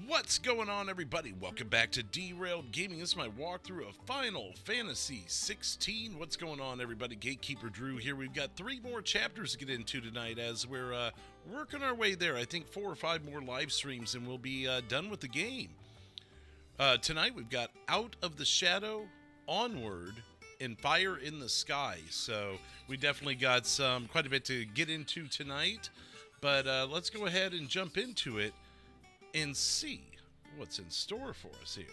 What's going on, everybody? Welcome back to D-Railed Gaming. This is my walkthrough of Final Fantasy XVI. What's going on, everybody? Gatekeeper Drew here. We've got 3 more chapters to get into tonight as we're working our way there. I think 4 or 5 more live streams and we'll be done with the game. Tonight we've got Out of the Shadow, Onward, and Fire in the Sky. So we definitely got quite a bit to get into tonight. But let's go ahead and jump into it and see what's in store for us here.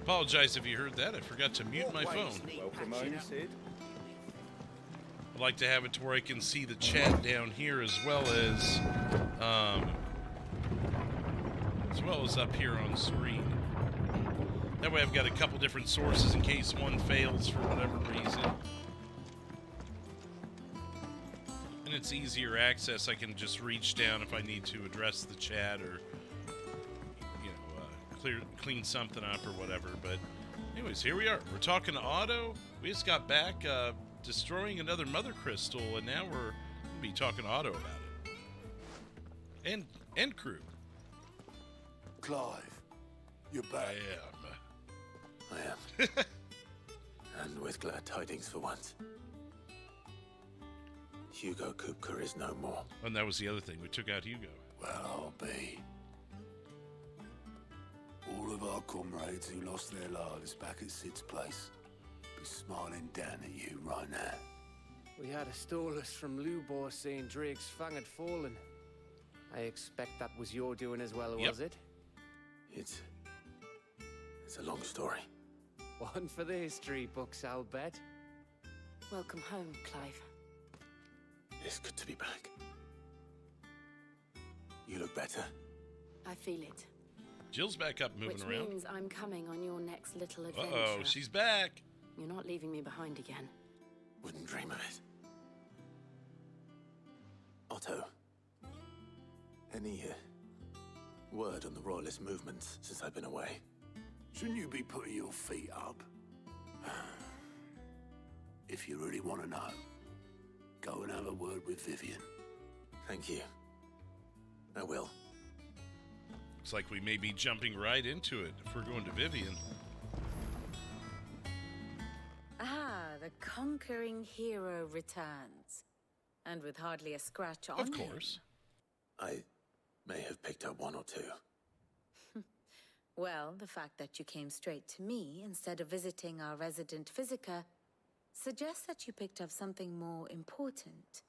Apologize if you heard that. I forgot to mute my phone. Welcome home, Sid. I'd like to have it to where I can see the chat down here as well as up here on screen. That way I've got a couple different sources in case one fails for whatever reason. And it's easier access. I can just reach down if I need to address the chat or, clean something up or whatever. But anyways, here we are. We're talking to Otto. We just got back destroying another mother crystal, and now we're going to be talking to Otto about it. And crew. Clive, you're back. I am. And with glad tidings for once. Hugo Kupka is no more. And that was the other thing. We took out Hugo. Well, I'll be. All of our comrades who lost their lives back at Sid's place be smiling down at you right now. We had a stolus from Lubor saying Drake's fang had fallen. I expect that was your doing as well, was it? It's a long story. One for the history books, I'll bet. Welcome home, Clive. It's good to be back. You look better. I feel it. Jill's back up, moving around. Which means I'm coming on your next little adventure. Uh-oh, she's back. You're not leaving me behind again. Wouldn't dream of it. Otto, any word on the Royalist movements since I've been away? Shouldn't you be putting your feet up? If you really want to know, go and have a word with Vivian. Thank you. I will. Looks like we may be jumping right into it if we're going to Vivian. Ah, the conquering hero returns. And with hardly a scratch on Of course. I may have picked up 1 or 2. Well, the fact that you came straight to me instead of visiting our resident Physica suggests that you picked up something more important.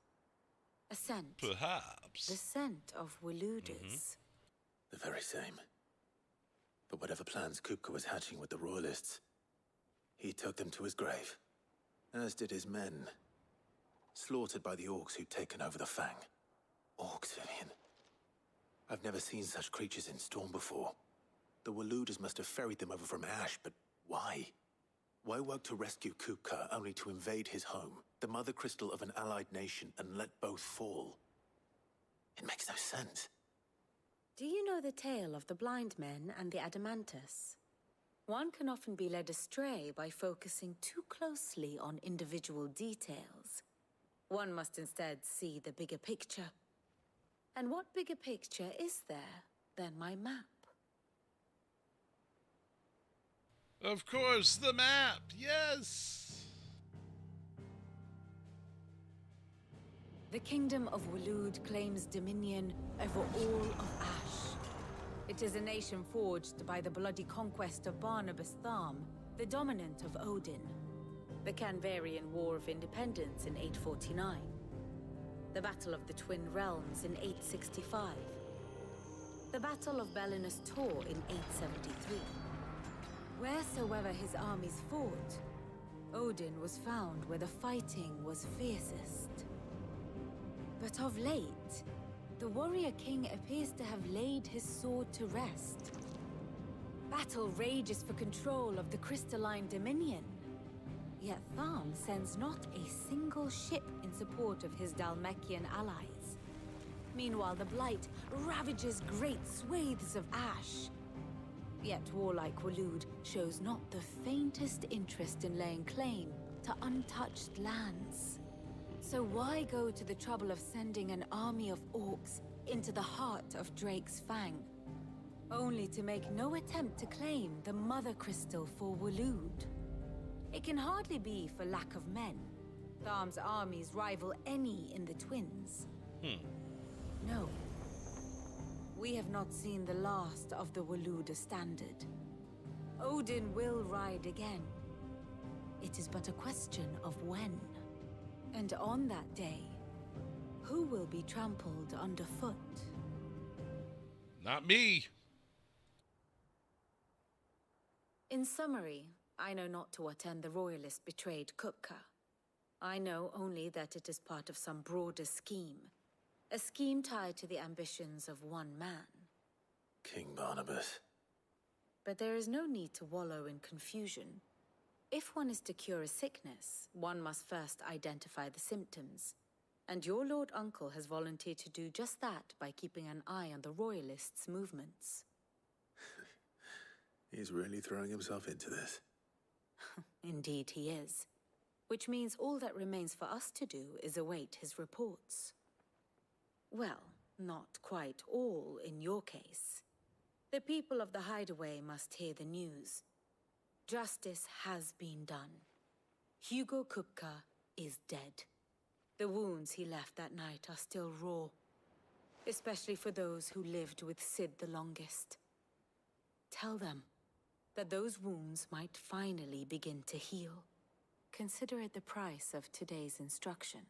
A scent. Perhaps. The scent of Waluders. The very same. But whatever plans Kupka was hatching with the Royalists, he took them to his grave. As did his men. Slaughtered by the orcs who'd taken over the Fang. Orcs, Vivian. I've never seen such creatures in Storm before. The Waluders must have ferried them over from Ash, but why? Why work to rescue Kupka only to invade his home, the mother crystal of an allied nation, and let both fall? It makes no sense. Do you know the tale of the blind men and the Adamantus? One can often be led astray by focusing too closely on individual details. One must instead see the bigger picture. And what bigger picture is there than my map? Of course, the map. Yes. The kingdom of Walud claims dominion over all of Ash. It is a nation forged by the bloody conquest of Barnabas Tharm, the dominant of Odin. The Canvarian War of Independence in 849. The Battle of the Twin Realms in 865. The Battle of Belinus Tor in 873. Wheresoever his armies fought, Odin was found where the fighting was fiercest. But of late, the warrior king appears to have laid his sword to rest. Battle rages for control of the crystalline dominion. Yet Tharm sends not a single ship in support of his Dhalmekian allies. Meanwhile, the Blight ravages great swathes of Ash. Yet warlike Walud shows not the faintest interest in laying claim to untouched lands. So why go to the trouble of sending an army of orcs into the heart of Drake's Fang, only to make no attempt to claim the Mother Crystal for Waloed? It can hardly be for lack of men. Tharm's armies rival any in the Twins. No. We have not seen the last of the Waloed standard. Odin will ride again. It is but a question of when. And on that day, who will be trampled underfoot? Not me. In summary, I know not to what end the Royalist betrayed Kupka. I know only that it is part of some broader scheme. A scheme tied to the ambitions of one man. King Barnabas. But there is no need to wallow in confusion. If one is to cure a sickness, one must first identify the symptoms. And your Lord Uncle has volunteered to do just that by keeping an eye on the Royalists' movements. He's really throwing himself into this. Indeed he is. Which means all that remains for us to do is await his reports. Well, not quite all in your case. The people of the Hideaway must hear the news. Justice has been done. Hugo Kupka is dead. The wounds he left that night are still raw, especially for those who lived with Sid the longest. Tell them that those wounds might finally begin to heal. Consider it the price of today's instruction.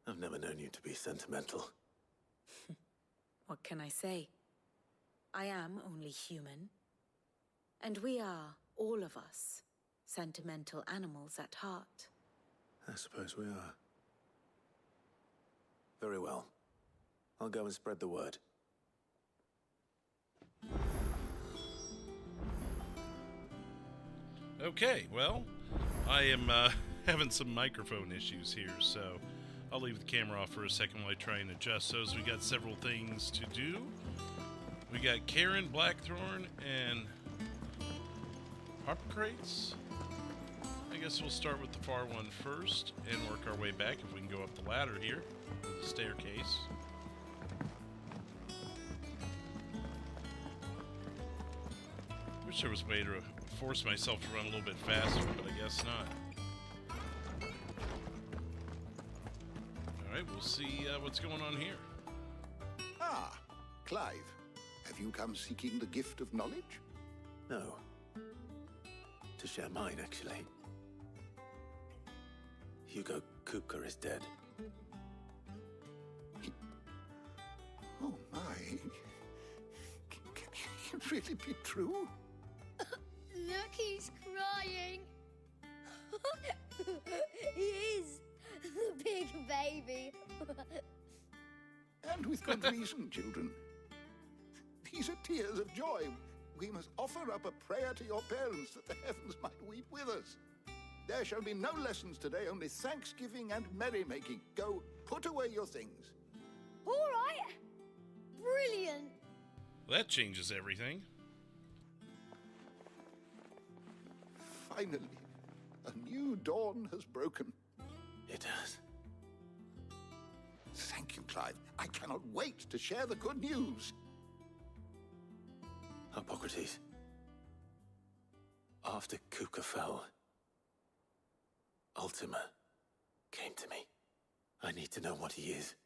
I've never known you to be sentimental. What can I say? I am only human. And we are, all of us, sentimental animals at heart. I suppose we are. Very well. I'll go and spread the word. Okay, well, I am having some microphone issues here, so I'll leave the camera off for a second while I try and adjust those. We got several things to do. We got Karen, Blackthorn, and Harp Crates. I guess we'll start with the far one first and work our way back if we can go up the ladder here, the staircase. Wish there was a way to force myself to run a little bit faster, but I guess not. Alright, we'll see what's going on here. Ah, Clive. Have you come seeking the gift of knowledge? No. To share mine, actually. Hugo Kupka is dead. Oh, my. Can it really be true? Look, he's crying. He is. The big baby. And with good reason, children. These are tears of joy. We must offer up a prayer to your parents that the heavens might weep with us. There shall be no lessons today, only thanksgiving and merrymaking. Go, put away your things. All right. Brilliant. Well, that changes everything. Finally, a new dawn has broken. It has. Thank you, Clive. I cannot wait to share the good news. Hippocrates. After Kupka fell, Ultima came to me. I need to know what he is.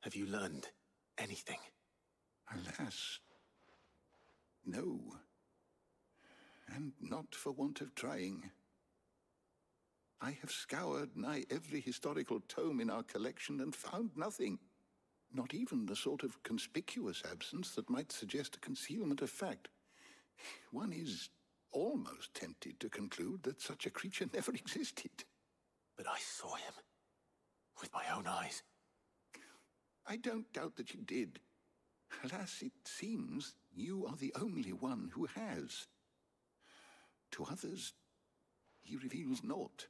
Have you learned anything? Alas, no. And not for want of trying. I have scoured nigh every historical tome in our collection and found nothing. Not even the sort of conspicuous absence that might suggest a concealment of fact. One is almost tempted to conclude that such a creature never existed. But I saw him. With my own eyes. I don't doubt that you did. Alas, it seems you are the only one who has. To others, he reveals naught.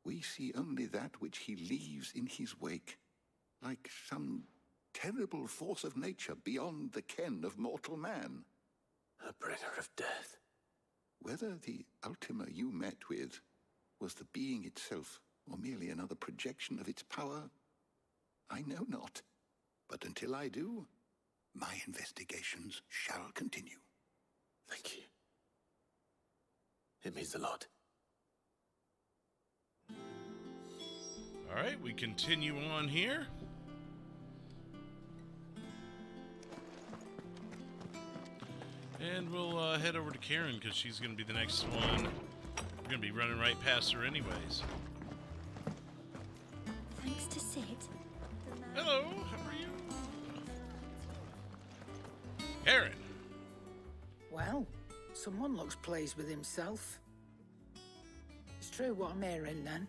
We see only that which he leaves in his wake, like some terrible force of nature beyond the ken of mortal man. A bringer of death. Whether the Ultima you met with was the being itself, or merely another projection of its power, I know not. But until I do, my investigations shall continue. Thank you. It means a lot. All right, we continue on here. And we'll head over to Karen because she's going to be the next one. We're going to be running right past her anyways. Thanks to Sid. Hello, how are you? Karen. Well, someone looks pleased with himself. It's true what I'm hearing, then.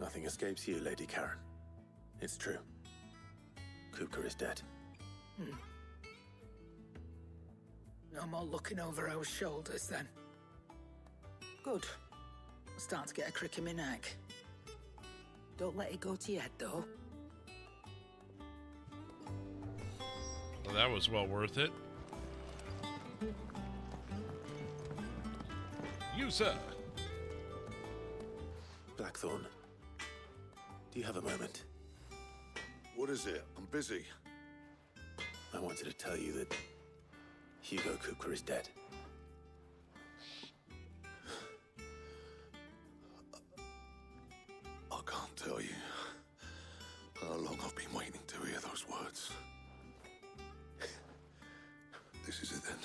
Nothing escapes you, Lady Karen. It's true. Kupka is dead. No more looking over our shoulders, then. Good. I'm starting to get a crick in my neck. Don't let it go to your head, though. Well, that was well worth it. You, sir. Blackthorn, do you have a moment? What is it? I'm busy. I wanted to tell you that Hugo Kupka is dead. I can't tell you how long I've been waiting to hear those words. This is it then.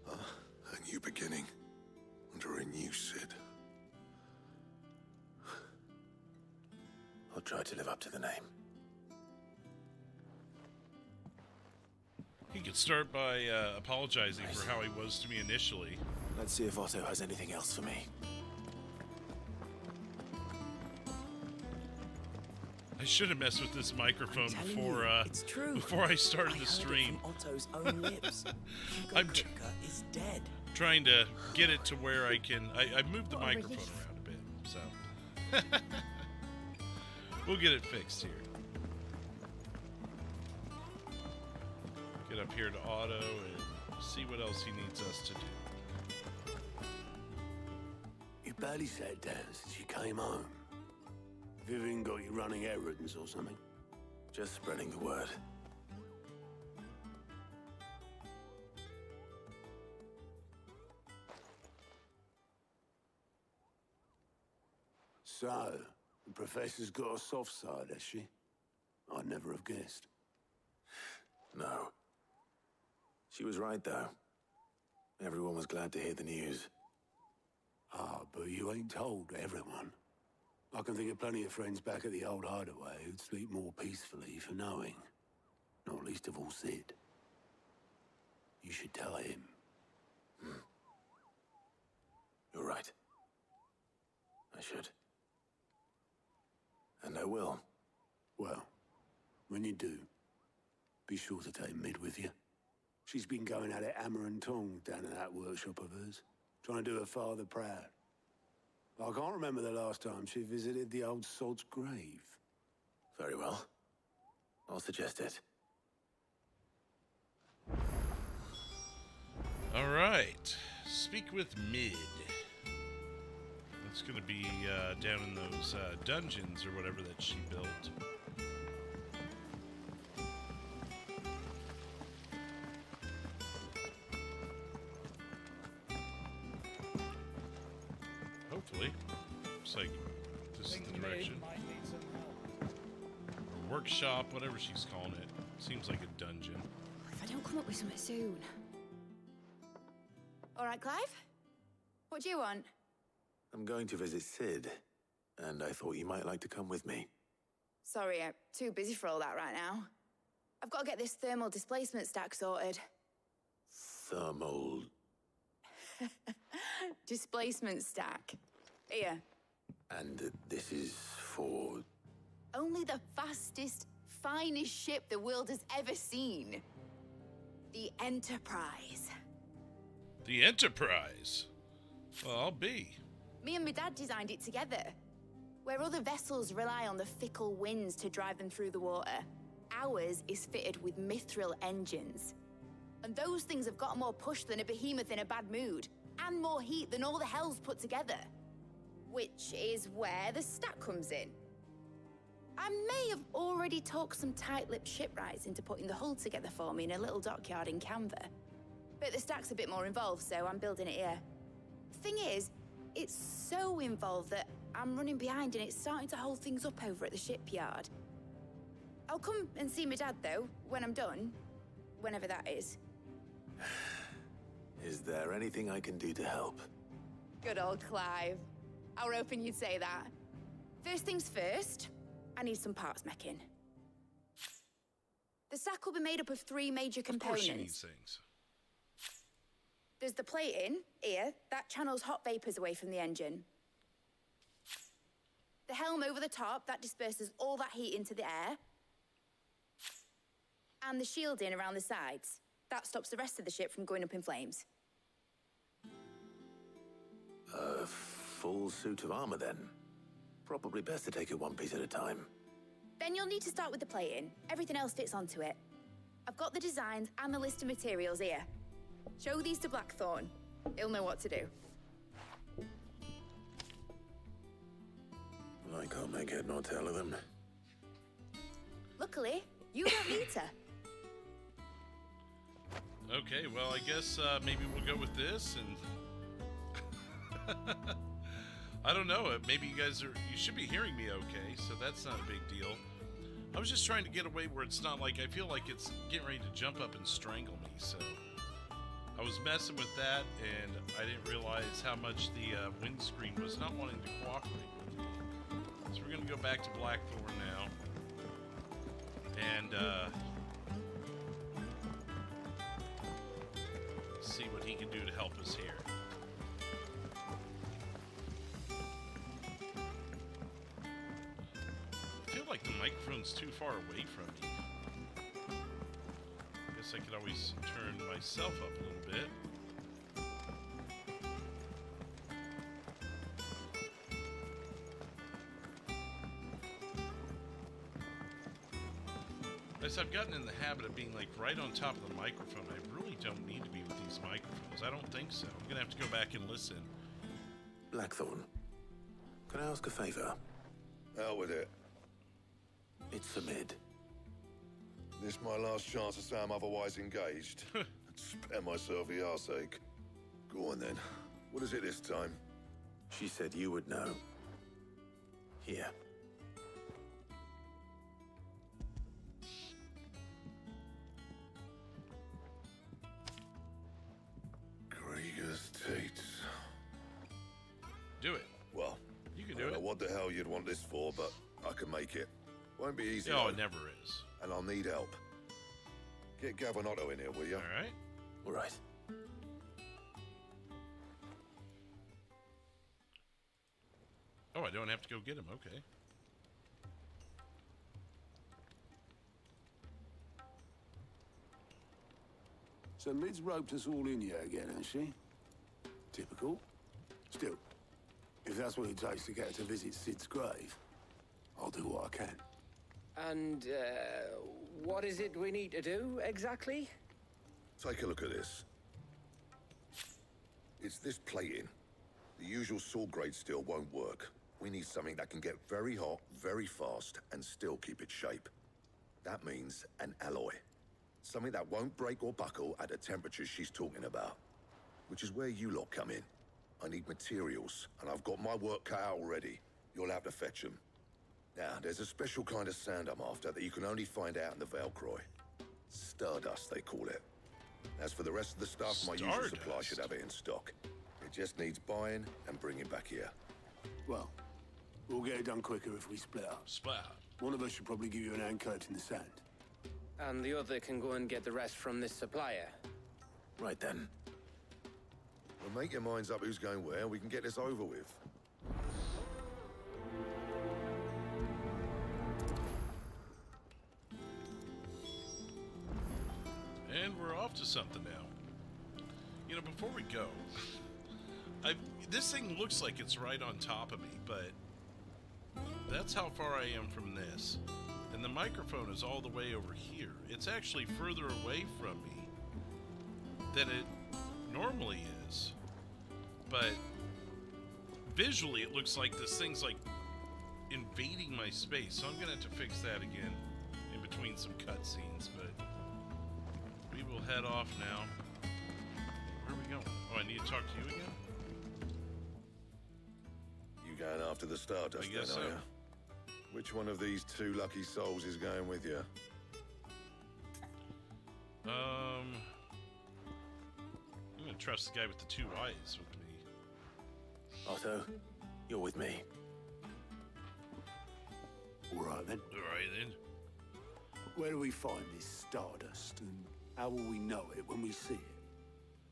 A new beginning under a new Sid. I'll try to live up to the name. He could start by apologizing for how he was to me initially. Let's see if Otto has anything else for me. I should have messed with this microphone before it's true. before I started I the heard stream. It from Otto's own lips. Hugo I'm Kupka is dead. Trying to get it to where I can. I moved the microphone around a bit, so we'll get it fixed here. Get up here to Otto and see what else he needs us to do. You barely sat down since you came home. Vivian got you running errands or something? Just spreading the word. So, the Professor's got a soft side, has she? I'd never have guessed. No. She was right, though. Everyone was glad to hear the news. Ah, but you ain't told everyone. I can think of plenty of friends back at the old hideaway who'd sleep more peacefully for knowing. Not least of all Sid. You should tell him. You're right. I should. And I will. Well, when you do, be sure to take Mid with you. She's been going at it hammer and tongs down in that workshop of hers, trying to do her father proud. I can't remember the last time she visited the old sod's grave. Very well. I'll suggest it. All right, speak with Mid. It's gonna be down in those dungeons or whatever that she built. Hopefully. Looks like this is the direction. Or workshop, whatever she's calling it. Seems like a dungeon. If I don't come up with something soon. All right, Clive? What do you want? I'm going to visit Sid, and I thought you might like to come with me. Sorry, I'm too busy for all that right now. I've got to get this thermal displacement stack sorted. Thermal... Displacement stack. Here. And this is for... Only the fastest, finest ship the world has ever seen. The Enterprise. The Enterprise? Well, I'll be. Me and my dad designed it together. Where other vessels rely on the fickle winds to drive them through the water, ours is fitted with mithril engines. And those things have got more push than a behemoth in a bad mood, and more heat than all the hells put together. which is where the stack comes in. I may have already talked some tight-lipped shipwrights into putting the hull together for me in a little dockyard in Canva. But the stack's a bit more involved, so I'm building it here. Thing is, it's so involved that I'm running behind and it's starting to hold things up over at the shipyard. I'll come and see my dad, though, when I'm done. Whenever that is. Is there anything I can do to help? Good old Clive. I were hoping you'd say that. First things first, I need some parts meching. The stack will be made up of 3 major components. Of course she needs things. There's the plating, here, that channels hot vapors away from the engine. The helm over the top, that disperses all that heat into the air. And the shielding around the sides. That stops the rest of the ship from going up in flames. A full suit of armor, then. Probably best to take it one piece at a time. Then you'll need to start with the plating. Everything else fits onto it. I've got the designs and the list of materials here. Show these to Blackthorn. He'll know what to do. I can't make head nor tail of them. Luckily, you don't need to. Okay, well, I guess maybe we'll go with this, and I don't know. Maybe you should be hearing me okay, so that's not a big deal. I was just trying to get away where it's not like I feel like it's getting ready to jump up and strangle me, so I was messing with that, and I didn't realize how much the windscreen was not wanting to cooperate with me. So we're going to go back to Blackthorn now, and see what he can do to help us here. I feel like the microphone's too far away from me. I guess I could always turn myself up a little bit. As I've gotten in the habit of being like right on top of the microphone, I really don't need to be with these microphones. I don't think so. I'm gonna have to go back and listen. Blackthorn, can I ask a favor? Out with it. It's a mid. This my last chance to say I'm otherwise engaged. Spare myself the arseache. Go on then. What is it this time? She said you would know. Here. Krieger's Tates. Do it. Well, you can I do don't it. know what the hell you'd want this for, but I can make it. Won't be easy. Oh, though. it never is. And I'll need help. Get Gavin Otto in here, will you? All right. All right. Oh, I don't have to go get him. Okay. So Mid's roped us all in here again, has she? Typical. Still, if that's what it takes to get her to visit Sid's grave, I'll do what I can. And, what is it we need to do, exactly? Take a look at this. It's this plating. The usual sword grade steel won't work. We need something that can get very hot, very fast, and still keep its shape. That means an alloy. Something that won't break or buckle at the temperatures she's talking about. Which is where you lot come in. I need materials, and I've got my work cut out already. You'll have to fetch them. Now, there's a special kind of sand I'm after that you can only find out in the Valcroy. Stardust, they call it. As for the rest of the stuff, my usual supply should have it in stock. It just needs buying and bringing back here. Well, we'll get it done quicker if we split up. Split up. One of us should probably give you an hand coat in the sand. And the other can go and get the rest from this supplier. Right then. Well, make your minds up who's going where, and we can get this over with. And we're off to something now. You know, before we go, this thing looks like it's right on top of me, but that's how far I am from this. And the microphone is all the way over here. It's actually further away from me than it normally is. But visually it looks like this thing's like invading my space, so I'm gonna have to fix that again in between some cutscenes, but we will head off now. Where are we going? Oh, I need to talk to you again? You going after the Stardust, I guess then, so. are you? Which one of these two lucky souls is going with you? I'm gonna trust the guy with the 2 eyes with me. Otto, you're with me. All right, then. All right, then. Where do we find this Stardust, and how will we know it when we see it?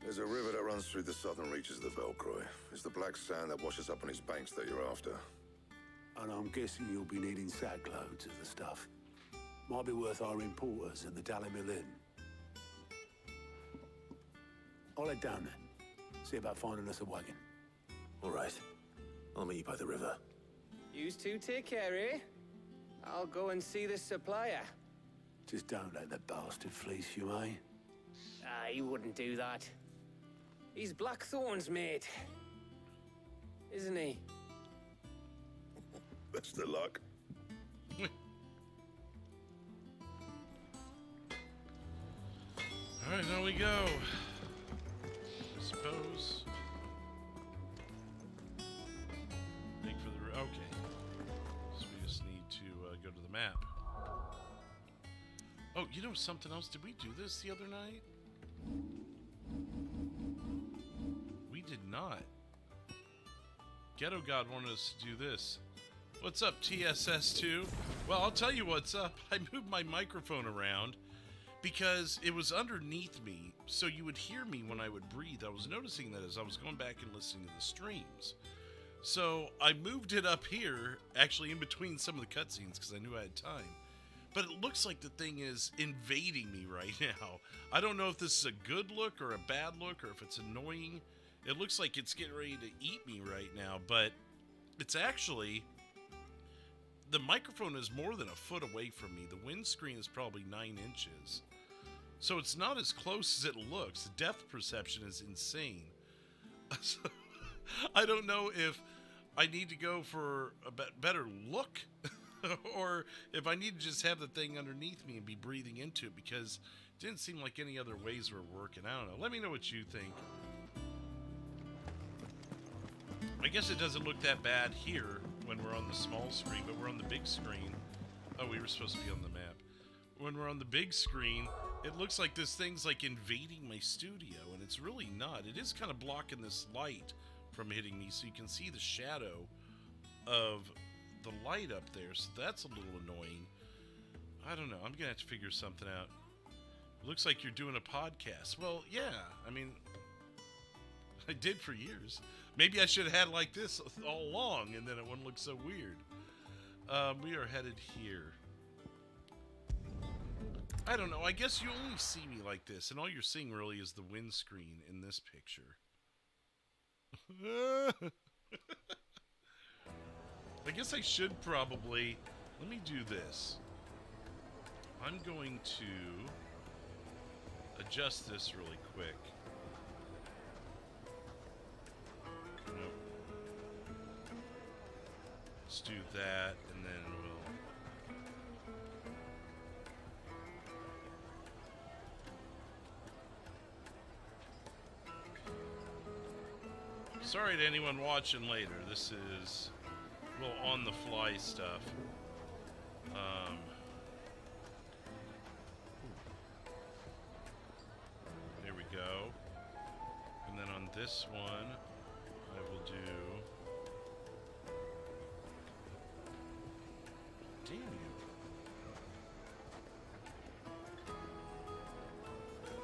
There's a river that runs through the southern reaches of the Velcroy. It's the black sand that washes up on its banks that you're after. And I'm guessing you'll be needing sackloads of the stuff. Might be worth our importers at the Dalimil Inn. I'll head down there. See about finding us a wagon. All right. I'll meet you by the river. You two take care, eh? I'll go and see this supplier. Just don't let the bastard fleece you, eh? He wouldn't do that. He's Blackthorn's mate. Isn't he? Best of luck. All right, now we go. I suppose. Make for the okay. So we just need to go to the map. Oh, you know something else? Did we do this the other night? We did not. Ghetto God wanted us to do this. What's up, TSS2? Well, I'll tell you what's up. I moved my microphone around because it was underneath me, so you would hear me when I would breathe. I was noticing that as I was going back and listening to the streams. So I moved it up here, actually in between some of the cutscenes because I knew I had time. But it looks like the thing is invading me right now. I don't know if this is a good look or a bad look or if it's annoying. It looks like it's getting ready to eat me right now, but it's actually... The microphone is more than a foot away from me. The windscreen is probably 9 inches. So it's not as close as it looks. The depth perception is insane. So, I don't know if I need to go for a better look or if I need to just have the thing underneath me and be breathing into it because it didn't seem like any other ways were working. I don't know. Let me know what you think. I guess it doesn't look that bad here when we're on the small screen, but we're on the big screen. Oh, we were supposed to be on the map. When we're on the big screen, it looks like this thing's like invading my studio, and it's really not. It is kind of blocking this light from hitting me, so you can see the shadow of the light up there, so that's a little annoying. I don't know. I'm going to have to figure something out. It looks like you're doing a podcast. Well, yeah. I mean, I did for years. Maybe I should have had it like this all along, and then it wouldn't look so weird. We are headed here. I don't know. I guess you only see me like this, and all you're seeing really is the windscreen in this picture. I guess I should probably... Let me do this. I'm going to adjust this really quick. Nope. Let's do that, and then we'll... Sorry to anyone watching later. This is a little on-the-fly stuff. There we go. And then on this one, I will do... Damn you.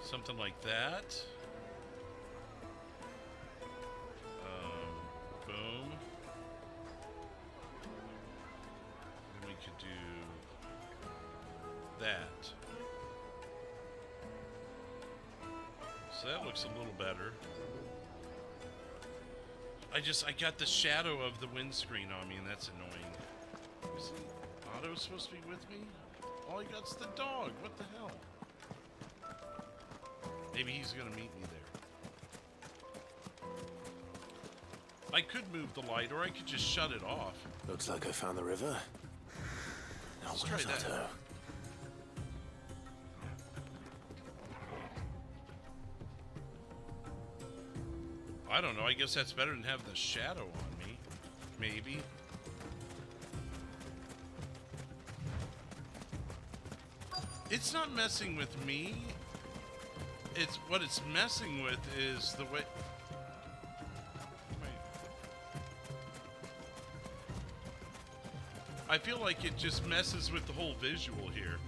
Something like that. Boom. Then we could do that. So that looks a little better. I got the shadow of the windscreen on me, and that's annoying. Is Otto supposed to be with me? All I got's the dog. What the hell? Maybe he's gonna meet me there. I could move the light, or I could just shut it off. Looks like I found the river. Now Let's where's try that. Otto? I don't know. I guess that's better than having the shadow on me. Maybe. It's not messing with me. It's what it's messing with is the way. Wait. I feel like it just messes with the whole visual here.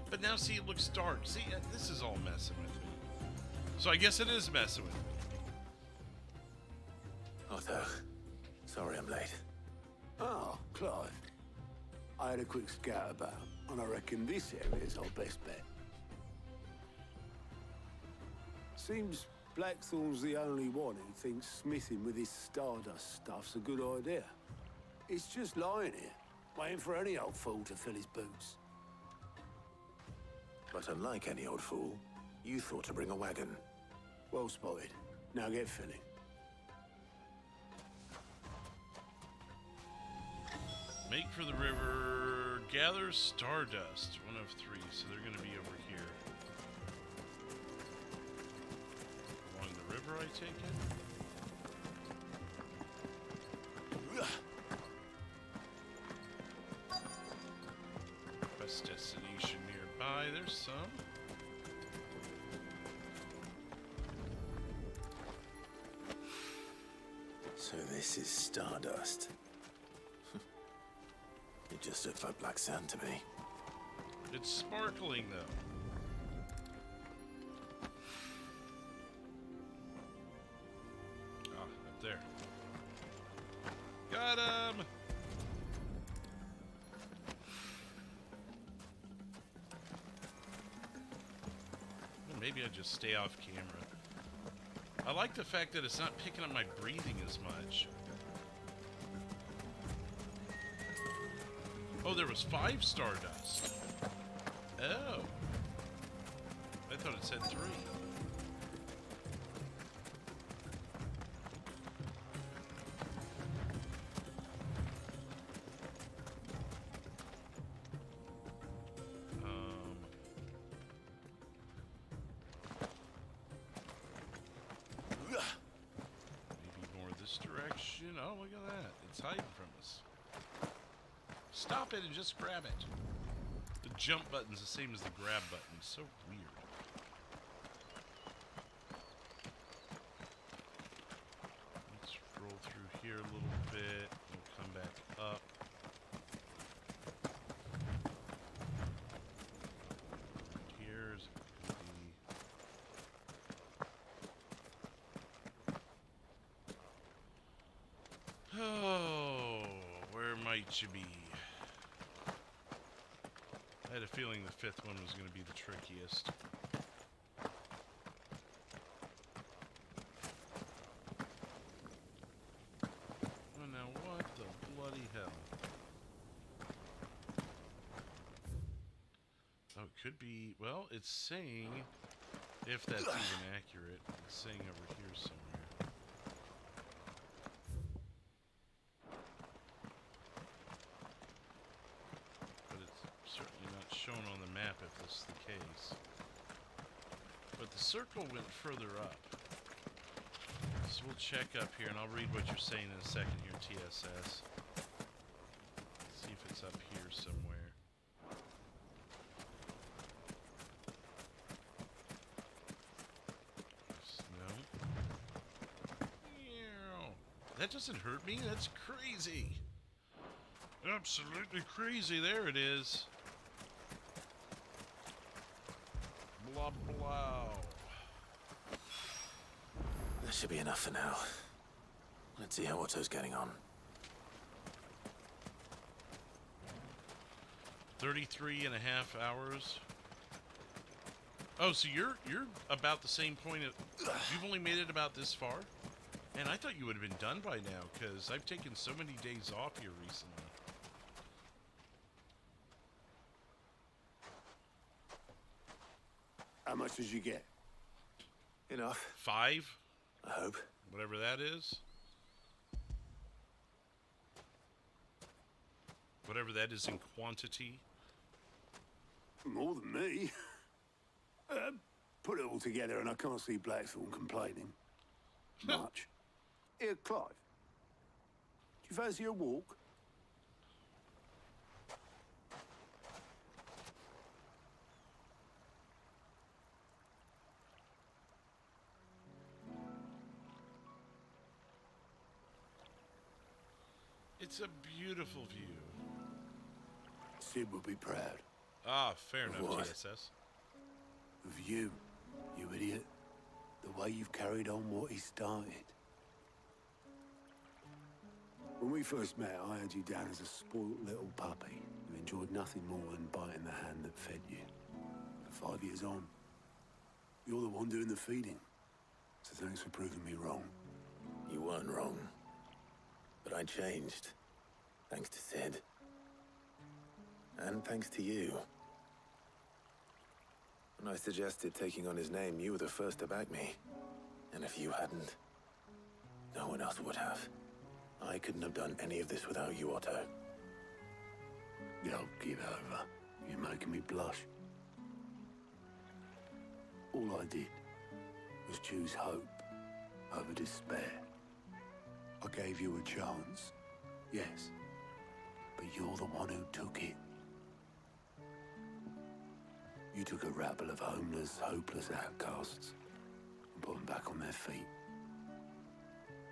But now see, it looks dark. See, this is all messing with me. So I guess it is messing with me. Otto, sorry I'm late. Oh, Clive. I had a quick scout about, and I reckon this area's our best bet. Seems Blackthorn's the only one who thinks smithing with his Stardust stuff's a good idea. It's just lying here, waiting for any old fool to fill his boots. But unlike any old fool, you thought to bring a wagon. Well spotted. Now get filling. Make for the river, gather Stardust, 1 of 3, so they're going to be over here. Along the river, I take it? Quest destination nearby, there's some. So this is Stardust. It just looks like black sand to me. It's sparkling, though. Ah, up there. Got him! Well, maybe I just stay off camera. I like the fact that it's not picking up my breathing as much. Oh, there was 5 Stardust. Oh. I thought it said 3. Maybe more this direction. Oh, look at that. It's hiding from us. Stop it and just grab it. The jump button's the same as the grab button. So weird. Let's roll through here a little bit. We'll come back up. Here's the... Oh, where might you be? I had a feeling the 5th one was going to be the trickiest. Oh, now what the bloody hell? Oh, it could be... Well, it's saying... If that's even accurate, it's saying over here somewhere. Shown on the map if this is the case. But the circle went further up. So we'll check up here and I'll read what you're saying in a second here, TSS. See if it's up here somewhere. No. That doesn't hurt me, that's crazy. Absolutely crazy, there it is. Blah, blah. That should be enough for now. Let's see how Otto's getting on. 33 and a half hours. Oh, so you're about the same point of... You've only made it about this far? And I thought you would have been done by now, because I've taken so many days off here recently. How much did you get? Enough. 5? I hope. Whatever that is. Whatever that is in quantity. More than me. Put it all together and I can't see Blackthorn complaining. Much. Here, Clive. Do you fancy a walk? It's a beautiful view. Sid would be proud. Ah, fair enough, What? TSS. Of you, you idiot. The way you've carried on what he started. When we first met, I had you down as a spoilt little puppy who enjoyed nothing more than biting the hand that fed you. But 5 years on, you're the one doing the feeding. So thanks for proving me wrong. You weren't wrong. But I changed. Thanks to Sid. And thanks to you. When I suggested taking on his name, you were the first to back me. And if you hadn't, no one else would have. I couldn't have done any of this without you, Otto. Don't give over. You're making me blush. All I did was choose hope over despair. I gave you a chance, yes, but you're the one who took it. You took a rabble of homeless, hopeless outcasts and put them back on their feet.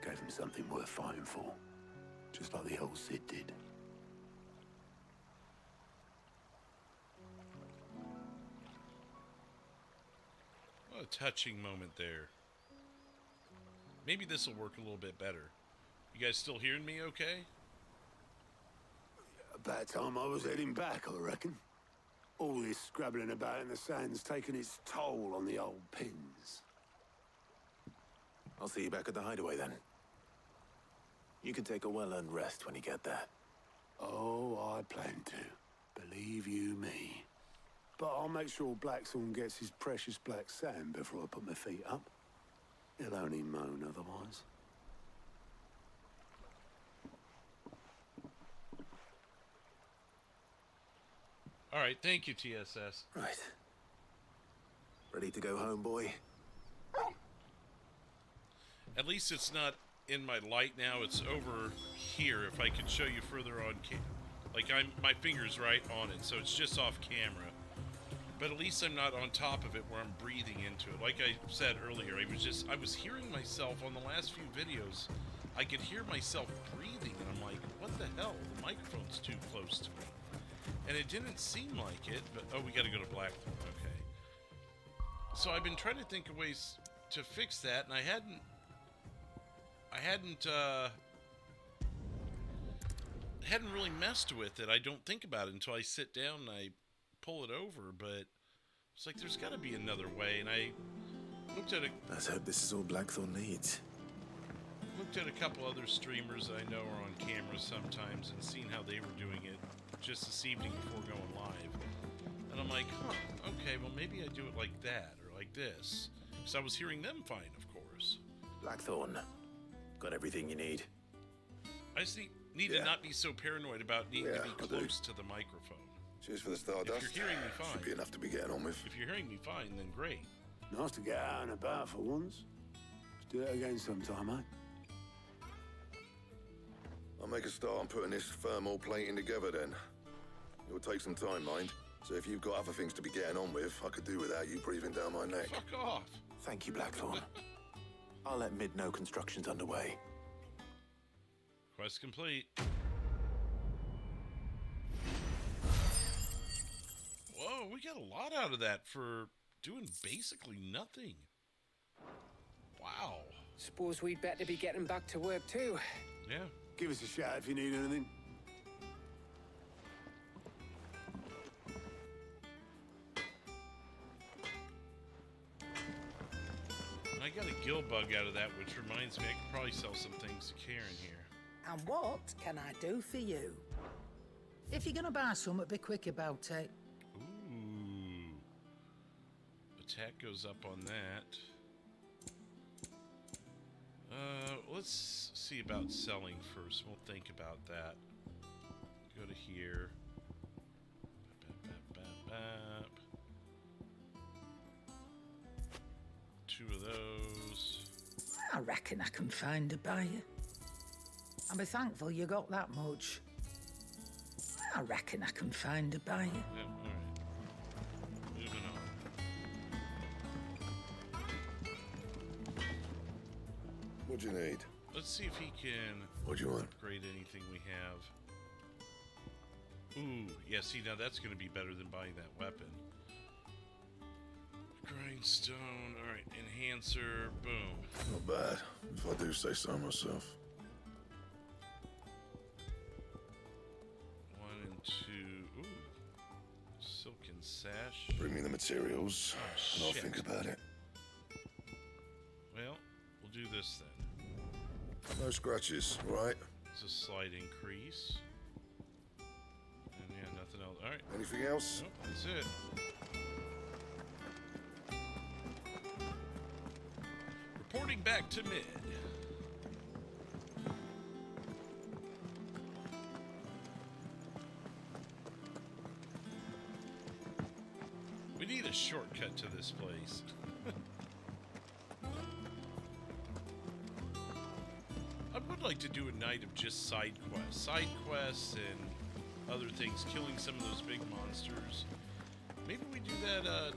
Gave them something worth fighting for, just like the old Sid did. What a touching moment there. Maybe this will work a little bit better. You guys still hearing me okay? About time I was heading back, I reckon. All this scrabbling about in the sand's taken its toll on the old pins. I'll see you back at the hideaway then. You can take a well-earned rest when you get there. Oh, I plan to. Believe you me. But I'll make sure Blackthorn gets his precious black sand before I put my feet up. He'll only moan otherwise. All right, thank you, TSS. Right. Ready to go home, boy? At least it's not in my light now. It's over here. If I could show you further on like my finger's right on it, so it's just off camera. But at least I'm not on top of it where I'm breathing into it. Like I said earlier, I was hearing myself on the last few videos. I could hear myself breathing, and I'm like, what the hell? The microphone's too close to me. And it didn't seem like it, but oh, we got to go to Blackthorn. Okay. So I've been trying to think of ways to fix that, and I hadn't really messed with it. I don't think about it until I sit down and I pull it over, but it's like there's got to be another way. And I looked at Let's hope this is all Blackthorn needs. Looked at a couple other streamers that I know are on camera sometimes and seen how they were doing it just this evening before going live. And I'm like, huh, okay, well maybe I do it like that or like this. Because I was hearing them fine, of course. Blackthorn, got everything you need. I just need to not be so paranoid about needing to be close to the microphone. Cheers for the Stardust. If you're hearing me fine. Should be enough to be getting on with. If you're hearing me fine, then great. Nice to get out and about for once. Let's do it again sometime, eh? I'll make a start on putting this thermal plating together then. It'll take some time, mind. So if you've got other things to be getting on with, I could do without you breathing down my neck. Fuck off. Thank you, Blackthorn. I'll let Mid know construction's underway. Quest complete. Whoa, we got a lot out of that for doing basically nothing. Wow. Suppose we'd better be getting back to work too. Yeah. Give us a shout if you need anything. And I got a gill bug out of that, which reminds me I could probably sell some things to Karen here. And what can I do for you? If you're gonna buy something, be quick about it. Ooh. Attack goes up on that. let's see about selling first. We'll think about that. Go to here. Two of those. I reckon I can find a buyer. I'll be thankful you got that much. I reckon I can find a buyer. Yeah, alright. Moving on. What do you need? Let's see if he can What do you want? upgrade anything we have. Ooh, yeah, see, now that's going to be better than buying that weapon. Grindstone, alright, enhancer, boom. Not bad, if I do say so myself. 1 and 2, ooh. Silken sash. Bring me the materials, and I'll shit. think about it. Well, we'll do this then. No scratches, right? It's a slight increase. And yeah, nothing else. Alright. Anything else? Nope, that's it. Reporting back to mid. We need a shortcut to this place. I would like to do a night of just side quests and other things, killing some of those big monsters. Maybe we do that, I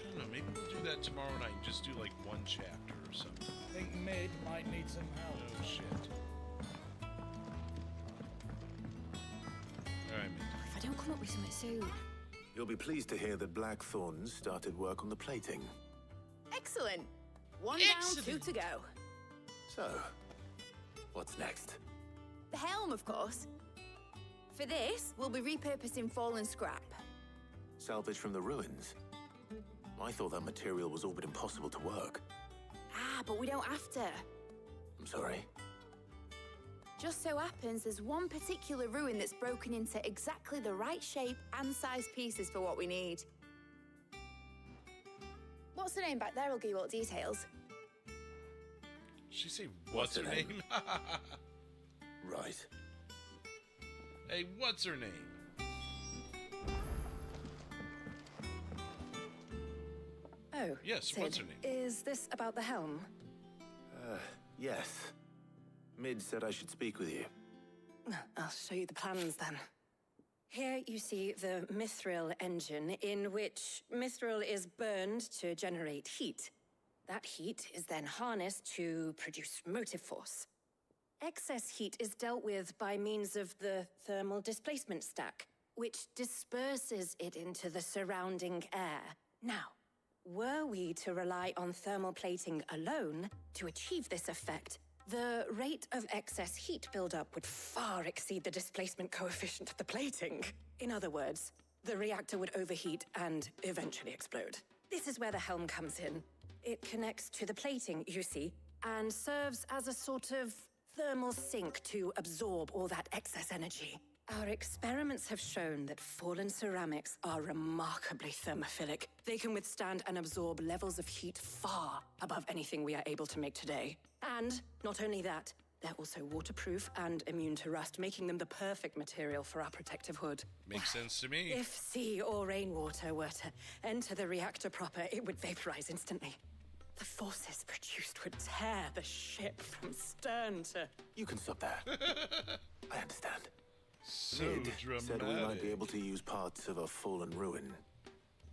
don't know, maybe we'll do that tomorrow night and just do like one chapter or something. I think mid might need some help. Oh shit. Alright, mid. If I don't come up with something soon. You'll be pleased to hear that Blackthorn started work on the plating. Excellent. One Excellent. down, 2 to go. So, what's next? The helm, of course. For this, we'll be repurposing fallen scrap. Salvage from the ruins? I thought that material was all but impossible to work. Ah, but we don't have to. I'm sorry. Just so happens there's one particular ruin that's broken into exactly the right shape and size pieces for what we need. What's the name back there? I'll give you all the details. She say, what's her name? Right. Hey, what's her name? Oh, Yes, Sid, what's her name? Is this about the helm? Yes. Mid said I should speak with you. I'll show you the plans then. Here you see the mithril engine, in which mithril is burned to generate heat. That heat is then harnessed to produce motive force. Excess heat is dealt with by means of the thermal displacement stack, which disperses it into the surrounding air. Now, were we to rely on thermal plating alone to achieve this effect, the rate of excess heat buildup would far exceed the displacement coefficient of the plating. In other words, the reactor would overheat and eventually explode. This is where the helm comes in. It connects to the plating, you see, and serves as a sort of thermal sink to absorb all that excess energy. Our experiments have shown that fallen ceramics are remarkably thermophilic. They can withstand and absorb levels of heat far above anything we are able to make today. And not only that, they're also waterproof and immune to rust, making them the perfect material for our protective hood. Makes sense to me. If sea or rainwater were to enter the reactor proper, it would vaporize instantly. The forces produced would tear the ship from stern to... You can stop there. I understand. So Mid dramatic. said we might be able to use parts of a fallen ruin.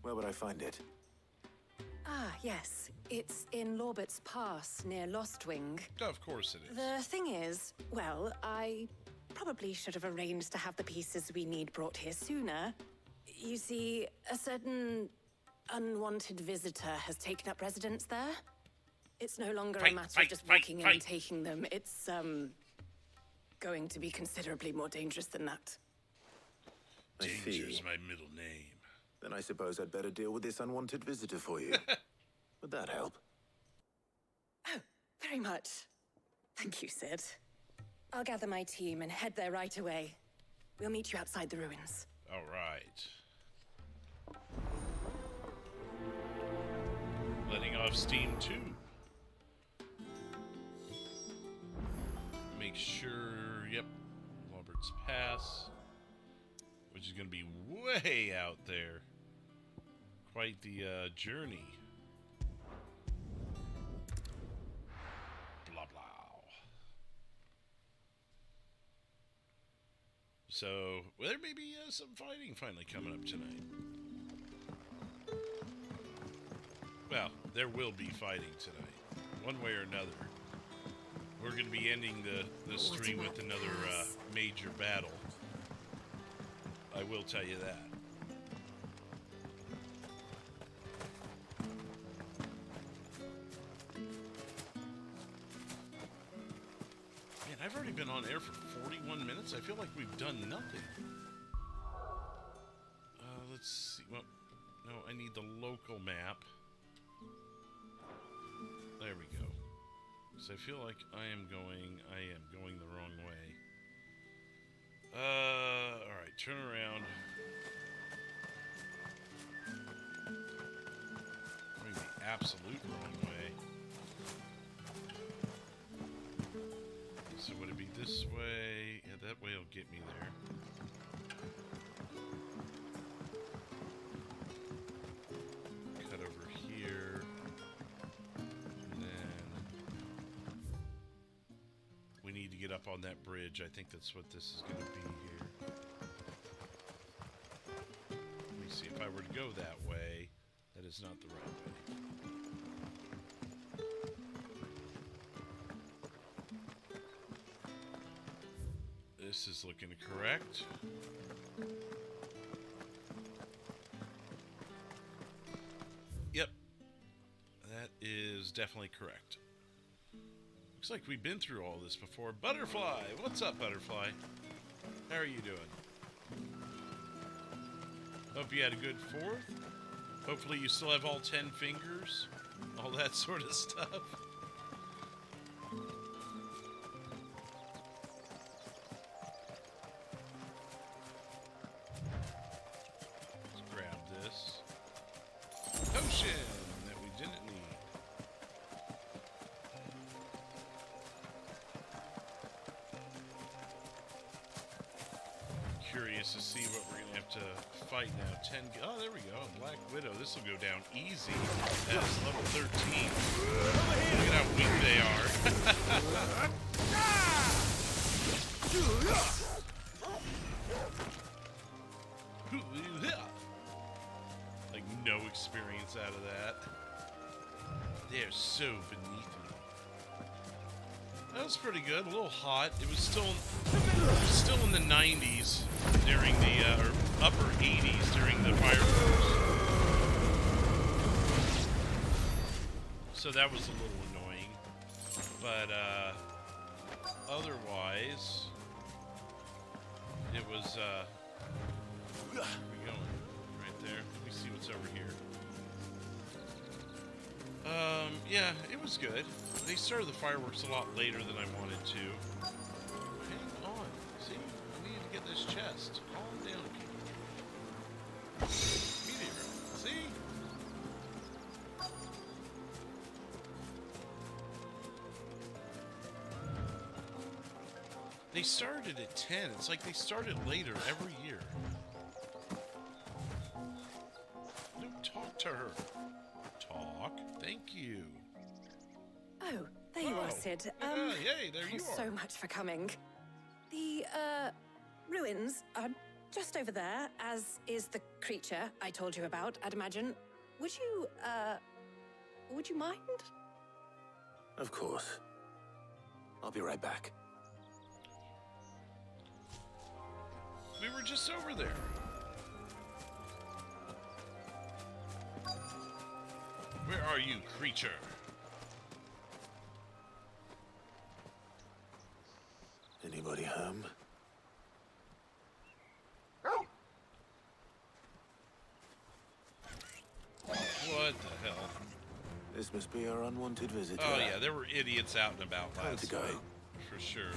Where would I find it? Ah, yes. It's in Lorbert's Pass, near Lostwing. Of course it is. The thing is, well, I probably should have arranged to have the pieces we need brought here sooner. You see, a certain unwanted visitor has taken up residence there. It's no longer a matter of just walking in and taking them. It's, going to be considerably more dangerous than that. I Danger's see. my middle name. Then I suppose I'd better deal with this unwanted visitor for you. Would that help? Oh, very much. Thank you, Sid. I'll gather my team and head there right away. We'll meet you outside the ruins. All right. Letting off steam too. make sure, yep, Robert's Pass, which is going to be way out there. Quite the journey. Blah, blah. So, well, there may be some fighting finally coming up tonight. Well, there will be fighting tonight, one way or another. We're going to be ending the stream with another major battle. I will tell you that. Man, I've already been on air for 41 minutes. I feel like we've done nothing. Let's see. Well, no, I need the local map. There we go. So I feel like I am going the wrong way. Alright, turn around. Going the absolute wrong way. So would it be this way? Yeah, that way will get me there. Cut over here. Need to get up on that bridge. I think that's what this is going to be here. Let me see. If I were to go that way, that is not the right way. This is looking correct. Yep. That is definitely correct. Looks like we've been through all this before. Butterfly! What's up, Butterfly? How are you doing? Hope you had a good 4th. Hopefully you still have all 10 fingers. All that sort of stuff. Let's grab this. Potion that we didn't need. Curious to see what we're gonna have to fight now. 10. Oh, there we go. Black Widow. This will go down easy. That's level 13. Look at how weak they are. Like no experience out of that. They're so beneath me. That was pretty good. A little hot. It was still in the 90s during the or upper 80s during the fireworks. So that was a little annoying. But otherwise it was where are we going? Right there. Let me see what's over here. Yeah, it was good. They started the fireworks a lot later than I wanted to. Hang on. See? I need to get this chest. Calm down, people. Meteor. See? They started at 10. It's like they started later every year. Don't talk to her. Talk. Thank you. Oh, there you are, Sid. Yay, there you thanks are. so much for coming. The, ruins are just over there, as is the creature I told you about, I'd imagine. Would you mind? Of course. I'll be right back. We were just over there. Where are you, creature? Anybody home? What the hell? This must be our unwanted visitor. Oh yeah, there were idiots out and about Time last to go. night. For sure.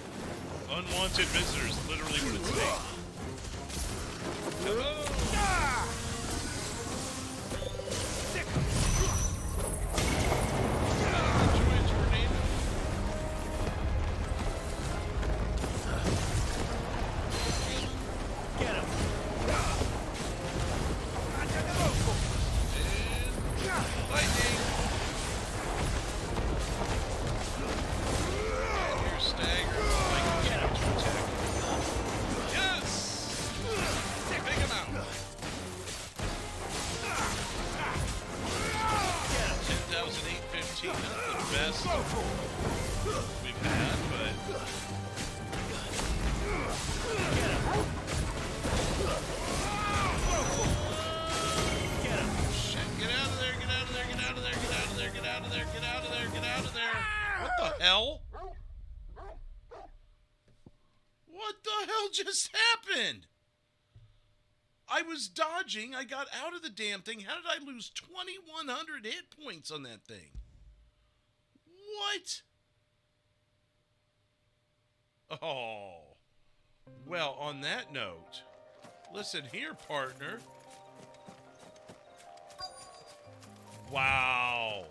Unwanted visitors, literally what it's saying. Hello! we've had, but shit, get out of there, get out of there, get out of there, get out of there, get out of there, get out of there, get out of there. What the hell? What the hell just happened? I was dodging, I got out of the damn thing. How did I lose 2,100 hit points on that thing? What? Oh. Well, on that note, listen here, partner. Wow.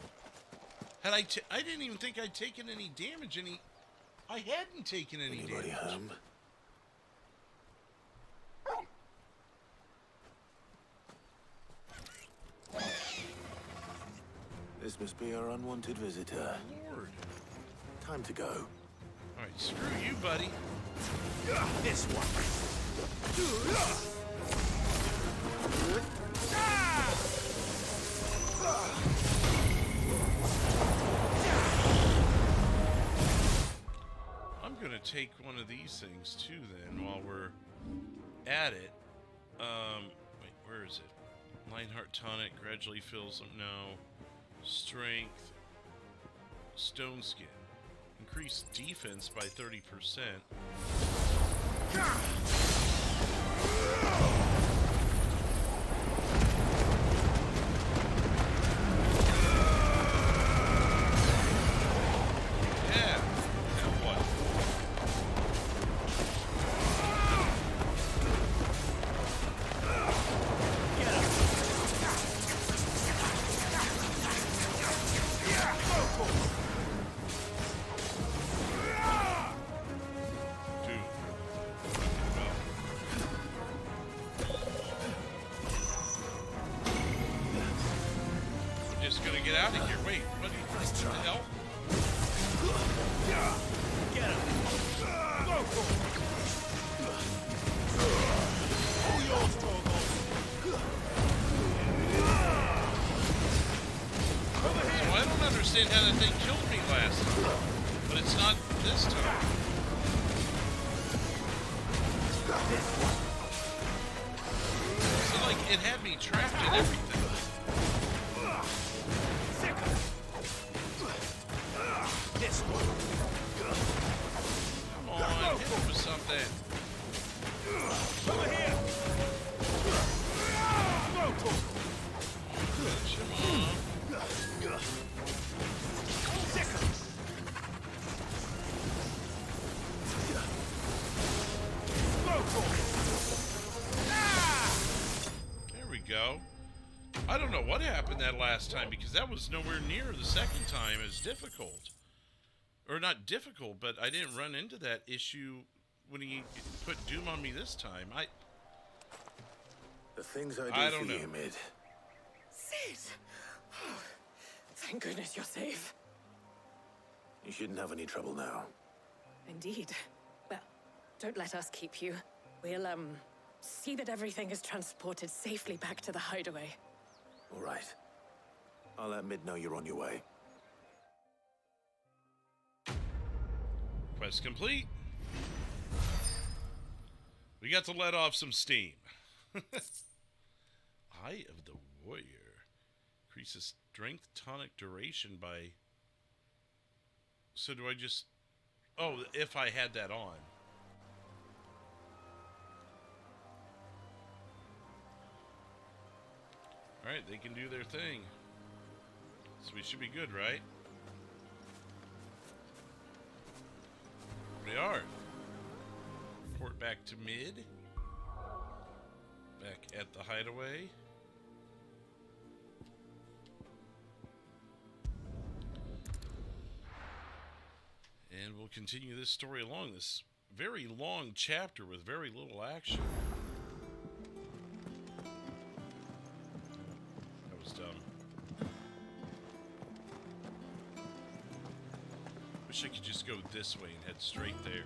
I didn't even think I'd taken any damage. I hadn't taken any Anybody damage. home? This must be our unwanted visitor. Lord. Time to go. Alright, screw you, buddy. This one. I'm gonna take one of these things too then while we're at it. Wait, where is it? Lionheart tonic gradually fills them. No. Strength. Stone skin. Increase defense by 30%. Yeah. Now what? Just gonna get out of here. Wait, what the hell? Get him. All yours, Torgo. So I don't understand how that thing killed me last time, but it's not this time. So like it had me trapped in everything. This one. Come on, hit him with something. Over here. Come on. There we go. I don't know what happened that last time because that was nowhere near the second time as difficult. Or not difficult, but I didn't run into that issue when he put Doom on me this time. The things I do don't for know. you, Mid. Sid! Oh, thank goodness you're safe. You shouldn't have any trouble now. Indeed. Well, don't let us keep you. We'll, see that everything is transported safely back to the hideaway. All right. I'll let Mid know you're on your way. Quest complete. We got to let off some steam. Eye of the Warrior. Increases strength tonic duration by... So do I just... Oh, if I had that on. Alright, they can do their thing. So we should be good, right? We are. Report back to Mid. Back at the hideaway. And we'll continue this story along. This very long chapter with very little action. That was dumb. Wish I could just go this way and head straight there.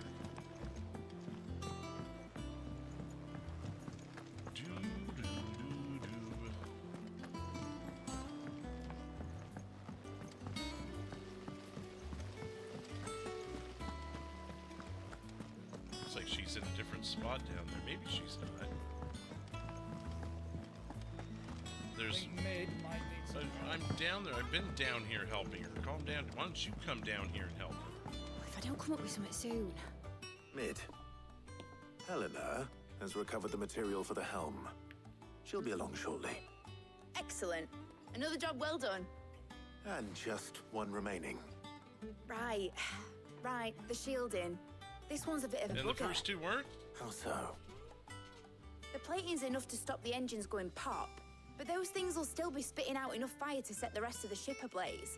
she's in a different spot down there. Maybe she's not. There's... Mid might need some I'm down there. I've been down here helping her. Calm down. Why don't you come down here and help her? If I don't come up with something soon. Mid. Helena has recovered the material for the helm. She'll be along shortly. Excellent. Another job well done. And just one remaining. Right. Right, the shielding. This one's a bit of a And the bugger. first two weren't? How so? The plating's enough to stop the engines going pop, but those things will still be spitting out enough fire to set the rest of the ship ablaze.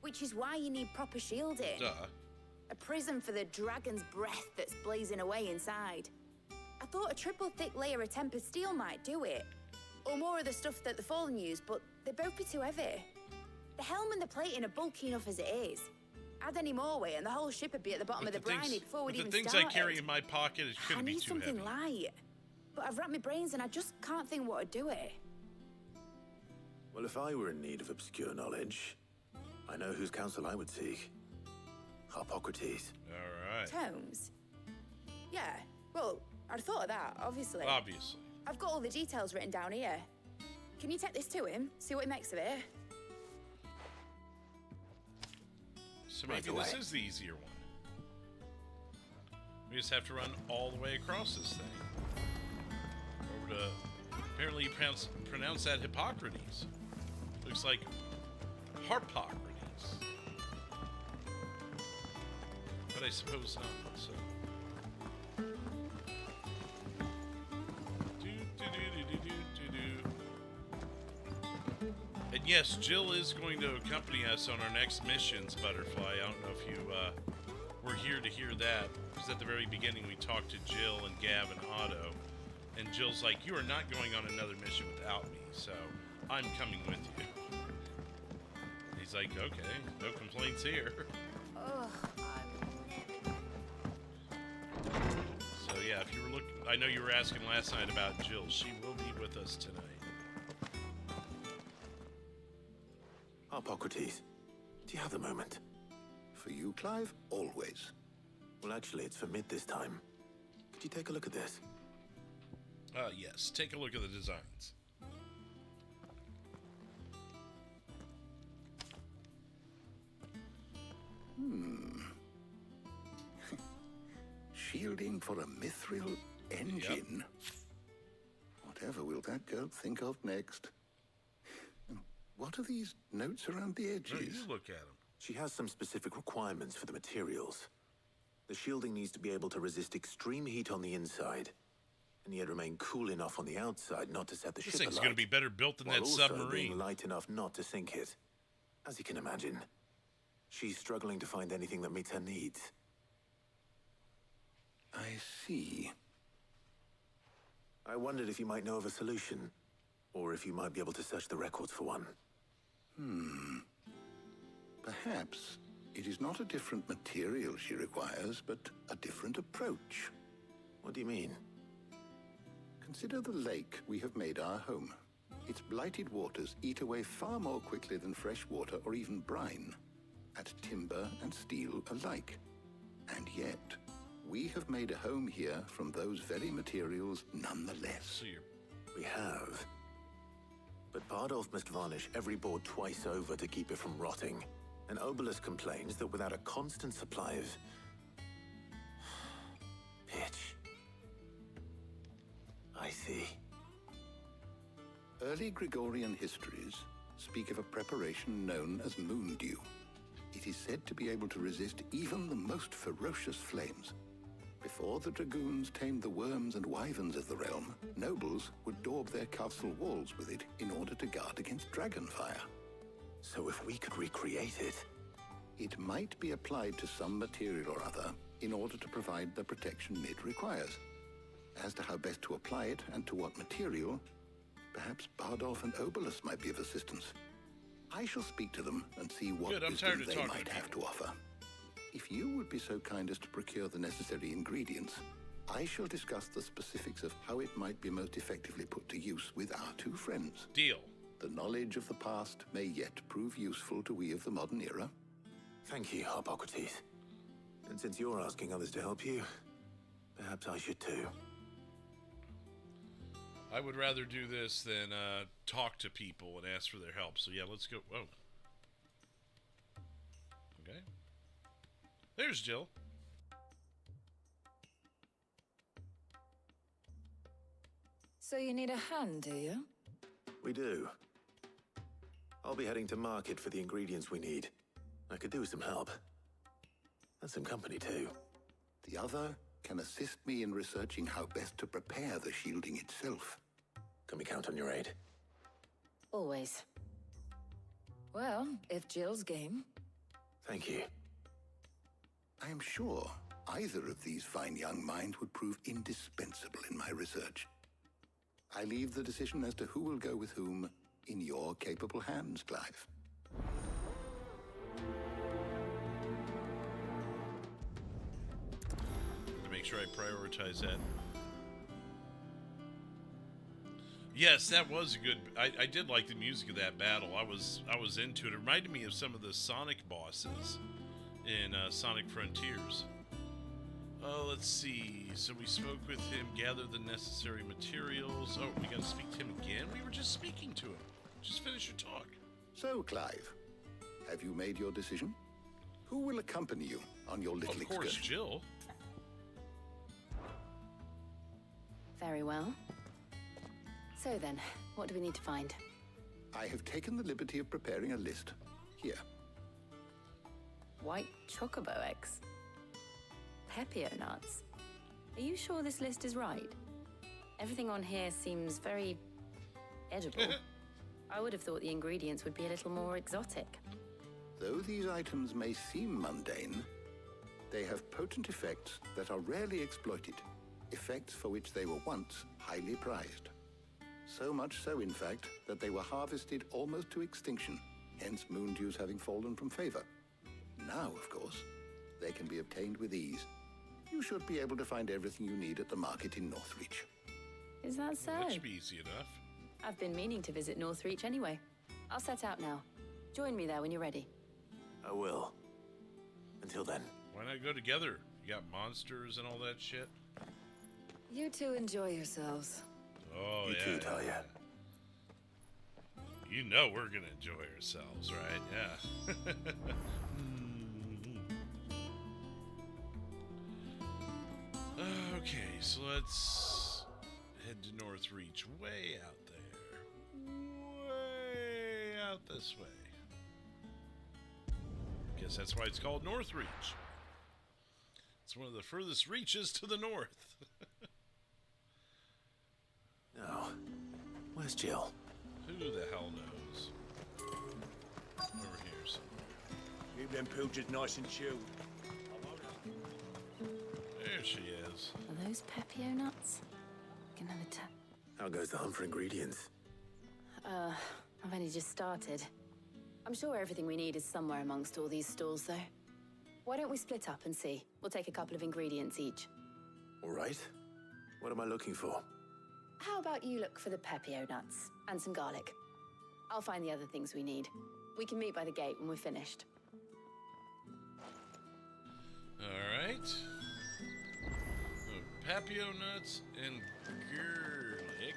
Which is why you need proper shielding. Duh. A prism for the dragon's breath that's blazing away inside. I thought a triple thick layer of tempered steel might do it. Or more of the stuff that the Fallen use, but they'd both be too heavy. The helm and the plating are bulky enough as it is. Add any more weight and the whole ship would be at the bottom of the briny before we'd even started. The things I carry in my pocket, it couldn't be too heavy. I need something light. But I've wrapped my brains and I just can't think what to do it. Well, if I were in need of obscure knowledge, I know whose counsel I would seek. Harpocrates. All right. Tomes? Yeah, well, I'd thought of that, obviously. Obviously. I've got all the details written down here. Can you take this to him, see what he makes of it? So maybe this is the easier one. We just have to run all the way across this thing. Over to... Apparently you pronounce that Hippocrates. Looks like Harpocrates. But I suppose not, so... And yes, Jill is going to accompany us on our next missions, Butterfly. I don't know if you were here to hear that, because at the very beginning we talked to Jill and Gav and Otto, and Jill's like, you are not going on another mission without me, so I'm coming with you. He's like, okay, no complaints here. So yeah, if you were looking, I know you were asking last night about Jill. She will be with us tonight. Harpocrates, do you have the moment? For you, Clive, always. Well, actually, it's for Mid this time. Could you take a look at this? Yes, take a look at the designs. Shielding for a mithril engine. Whatever will that girl think of next? What are these notes around the edges? You look at them. She has some specific requirements for the materials. The shielding needs to be able to resist extreme heat on the inside, and yet remain cool enough on the outside not to set the ship alight. This thing's going to be better built than that also submarine. Being light enough not to sink it. As you can imagine, she's struggling to find anything that meets her needs. I see. I wondered if you might know of a solution, or if you might be able to search the records for one. Perhaps it is not a different material she requires, but a different approach. What do you mean? Consider the lake we have made our home. Its blighted waters eat away far more quickly than fresh water or even brine, at timber and steel alike. And yet, we have made a home here from those very materials nonetheless. We have. But Bardolph must varnish every board twice over to keep it from rotting. And Obelus complains that without a constant supply of... pitch. I see. Early Gregorian histories speak of a preparation known as moon dew. It is said to be able to resist even the most ferocious flames. Before the dragoons tamed the worms and wyverns of the realm, nobles would daub their castle walls with it in order to guard against dragon fire. So if we could recreate it... It might be applied to some material or other in order to provide the protection Mid requires. As to how best to apply it and to what material, perhaps Bardolph and Obelus might be of assistance. I shall speak to them and see what wisdom they might have to offer. If you would be so kind as to procure the necessary ingredients, I shall discuss the specifics of how it might be most effectively put to use with our two friends. Deal. The knowledge of the past may yet prove useful to we of the modern era. Thank you, Harpocrates. And since you're asking others to help you, Perhaps I should too. I would rather do this than talk to people and ask for their help. So yeah, let's go. Whoa. Okay. There's Jill. So you need a hand, do you? We do. I'll be heading to market for the ingredients we need. I could do with some help. And some company too. The other can assist me in researching how best to prepare the shielding itself. Can we count on your aid? Always. Well, if Jill's game. Thank you. I am sure either of these fine young minds would prove indispensable in my research. I leave the decision as to who will go with whom in your capable hands, Clive. To make sure I prioritize that. Yes, that was good. I did like the music of that battle. I was into it. It reminded me of some of the Sonic bosses in Sonic Frontiers. Oh, let's see. So we spoke with him, gathered the necessary materials. Oh, we got to speak to him again? We were just speaking to him. Just finish your talk. So, Clive, have you made your decision? Who will accompany you on your little excursion? Of course, Jill. Very well. So then, what do we need to find? I have taken the liberty of preparing a list. Here. White chocobo eggs. Pepio nuts. Are you sure this list is right? Everything on here seems very edible. I would have thought the ingredients would be a little more exotic. Though these items may seem mundane, they have potent effects that are rarely exploited, effects for which they were once highly prized. So much so, in fact, that they were harvested almost to extinction, hence moon dews having fallen from favor. Now, of course, they can be obtained with ease. You should be able to find everything you need at the market in Northreach. Is that so? That should be easy enough. I've been meaning to visit Northreach anyway. I'll set out now. Join me there when you're ready. I will. Until then. Why not go together? You got monsters and all that shit. You two enjoy yourselves. Oh, you yeah. too, Talia. You know we're gonna enjoy ourselves, right? Yeah. Okay, so let's head to Northreach, way out there. Way out this way. Guess that's why it's called Northreach. It's one of the furthest reaches to the north. Now, where's Jill? Who the hell knows? Over here somewhere. Keep them pilchards nice and chilled. There she is. Are those Pepio nuts? Can have a How goes the hunt for ingredients? I've only just started. I'm sure everything we need is somewhere amongst all these stalls, though. Why don't we split up and see? We'll take a couple of ingredients each. All right. What am I looking for? How about you look for the Pepio nuts and some garlic? I'll find the other things we need. We can meet by the gate when we're finished. All right. Pepio nuts and garlic.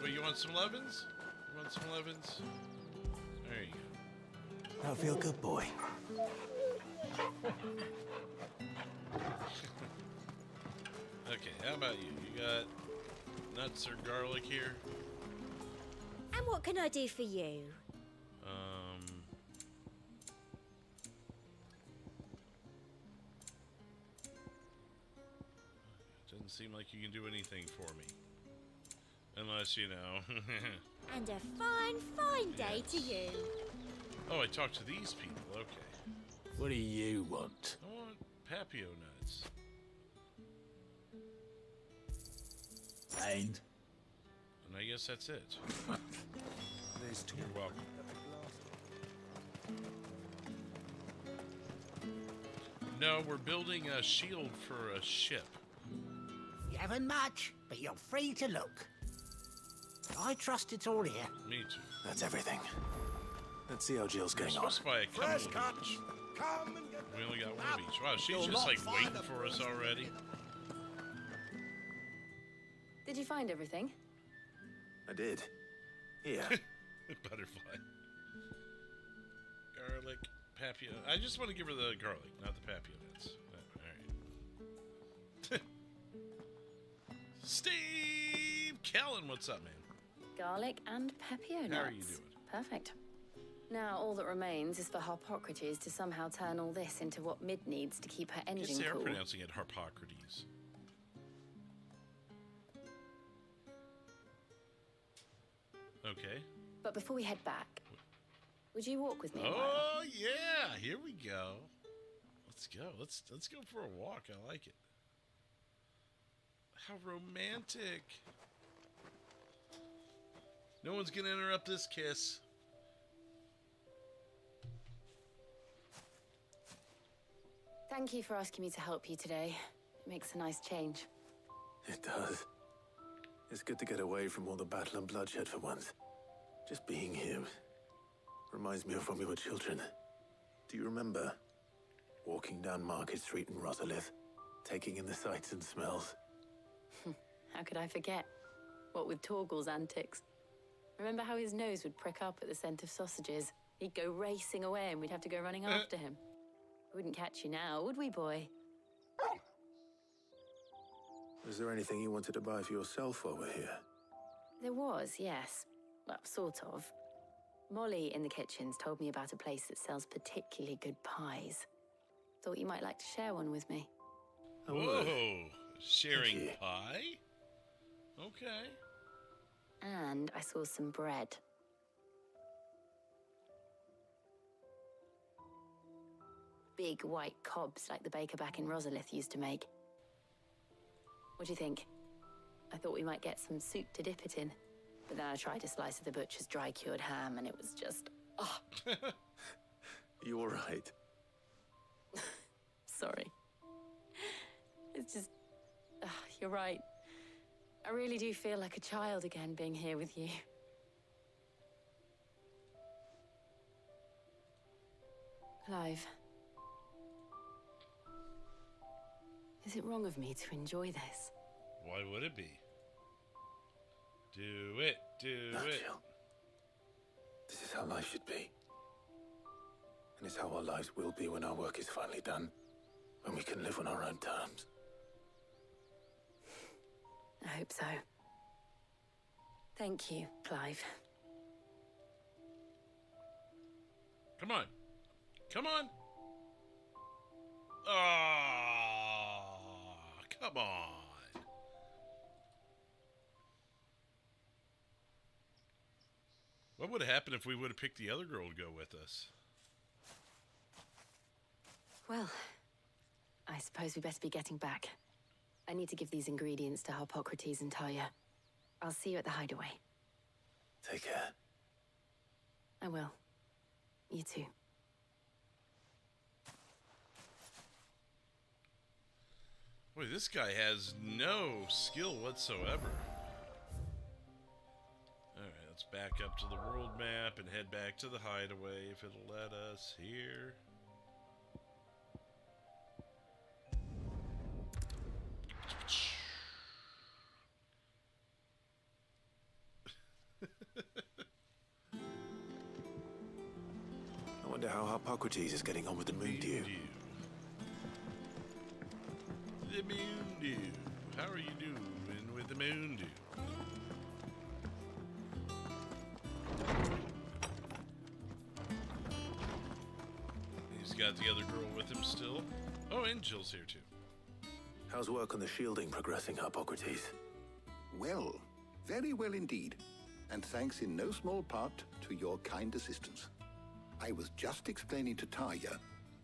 Oh, you want some Levins? You want some Levins? There you go. That'll feel good, boy. Okay, how about you? You got nuts or garlic here? And what can I do for you? Doesn't seem like you can do anything for me. Unless, you know. And a fine, fine day to you. Oh, I talked to these people. Okay. What do you want? I want Pepio nuts. And? And I guess that's it. You're welcome. No, we're building a shield for a ship. You haven't much, but you're free to look. I trust it's all here. Me too. That's everything. Let's see how Jill's getting on. By a First cut. Come and get We only got one of each. Wow, she's just like waiting for us already. Did you find everything? I did. Here. Butterfly. Garlic, papio. I just want to give her the garlic, not the papio nuts. Alright. Steve Kellen, what's up, man? Garlic and pepio nuts. How are you doing? Perfect. Now all that remains is for Harpocrates to somehow turn all this into what Mid needs to keep her I engine guess they are cool. pronouncing it Harpocrates. Okay. But before we head back, would you walk with me? Oh yeah, here we go. Let's go. Let's go for a walk. I like it. How romantic. No one's gonna interrupt this kiss. Thank you for asking me to help you today. It makes a nice change. It does. It's good to get away from all the battle and bloodshed for once. Just being here reminds me of when we were children. Do you remember walking down Market Street in Rosalith, taking in the sights and smells? How could I forget? What with Torgal's antics. Remember how his nose would prick up at the scent of sausages? He'd go racing away and we'd have to go running after him. We wouldn't catch you now, would we, boy? Was there anything you wanted to buy for yourself while we're here? There was, yes. Well, sort of. Molly in the kitchens told me about a place that sells particularly good pies. Thought you might like to share one with me. Whoa! Sharing pie? Okay. And I saw some bread. Big white cobs like the baker back in Rosalith used to make. What do you think? I thought we might get some soup to dip it in. But then I tried a slice of the butcher's dry-cured ham and it was just... oh. You're right. Sorry. It's just... you're right. I really do feel like a child again being here with you. Clive. Is it wrong of me to enjoy this? Why would it be? Do it, do No, it. Jill. This is how life should be. And it's how our lives will be when our work is finally done. When we can live on our own terms. I hope so. Thank you, Clive. Come on. Come on. Oh, come on. What would have happened if we would have picked the other girl to go with us? Well, I suppose we best be getting back. I need to give these ingredients to Harpocrates and Talia. I'll see you at the hideaway. Take care. I will. You too. Boy, this guy has no skill whatsoever. Alright, let's back up to the world map and head back to the hideaway if it'll let us here. I wonder how Harpocrates is getting on with the moon dew. The moon dew. How are you doing with the moon dew? He's got the other girl with him still. Oh, and Jill's here too. How's work on the shielding progressing, Harpocrates? Well, very well indeed. And thanks in no small part to your kind assistance. I was just explaining to Talia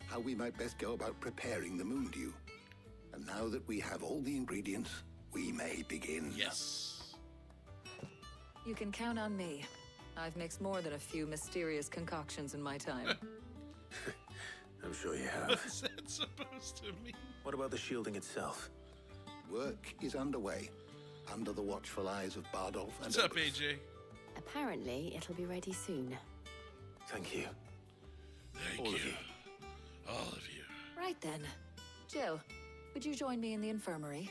how we might best go about preparing the moon dew. And now that we have all the ingredients, we may begin. Yes. You can count on me. I've mixed more than a few mysterious concoctions in my time. I'm sure you have. What's that supposed to mean? What about the shielding itself? Work is underway, under the watchful eyes of Bardolph and What's up, others. AJ? Apparently, it'll be ready soon. Thank you. Thank All you. of you. then. Jill, would you join me in the infirmary?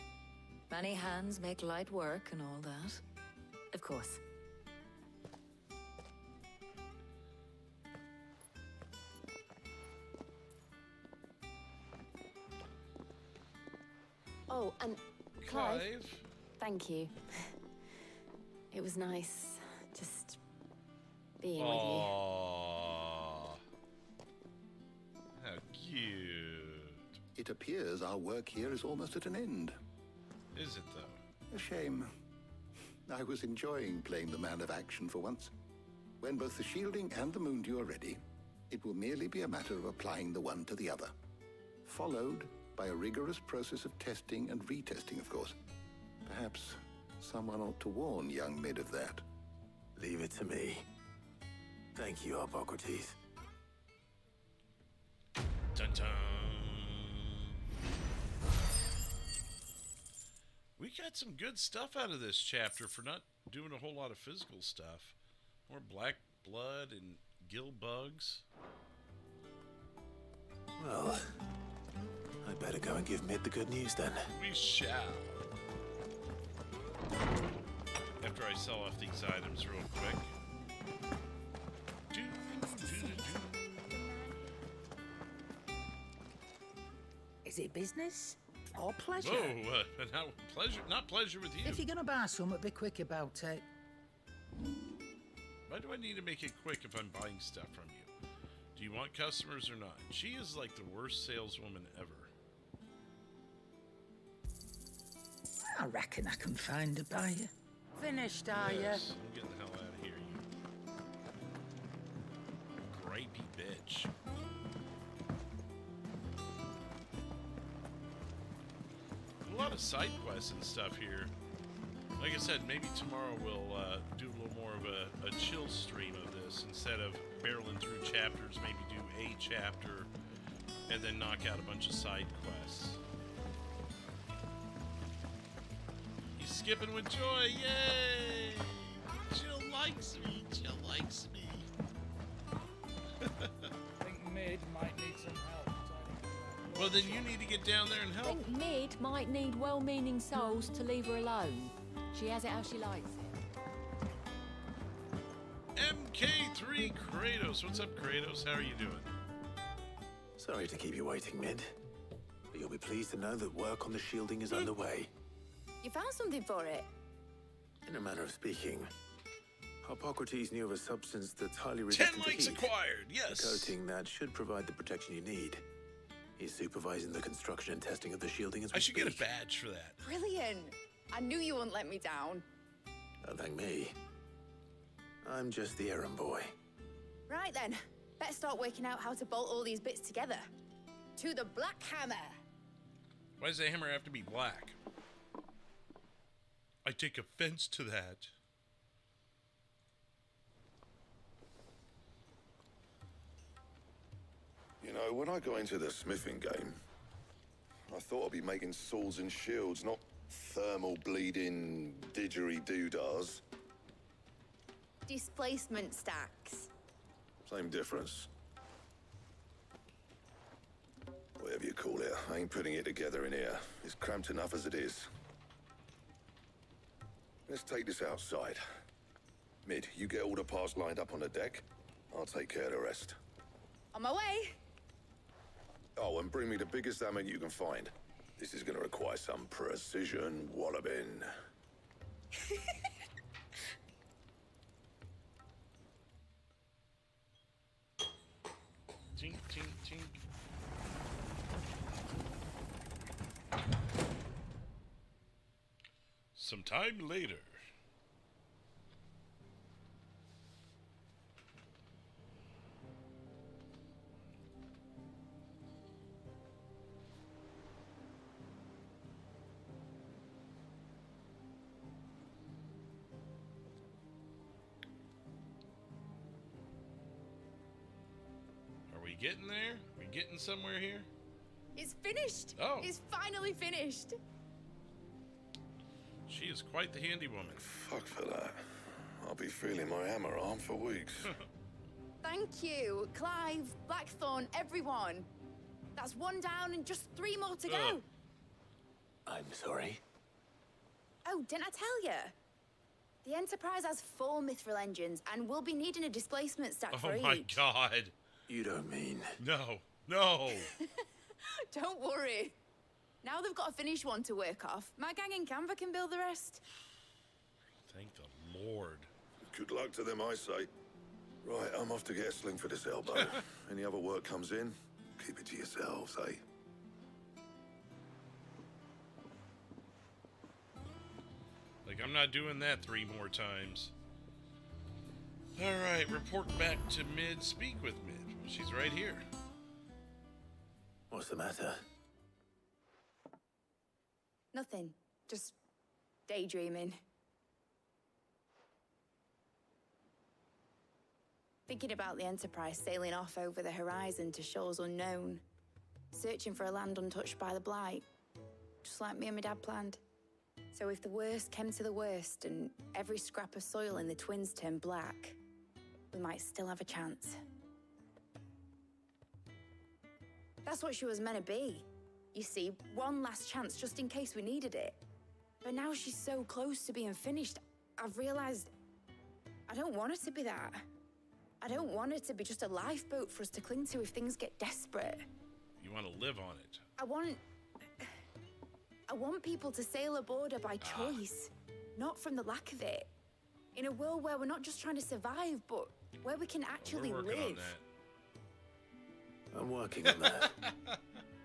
Many hands make light work and all that. Of course. Oh, and Clive. Clive. Thank you. It was nice just being with you. Aww. How cute. It appears our work here is almost at an end. Is it, though? A shame. I was enjoying playing the man of action for once. When both the shielding and the moondew are ready, it will merely be a matter of applying the one to the other. Followed by a rigorous process of testing and retesting, of course. Perhaps someone ought to warn young Mid of that. Leave it to me. Thank you, Hippocrates. Dun-dun. We got some good stuff out of this chapter for not doing a whole lot of physical stuff. More black blood and gill bugs. Well, I better go and give Mid the good news then. We shall. After I sell off these items real quick. Is it business or pleasure? Whoa, now pleasure, not pleasure with you. If you're gonna buy something, be quick about it. Why do I need to make it quick if I'm buying stuff from you? Do you want customers or not? She is like the worst saleswoman ever. I reckon I can find a buyer. Finished, are Yes, I'm getting the hell out of here, you gripey bitch. A lot of side quests and stuff here. Like I said, maybe tomorrow we'll do a little more of a chill stream of this instead of barreling through chapters. Maybe do a chapter and then knock out a bunch of side quests. He's skipping with joy, yay! Jill likes me. Jill likes me. I think Mid might need some help. Well, then you need to get down there and I help. think Mid might need well-meaning souls to leave her alone. She has it how she likes it. MK3 Kratos. What's up, Kratos? How are you doing? Sorry to keep you waiting, Mid. But you'll be pleased to know that work on the shielding is underway. You found something for it? In a manner of speaking, Hippocrates knew of a substance that's highly 10 resistant to likes heat. acquired, yes. A coating that should provide the protection you need. He's supervising the construction and testing of the shielding as we I should get a speak. badge for that. Brilliant! I knew you wouldn't let me down. Don't thank me. I'm just the errand boy. Right then, better start working out how to bolt all these bits together. To the Black Hammer! Why does the hammer have to be black? I take offense to that. You know, when I got into the smithing game, I thought I'd be making swords and shields, not thermal bleeding didgeridoo-dahs. Displacement stacks. Same difference. Whatever you call it, I ain't putting it together in here. It's cramped enough as it is. Let's take this outside. Mid, you get all the parts lined up on the deck. I'll take care of the rest. On my way! Oh, and bring me the biggest hammer you can find. This is gonna require some precision walloping. Tink, tink, tink. Some time later. Are we getting there? We getting somewhere here? It's finished! Oh. It's finally finished! She is quite the handy woman. Fuck for that. I'll be feeling my hammer arm for weeks. Thank you, Clive, Blackthorn, everyone. That's 1 down and just 3 more to go. I'm sorry. Oh, didn't I tell you? The Enterprise has 4 mithril engines, and we'll be needing a displacement stack for each. Oh my god. You don't mean... No. No. Don't worry. Now they've got a finished one to work off. My gang in Canva can build the rest. Thank the Lord. Good luck to them, I say. Right, I'm off to get a sling for this elbow. Any other work comes in, keep it to yourselves, eh? Like, I'm not doing that 3 more times. Alright, report back to Mid. Speak with Mid. She's right here. What's the matter? Nothing. Just daydreaming. Thinking about the Enterprise sailing off over the horizon to shores unknown. Searching for a land untouched by the Blight. Just like me and my dad planned. So if the worst came to the worst and every scrap of soil in the Twins turned black, we might still have a chance. That's what she was meant to be. You see, one last chance just in case we needed it. But now she's so close to being finished, I've realized I don't want her to be that. I don't want her to be just a lifeboat for us to cling to if things get desperate. You want to live on it. I want people to sail aboard her by choice, not from the lack of it. In a world where we're not just trying to survive, but where we can actually We're working live. on that. I'm working on that.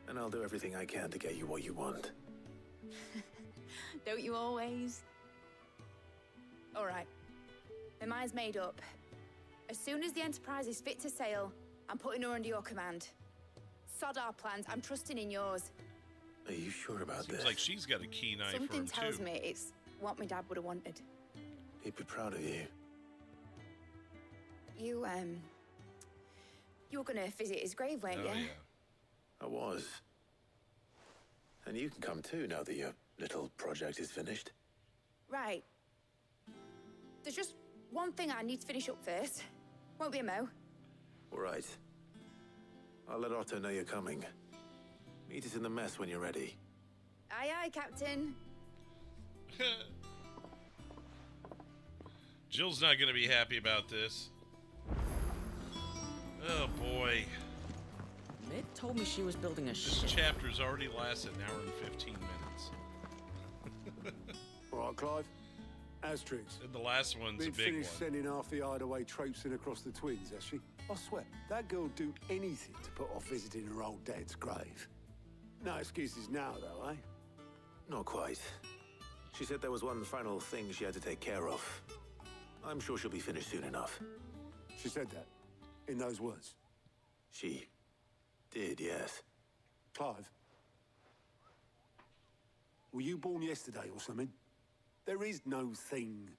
And I'll do everything I can to get you what you want. Don't you always? All right. My mind's made up. As soon as the Enterprise is fit to sail, I'm putting her under your command. Sod our plans. I'm trusting in yours. Are you sure about this? Seems like she's got a keen eye for Something him, tells too. me it's what my dad would have wanted. He'd be proud of you. You were gonna visit his grave, weren't you? Yeah. I was. And you can come too now that your little project is finished. Right. There's just one thing I need to finish up first. Won't be a mo. All right. I'll let Otto know you're coming. Meet us in the mess when you're ready. Aye, aye, Captain. Jill's not going to be happy about this. Oh, boy. Mid told me she was building a This chapter's already lasted an hour and 15 minutes. All right, Clive. Asterix. And the last one's a Mid big finished one. sending half the hideaway traipsing across the Twins, has she? I swear, that girl'd do anything to put off visiting her old dad's grave. No excuses now, though, eh? Not quite. She said there was one final thing she had to take care of. I'm sure she'll be finished soon enough. She said that? In those words? She did, yes. Clive? Were you born yesterday or something? There is no thing.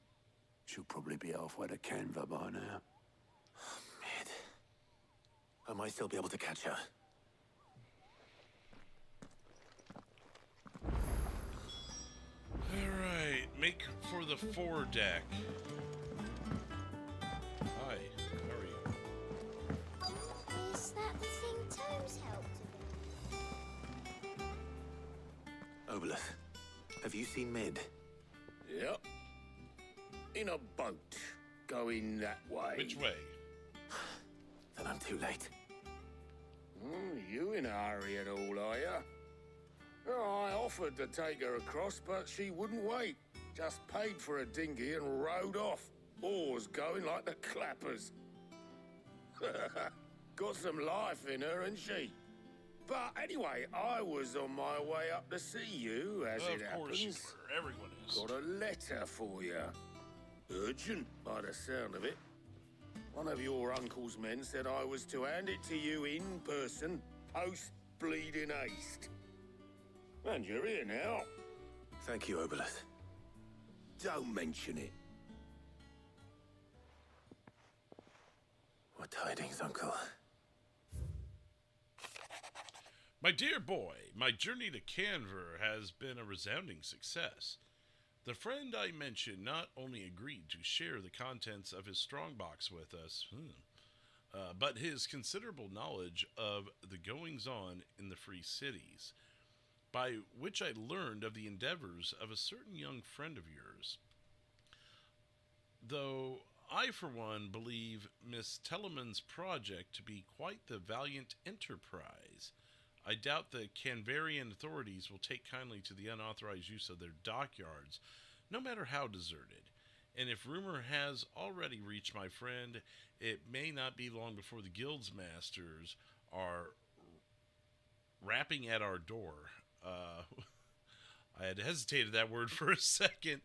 She'll probably be halfway to Canva by now. Mid. I might still be able to catch her. Alright, make for the foredeck. Hi, how are you? Is that the thing Tomes helped with? Obelus, have you seen Mid? Yep. In a boat, going that way. Which way? Then I'm too late. You in a hurry at all, are you? Oh, I offered to take her across, but she wouldn't wait. Just paid for a dinghy and rowed off. Oars going like the clappers. Got some life in her, ain't she? But anyway, I was on my way up to see you, as it happens. Of course you were. Everyone is. Got a letter for you. Urgent, by the sound of it. One of your uncle's men said I was to hand it to you in person, post-bleeding haste. And you're here now. Thank you, Obelus. Don't mention it. What tidings, Uncle? My dear boy, my journey to Canver has been a resounding success. The friend I mentioned not only agreed to share the contents of his strongbox with us, but his considerable knowledge of the goings-on in the free cities, by which I learned of the endeavors of a certain young friend of yours. Though I, for one, believe Miss Tellerman's project to be quite the valiant enterprise, I doubt the Canvarian authorities will take kindly to the unauthorized use of their dockyards, no matter how deserted. And if rumor has already reached my friend, it may not be long before the guild's masters are rapping at our door. I had hesitated that word for a second,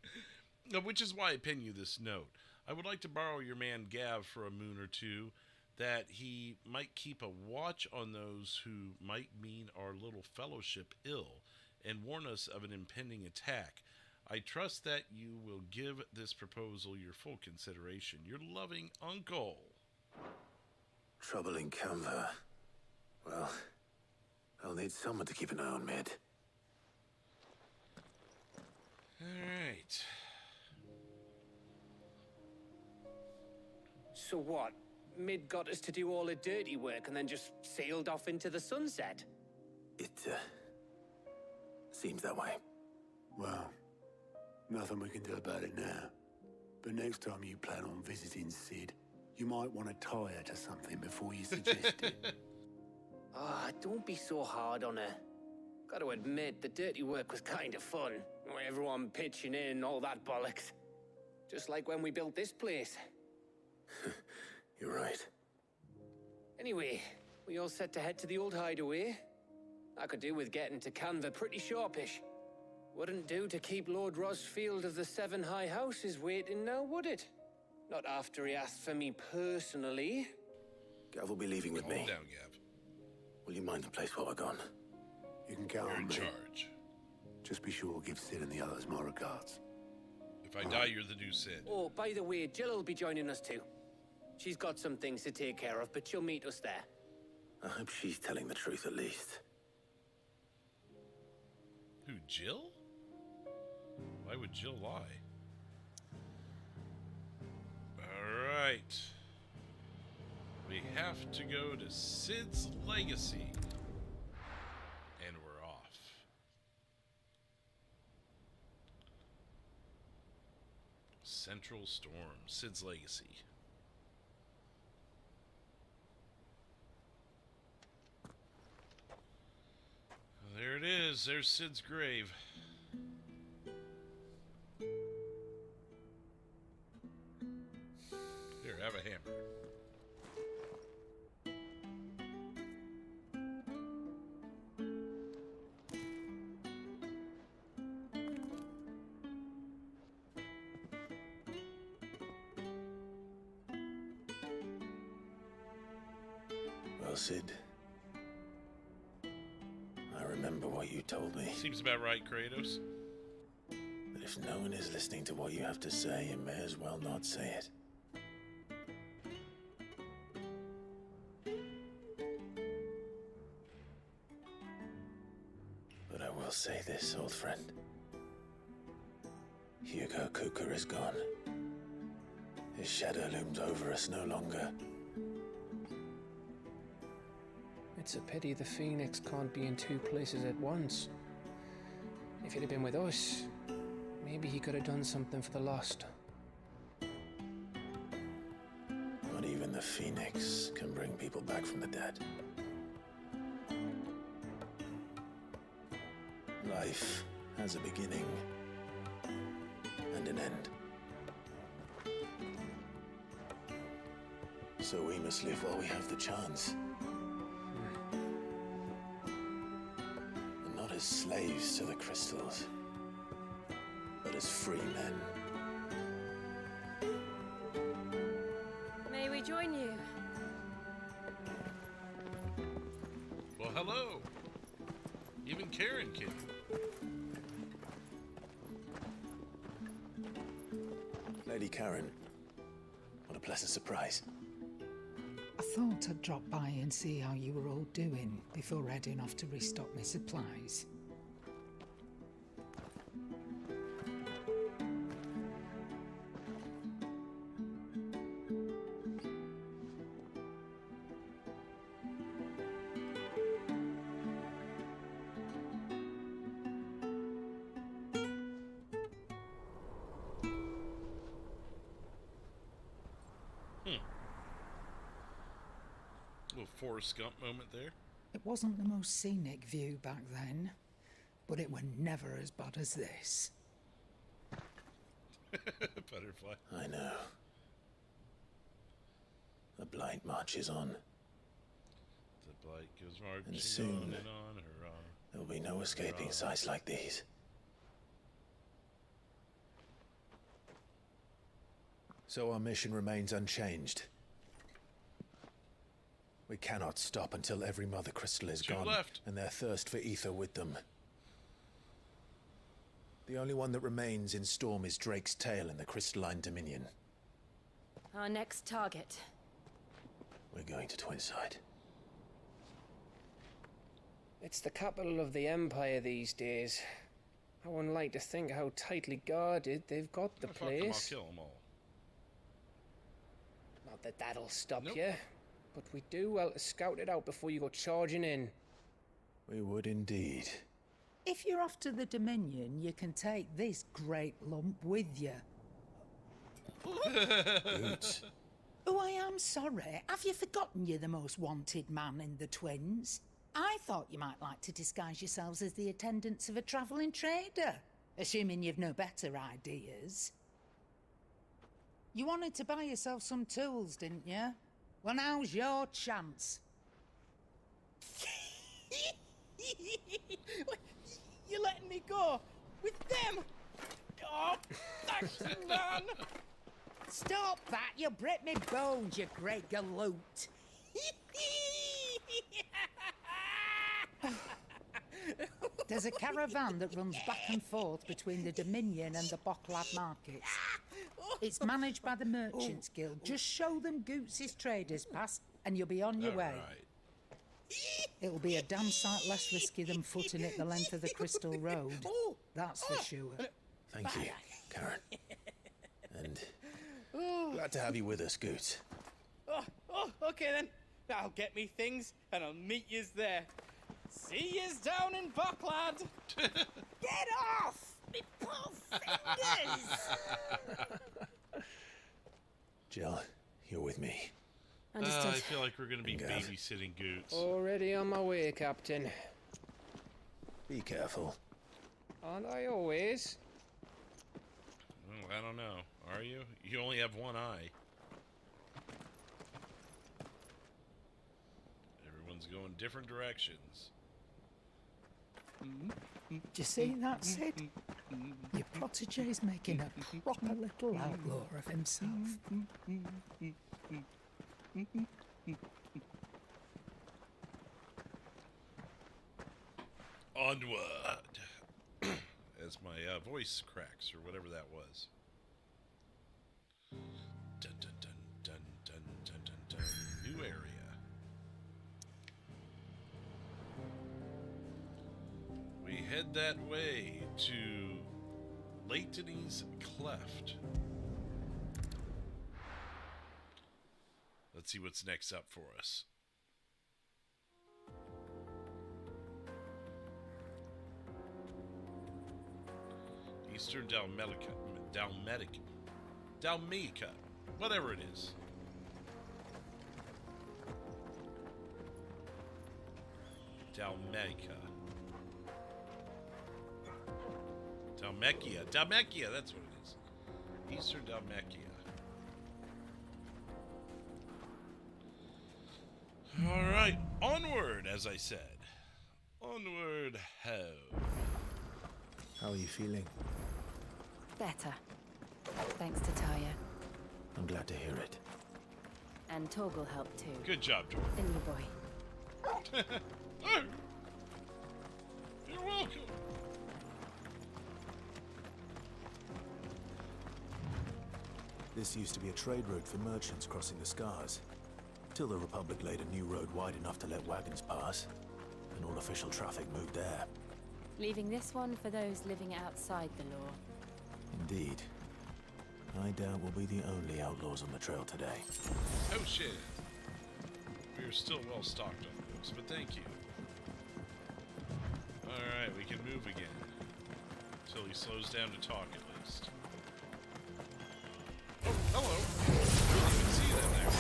which is why I pen you this note. I would like to borrow your man Gav for a moon or two, that he might keep a watch on those who might mean our little fellowship ill, and warn us of an impending attack. I trust that you will give this proposal your full consideration. Your loving uncle. Trouble in Canva. Well, I'll need someone to keep an eye on Mid. Alright. So what? Mid got us to do all the dirty work and then just sailed off into the sunset? It, seems that way. Well, nothing we can do about it now. But next time you plan on visiting Sid, you might want to tie her to something before you suggest it. Ah, don't be so hard on her. Gotta admit, the dirty work was kind of fun. Everyone pitching in, all that bollocks. Just like when we built this place. You're right. Anyway, we all set to head to the old hideaway. I could do with getting to Canva pretty sharpish. Wouldn't do to keep Lord Rosfield of the Seven High Houses waiting now, would it? Not after he asked for me personally. Gav will be leaving with me. Calm down, Gav. Will you mind the place while we're gone? You can count You're on in me. charge. Just be sure to give Sid and the others my regards. If I die, you're the new Sid. Oh, by the way, Jill will be joining us too. She's got some things to take care of, but she'll meet us there. I hope she's telling the truth at least. Who, Jill? Why would Jill lie? Alright. We have to go to Sid's Legacy. And we're off. Central Storm, Sid's Legacy. There it is. There's Sid's grave. Here, have a hammer. Well, Sid, I remember what you told me. Seems about right, Kratos. That if no one is listening to what you have to say, you may as well not say it. But I will say this, old friend. Hugo Kuka is gone. His shadow looms over us no longer. It's a pity the Phoenix can't be in two places at once. If he'd have been with us, maybe he could have done something for the Lost. Not even the Phoenix can bring people back from the dead. Life has a beginning and an end. So we must live while we have the chance. And not as slaves to the crystals, but as free men. May we join you? Well, hello. Even Karen came. Lady Karen, what a pleasant surprise. I thought I'd drop by and see how you were all doing before heading off to restock my supplies. Forrest Gump moment there. It wasn't the most scenic view back then, but it were never as bad as this. Butterfly. I know. The Blight marches on. The Blight goes marching And soon, on and on, hurrah. There'll be no escaping sights like these. So our mission remains unchanged. We cannot stop until every Mother Crystal is gone, and their thirst for ether with them. The only one that remains in Storm is Drake's tail in the Crystalline Dominion. Our next target. We're going to Twinside. It's the capital of the Empire these days. I wouldn't like to think how tightly guarded they've got the place. I'll kill them all. Not that that'll stop you, but we do well to scout it out before you go charging in. We would indeed. If you're off to the Dominion, you can take this great lump with you. Boots. Oh, I am sorry. Have you forgotten you're the most wanted man in the Twins? I thought you might like to disguise yourselves as the attendants of a travelling trader, assuming you've no better ideas. You wanted to buy yourself some tools, didn't you? Well, now's your chance. You're letting me go with them? Oh, thanks, man. Stop that! You'll break me bones, you great galoot. There's a caravan that runs back and forth between the Dominion and the Bocklad markets. It's managed by the Merchants Guild. Just show them Goots' traders pass and you'll be on your way. It'll be a damn sight less risky than footing it the length of the Crystal Road. That's for sure. Thank you, Karen. And glad to have you with us, Goots. Okay then. I'll get me things and I'll meet yous there. See yous down in Bocklad. Get off! Me poor fingers! Jill, you're with me. I feel like we're going to be babysitting Goots. Already on my way, Captain. Be careful. Aren't I always? Well, I don't know. Are you? You only have one eye. Everyone's going different directions. Do you see that, Sid? Your protege's making a proper little outlaw of himself. Onward! As my voice cracks, or whatever that was. Dun dun dun dun dun dun dun dun. New area. We head that way to Layton's Cleft. Let's see what's next up for us. Eastern Dalmetica, whatever it is. Dalmecia, that's what it is. Eastern Dalmecia. Alright, onward, as I said. Onward, ho. How are you feeling? Better. Thanks to Taya. I'm glad to hear it. And Torgal helped too. Good job, Torgal. Didn't you, boy? Oh. You're welcome. This used to be a trade route for merchants crossing the Scars, till the Republic laid a new road wide enough to let wagons pass, and all official traffic moved there. Leaving this one for those living outside the law. Indeed. I doubt we'll be the only outlaws on the trail today. Oh shit. We're still well stocked on books, but thank you. Alright, we can move again. Until he slows down to talk at least. Oh, hello. I didn't even see that there.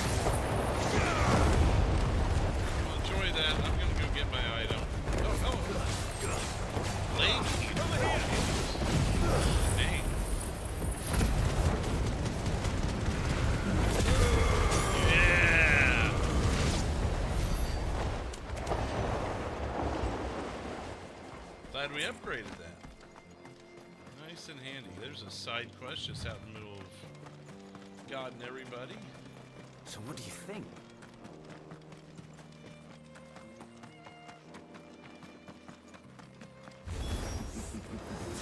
Glad we upgraded that. Nice and handy. There's a side quest just out in the middle of God and everybody. So what do you think?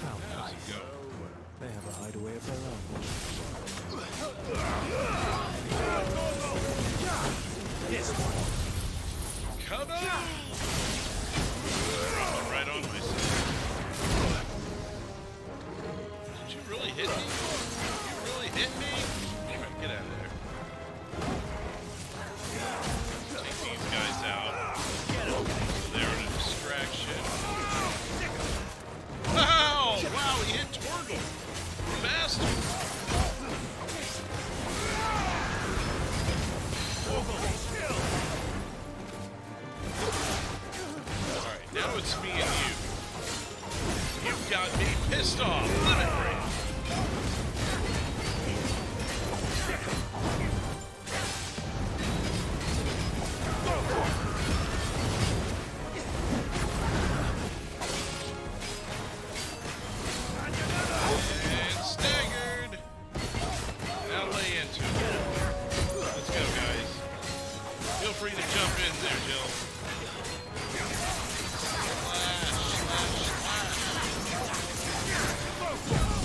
How nice. They have a hideaway of their own. This one. Come on! Right on myself. Did you really hit me? You really hit me? Alright, get out of there. Take these guys out. They're in a distraction. Wow! Wow, he hit Torgal. Bastard. Alright, now it's me and you. You've got me pissed off. Limit break. And staggered. Now lay into it. Let's go, guys. Feel free to jump in there, Jill.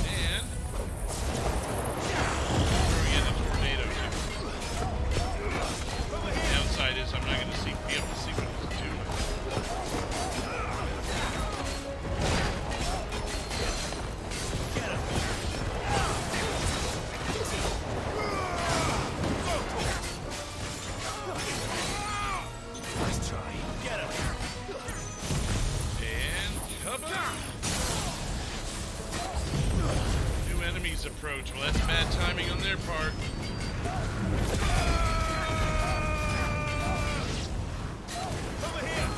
And we get the tornado too. The downside is I'm not going to be able to see what it's doing. Nice try. Get him. And cover. New enemies approach. Well, that's bad timing on their part. Over here.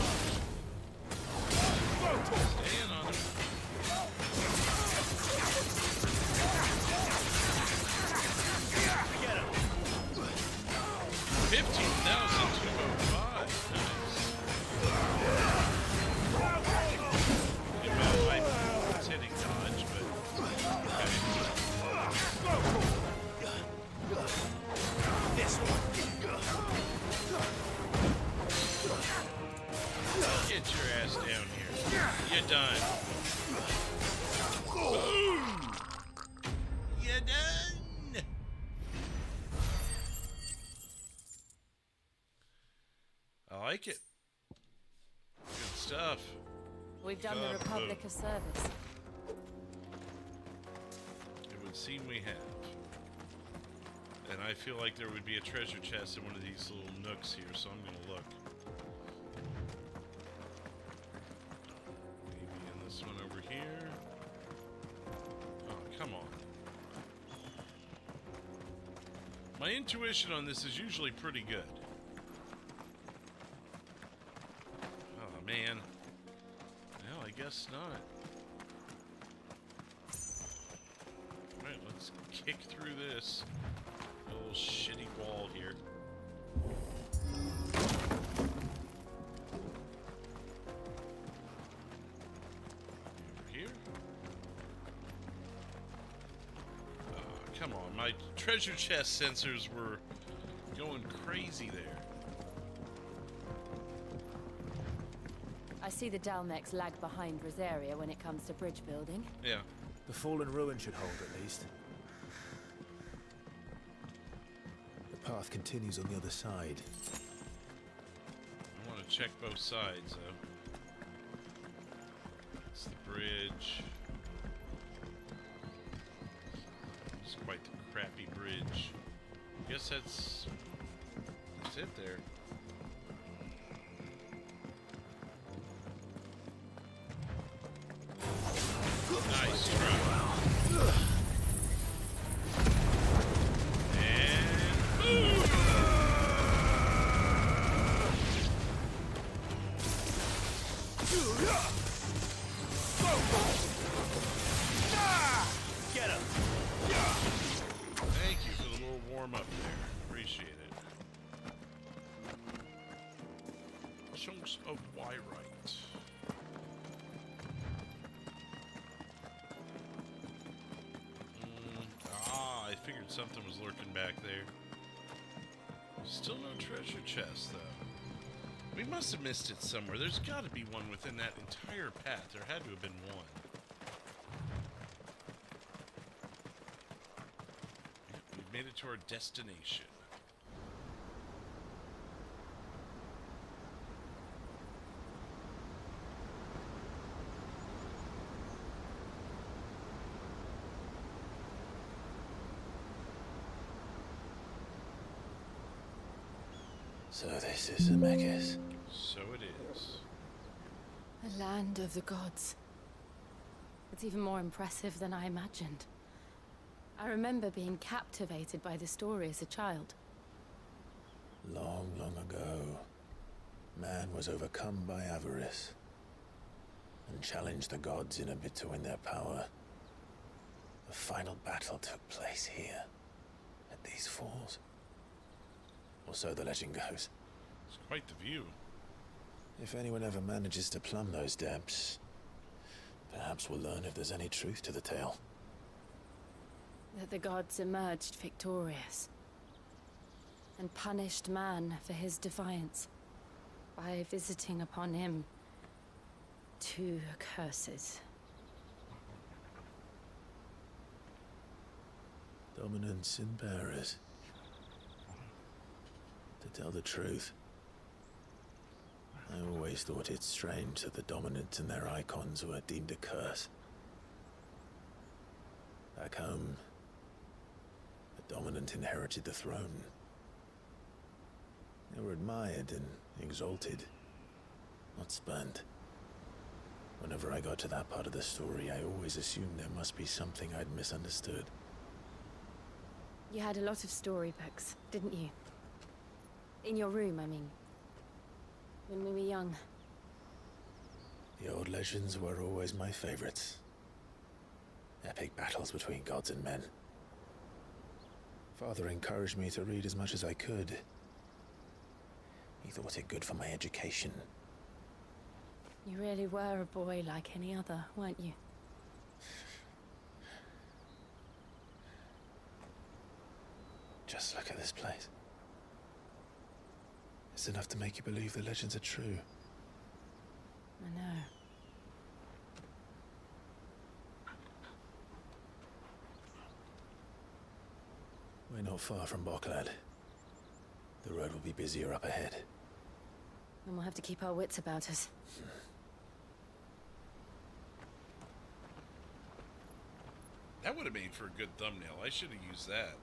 Staying on him. Get him. 15,205. Nice. About my hitting dodge, but This one. get your ass down here. You're done. Boom! You're done. I like it. Good stuff. We've done the Republic a service. It would seem we have. And I feel like there would be a treasure chest in one of these little nooks here, so I'm going to look. Maybe in this one over here. Oh, come on. My intuition on this is usually pretty good. Oh, man. Well, I guess not. Alright, let's kick through this. A little shitty wall here. Over here. Come on, my treasure chest sensors were going crazy there. I see the Dalmex lag behind Rosaria when it comes to bridge building. Yeah. The fallen ruin should hold at least. The path continues on the other side. I want to check both sides, though. It's the bridge. It's quite the crappy bridge. I guess that's it there. Nice try. And boom! Get him. Thank you for the little warm up there. Appreciate it. Chunks of Wyrite. something was lurking back there. Still no treasure chest, though. We must have missed it somewhere. There's got to be one within that entire path. There had to have been one. We've made it to our destination. So this is Zemeckis. So it is. The land of the gods. It's even more impressive than I imagined. I remember being captivated by the story as a child. Long, long ago, man was overcome by avarice and challenged the gods in a bid to win their power. The final battle took place here, at these falls. Or so the legend goes. It's quite the view. If anyone ever manages to plumb those depths, perhaps we'll learn if there's any truth to the tale. That the gods emerged victorious and punished man for his defiance by visiting upon him 2 curses. Dominance and bearers. To tell the truth, I always thought it strange that the dominant and their icons were deemed a curse. Back home, the dominant inherited the throne. They were admired and exalted, not spurned. Whenever I got to that part of the story, I always assumed there must be something I'd misunderstood. You had a lot of storybooks, didn't you? In your room, I mean. When we were young. The old legends were always my favorites. Epic battles between gods and men. Father encouraged me to read as much as I could. He thought it good for my education. You really were a boy like any other, weren't you? Just look at this place. It's enough to make you believe the legends are true. I know. We're not far from Boklad. The road will be busier up ahead. Then we'll have to keep our wits about us. That would have made for a good thumbnail. I should have used that.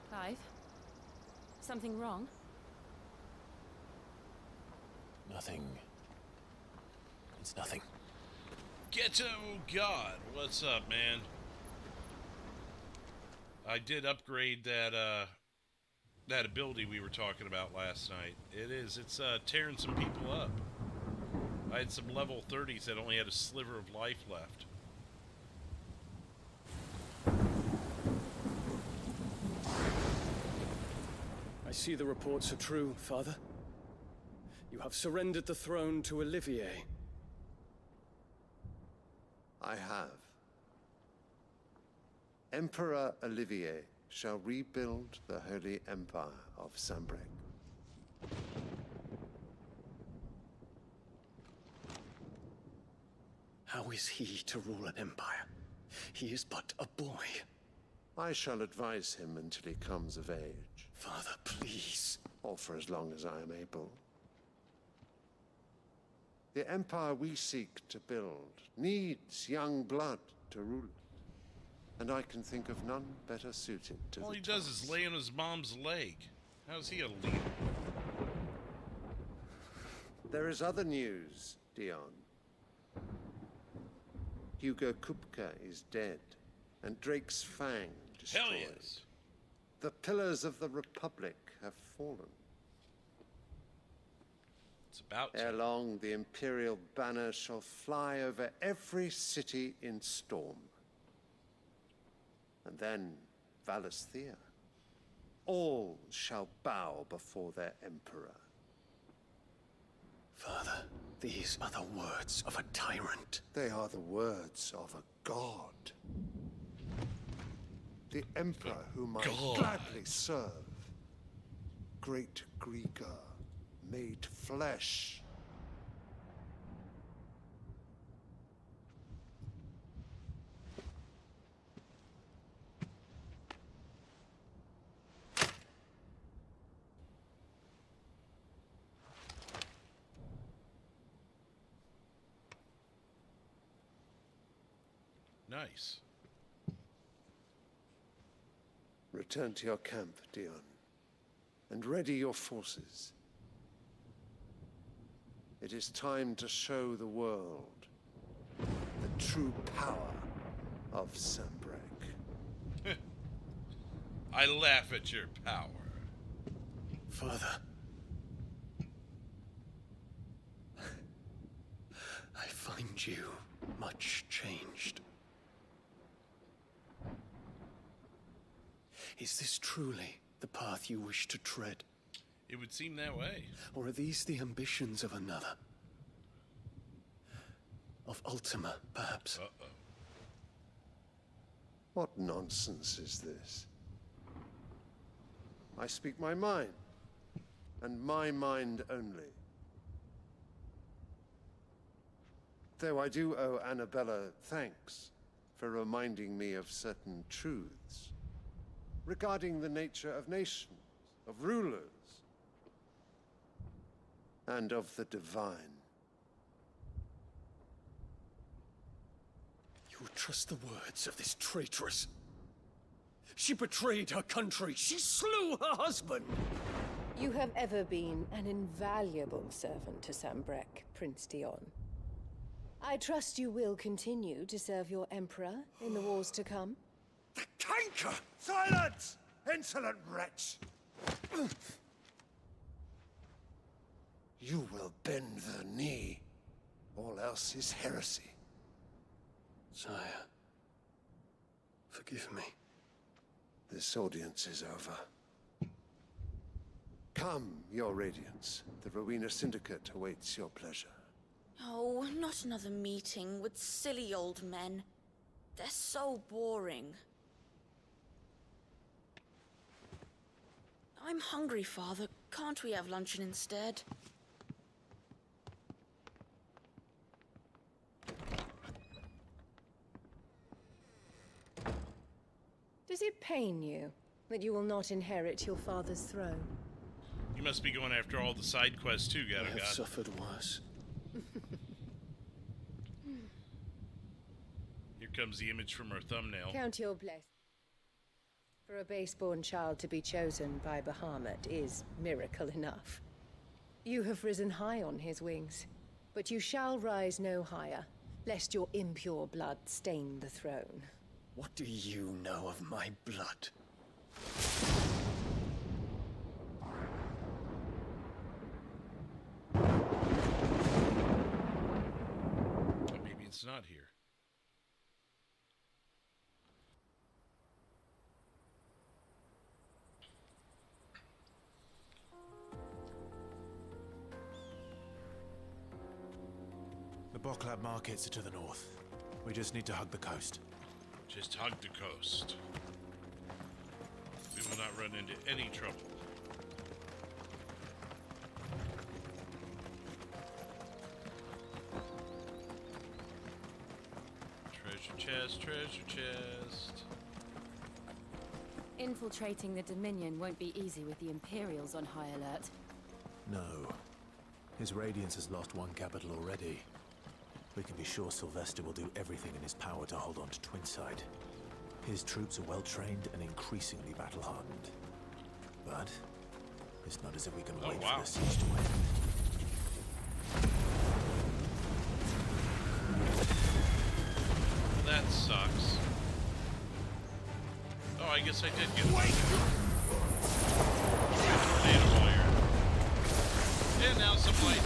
Clive? Something wrong? Nothing. It's nothing. Ghetto God, what's up, man? I did upgrade that ability we were talking about last night. It's tearing some people up. I had some level 30s that only had a sliver of life left. I see the reports are true, Father. You have surrendered the throne to Olivier. I have. Emperor Olivier shall rebuild the Holy Empire of Sanbreque. How is he to rule an empire? He is but a boy. I shall advise him until he comes of age. Father, please. Or for as long as I am able. The empire we seek to build needs young blood to rule it. And I can think of none better suited to All the he does task. is lay on his mom's leg. How's he a leader? There is other news, Dion. Hugo Kupka is dead, and Drake's Fang destroyed. Hell yes. The pillars of the Republic have fallen. It's about to. Ere long, the Imperial banner shall fly over every city in Storm. And then Valisthea. All shall bow before their Emperor. Father, these are the words of a tyrant. They are the words of a god. The Emperor whom I God. gladly serve. Great Greeker, made flesh. Nice. Return to your camp, Dion, and ready your forces. It is time to show the world the true power of Sanbreque. I laugh at your power. Father. I find you much changed. Is this truly the path you wish to tread? It would seem that way. Or are these the ambitions of another? Of Ultima, perhaps? Uh-oh. What nonsense is this? I speak my mind, and my mind only. Though I do owe Annabella thanks for reminding me of certain truths regarding the nature of nations, of rulers, and of the divine. You would trust the words of this traitress? She betrayed her country. She slew her husband. You have ever been an invaluable servant to Sanbreque, Prince Dion. I trust you will continue to serve your Emperor in the wars to come. The canker! Silence! Insolent wretch! You will bend the knee. All else is heresy. Sire, forgive me. This audience is over. Come, your Radiance. The Rowena Syndicate awaits your pleasure. Oh, not another meeting with silly old men. They're so boring. I'm hungry, Father. Can't we have luncheon instead? Does it pain you that you will not inherit your father's throne? You must be going after all the side quests too, I have Gadaga. suffered worse. Here comes the image from our thumbnail. Count your blessings. For a base-born child to be chosen by Bahamut is miracle enough. You have risen high on his wings, but you shall rise no higher, lest your impure blood stain the throne. What do you know of my blood? Or maybe it's not here. The Bocklab markets are to the north. We just need to hug the coast. Just hug the coast. We will not run into any trouble. Treasure chest, treasure chest. Infiltrating the Dominion won't be easy with the Imperials on high alert. No. His Radiance has lost one capital already. We can be sure Sylvester will do everything in his power to hold on to Twinside. His troops are well-trained and increasingly battle-hardened. But it's not as if we can wait for the siege to end. That sucks. Oh, I guess I did get one. Tornado wire. And now some light.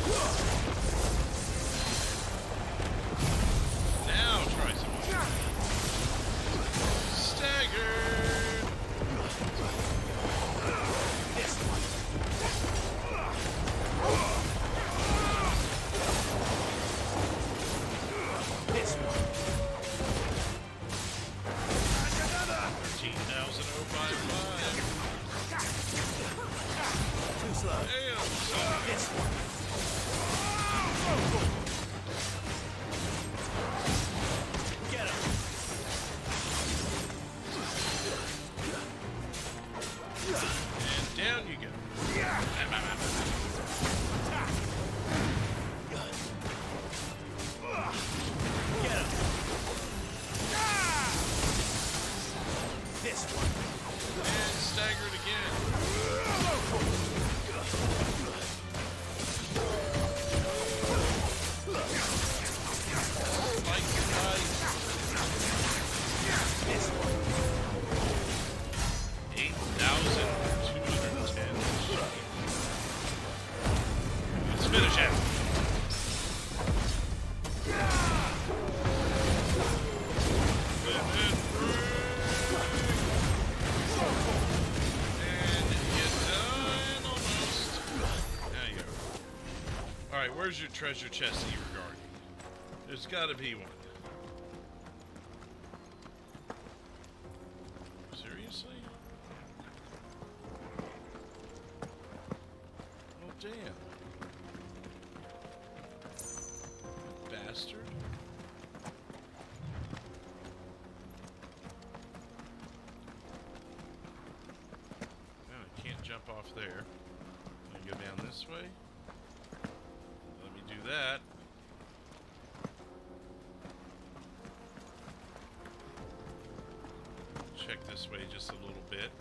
Now try some more. Staggered! This one. This one. Where's your treasure chest that you were guarding? There's gotta be one. Seriously? Oh, damn. Bastard. No, I can't jump off there. I go down this way. Do that. Check this way just a little bit.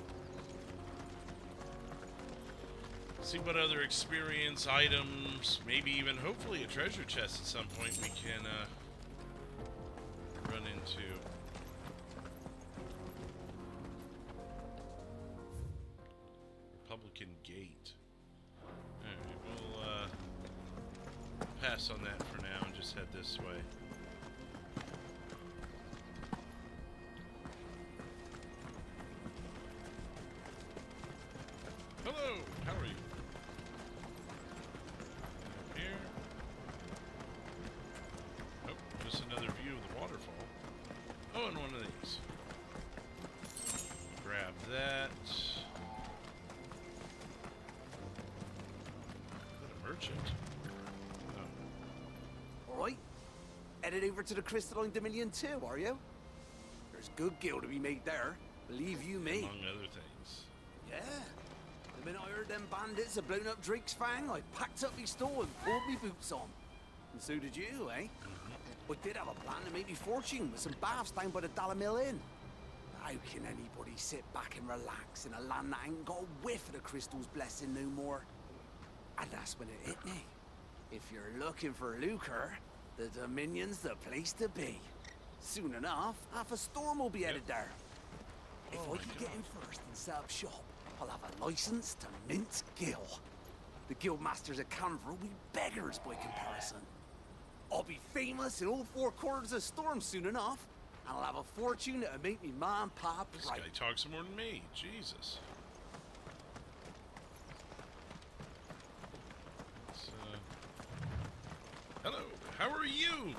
See what other experience items, maybe even hopefully a treasure chest at some point we can run into. Republican Gate. Alright, we'll pass on that for now and just head this way. Hello, how are you? Here. Oh, just another view of the waterfall. Oh, and one of these. Grab that. What a merchant. Alright. Headed over to the Crystalline Dominion too, are you? There's good gil to be made there. Believe you me. Among other things. Yeah. The minute I heard them bandits had blown up Drake's Fang, I packed up my store and pulled me boots on. And so did you, eh? I did have a plan to make me fortune with some baths down by the Dalamil Inn. How can anybody sit back and relax in a land that ain't got a whiff of the crystal's blessing no more? And that's when it hit me. If you're looking for lucre, the Dominion's the place to be. Soon enough, half a storm will be headed there. If I can get in first and set up shop, I'll have a license to mint gil. The guildmasters of Canver will be beggars by comparison. I'll be famous in all four corners of Storm soon enough, and I'll have a fortune that'll make me ma and pa proud. This guy talks more than me. Jesus. Hello, how are you?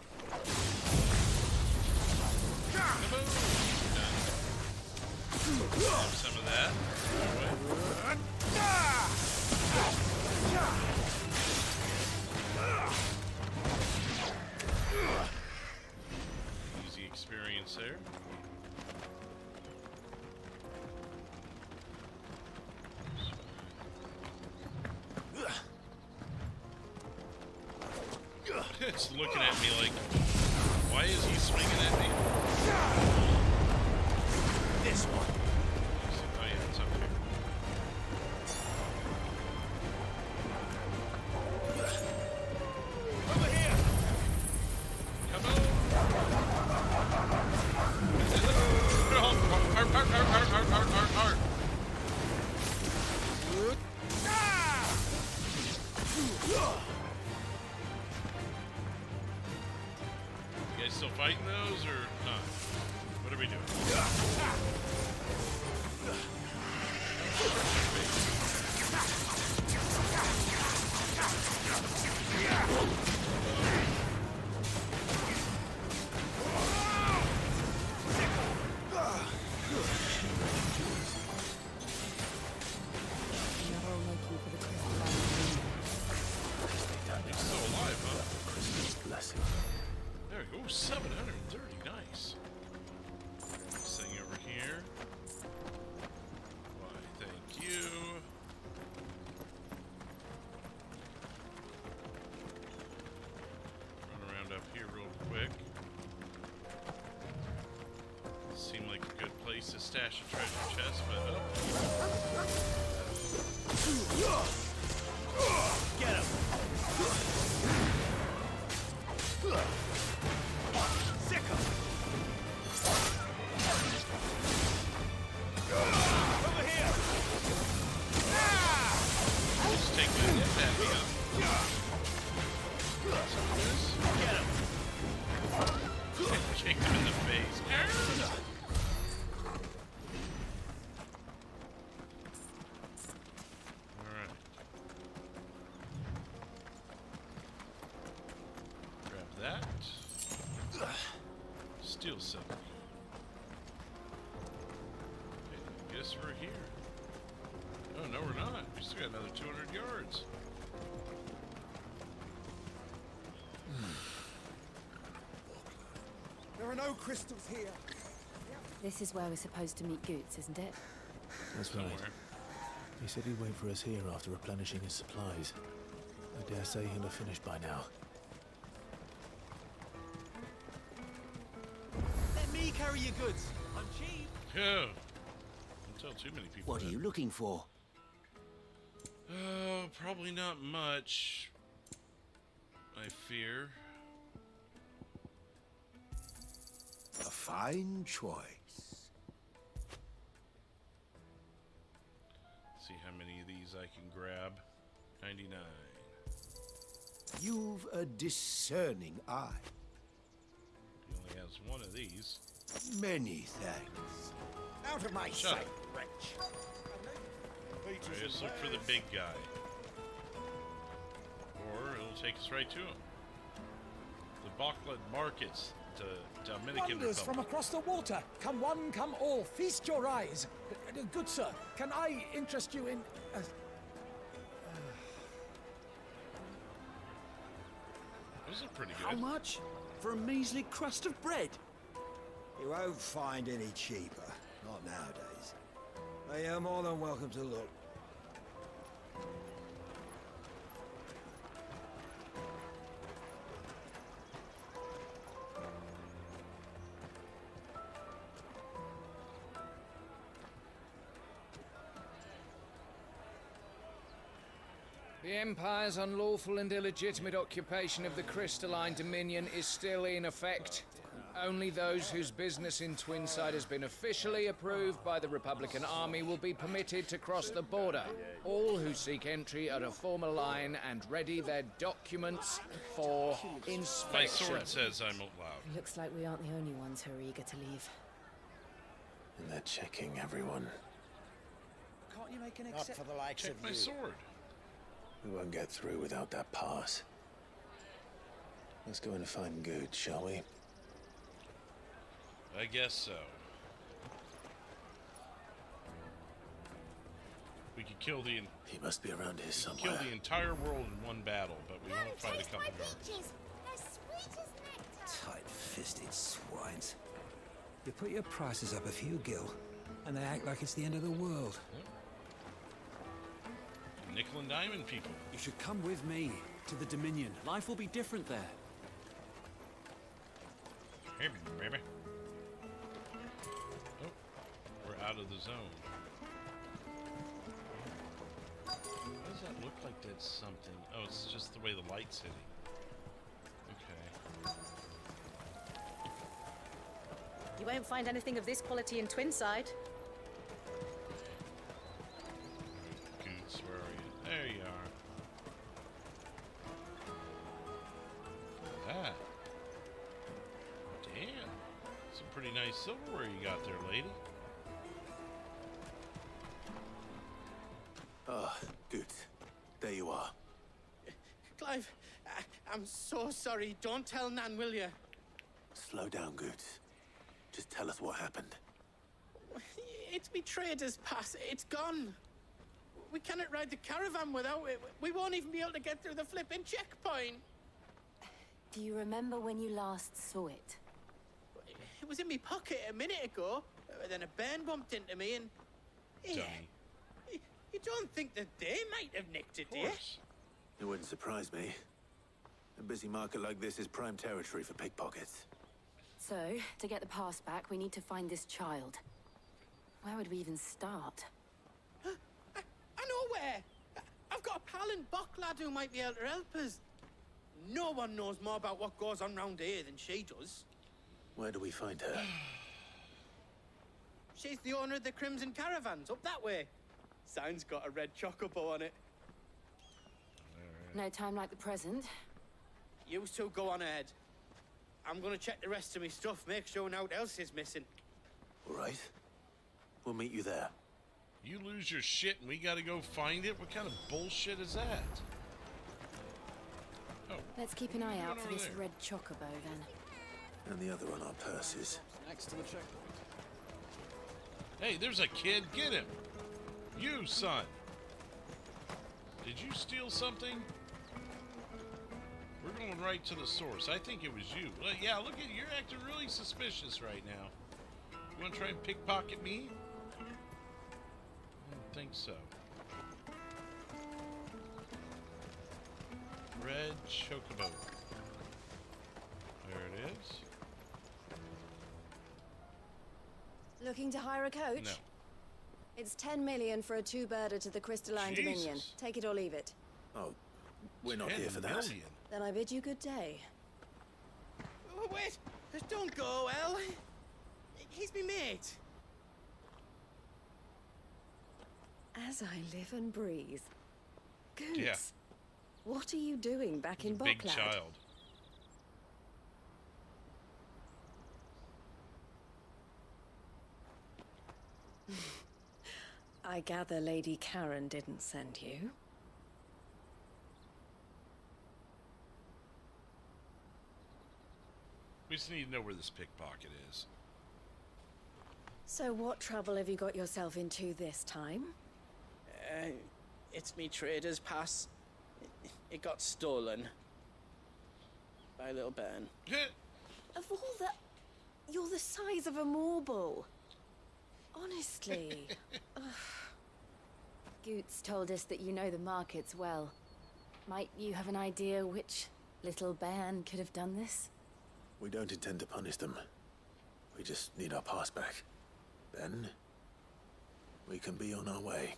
Have some of that. Easy experience there. It's looking at me like, why is he swinging at me? This one. Oh yeah, it's up here. Over here. Come on. Art. You guys still fighting those or not? What are we doing? He's still alive, huh? Christmas blessing. There we go. 730. Nice. This thing over here. Why, thank you. Run around up here real quick. Seemed like a good place to stash a treasure chest, but Get him! Sick him! Over here! Just take that back up. that. Steel silk. Okay, guess we're here. Oh, no, we're not. We still got another 200 yards. There are no crystals here. This is where we're supposed to meet Goots, isn't it? That's right. He said he'd wait for us here after replenishing his supplies. I dare say he'll have finished by now. Let me carry your goods. I'm cheap. Yeah. Don't tell too many people. What are you looking for? Oh, probably not much. I fear. A fine choice. See how many of these I can grab. 99. You've a discerning eye. He only has one of these. Many thanks. Out of my Shut sight, up. wretch. Alright, let's look for the big guy. Or it'll take us right to him. The Bahamut Markets, the Dominican Wonders from Republic. across the water. Come one, come all. Feast your eyes. Good sir, can I interest you in... Those are pretty good. How much? For a measly crust of bread? You won't find any cheaper. Not nowadays. But you're more than welcome to look. The Empire's unlawful and illegitimate occupation of the crystalline dominion is still in effect. Only those whose business in Twinside has been officially approved by the Republican Army will be permitted to cross the border. All who seek entry are to form a line and ready their documents for inspection. My sword says I'm allowed. Looks like we aren't the only ones who are eager to leave. And they're checking everyone. Can't you make an Not for the likes Check of my you. sword. We won't get through without that pass. Let's go in and find Good, shall we? I guess so. We could kill the... He must be around here somewhere. Kill the entire world in one battle, but we won't fight a couple guards. Peaches. They're sweet as nectar. Tight-fisted swines. You put your prices up a few gil, and they act like it's the end of the world. Nickel and diamond people. You should come with me to the Dominion. Life will be different there. Hey, baby. Oh, we're out of the zone. Why does that look like that's something? Oh, it's just the way the light's hitting. Okay. You won't find anything of this quality in Twinside. Goots, where are you? There you are. That. Damn. Some pretty nice silverware you got there, lady. Ah, good. There you are. Clive, I'm so sorry. Don't tell Nan, will you? Slow down, Good. Just tell us what happened. It's me trader's pass. It's gone. We cannot ride the caravan without it. We won't even be able to get through the flipping checkpoint. Do you remember when you last saw it? It was in my pocket a minute ago. Then a bairn bumped into me and... Yeah. You don't think that they might have nicked it, do you? It wouldn't surprise me. A busy market like this is prime territory for pickpockets. So, to get the pass back, we need to find this child. Where would we even start? I know where. I've got a pal in Bocklad who might be able to help us. No one knows more about what goes on round here than she does. Where do we find her? She's the owner of the Crimson Caravans, up that way. Sign's got a red chocobo on it. No time like the present. You two go on ahead. I'm gonna check the rest of my stuff, make sure nothing else is missing. All right. We'll meet you there. You lose your shit and we gotta go find it? What kind of bullshit is that? Oh. Let's keep an eye out for this there? red chocobo, then. And the other on our purses. Next to the checkpoint. Hey, there's a kid. Get him. You, son. Did you steal something? We're going right to the source. I think it was you. Yeah, look at you're acting really suspicious right now. You want to try and pickpocket me? I don't think so. Red chocobo. There it is. Looking to hire a coach? No. It's 10 million for a two-birder to the Crystalline Dominion. Take it or leave it. Oh, we're not here for that. Then I bid you good day. Oh, wait! Don't go, El. He's my mate. As I live and breathe. Goots. Yeah. What are you doing back in Big Bocklad? child. I gather Lady Karen didn't send you. We just need to know where this pickpocket is. So what trouble have you got yourself into this time? It's me trader's pass. It got stolen. By little Ben. Of all the... You're the size of a marble. Honestly. Goots told us that you know the markets well. Might you have an idea which little bairn could have done this? We don't intend to punish them. We just need our pass back. Then, we can be on our way.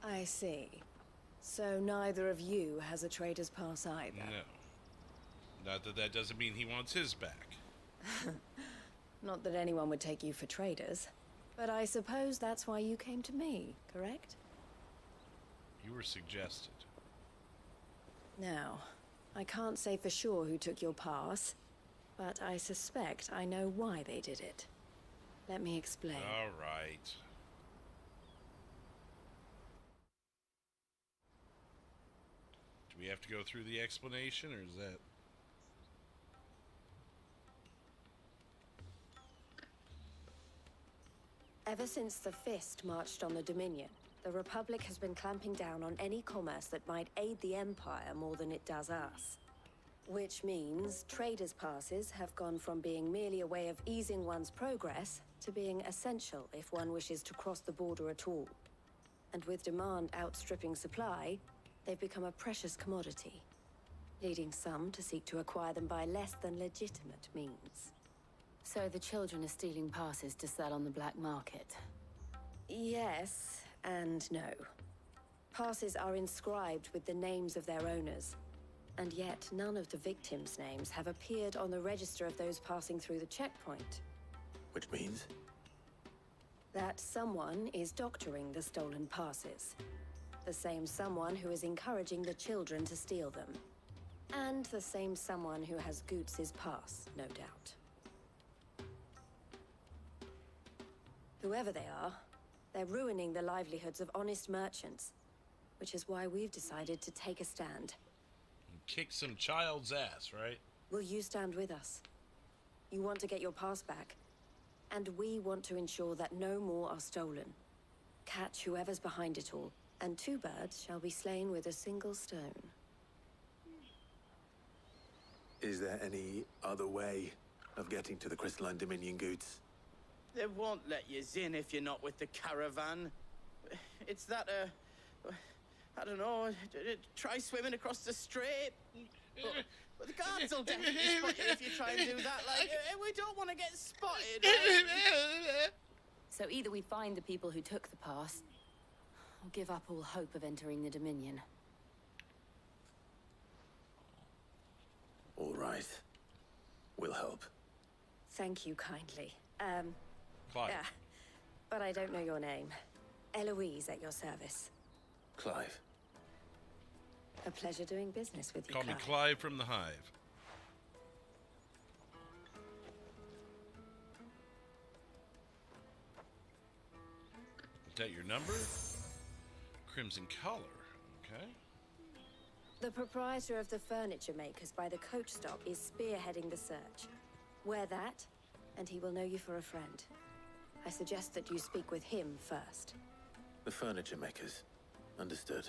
I see. So neither of you has a trader's pass either? No. Not that that doesn't mean he wants his back. Not that anyone would take you for traders. But I suppose that's why you came to me, correct? You were suggested. Now, I can't say for sure who took your pass, but I suspect I know why they did it. Let me explain. All right. Do we have to go through the explanation, or is that... Ever since the Fist marched on the Dominion, the Republic has been clamping down on any commerce that might aid the Empire more than it does us. Which means traders' passes have gone from being merely a way of easing one's progress to being essential if one wishes to cross the border at all. And with demand outstripping supply, they've become a precious commodity, leading some to seek to acquire them by less than legitimate means. So the children are stealing passes to sell on the black market? Yes and no. Passes are inscribed with the names of their owners, and yet none of the victims' names have appeared on the register of those passing through the checkpoint. Which means? That someone is doctoring the stolen passes. The same someone who is encouraging the children to steal them. And the same someone who has Goots' pass, no doubt. Whoever they are, they're ruining the livelihoods of honest merchants, which is why we've decided to take a stand. Kick some child's ass, right? Will you stand with us? You want to get your pass back, and we want to ensure that no more are stolen. Catch whoever's behind it all, and two birds shall be slain with a single stone. Is there any other way of getting to the Crystalline Dominion, Goots? They won't let you in if you're not with the caravan. It's that, I don't know, try swimming across the strait. But the guards will definitely spot you if you try and do that. Like, we don't want to get spotted. Right? So either we find the people who took the pass, or give up all hope of entering the Dominion. All right. We'll help. Thank you kindly. Clive. Yeah, but I don't know your name. Eloise at your service. Clive. A pleasure doing business with you, Call me Clive. Clive from the Hive. Is that your number? Crimson color. Okay. The proprietor of the furniture makers by the coach stop is spearheading the search. Wear that, and he will know you for a friend. I suggest that you speak with him first. The furniture makers. Understood.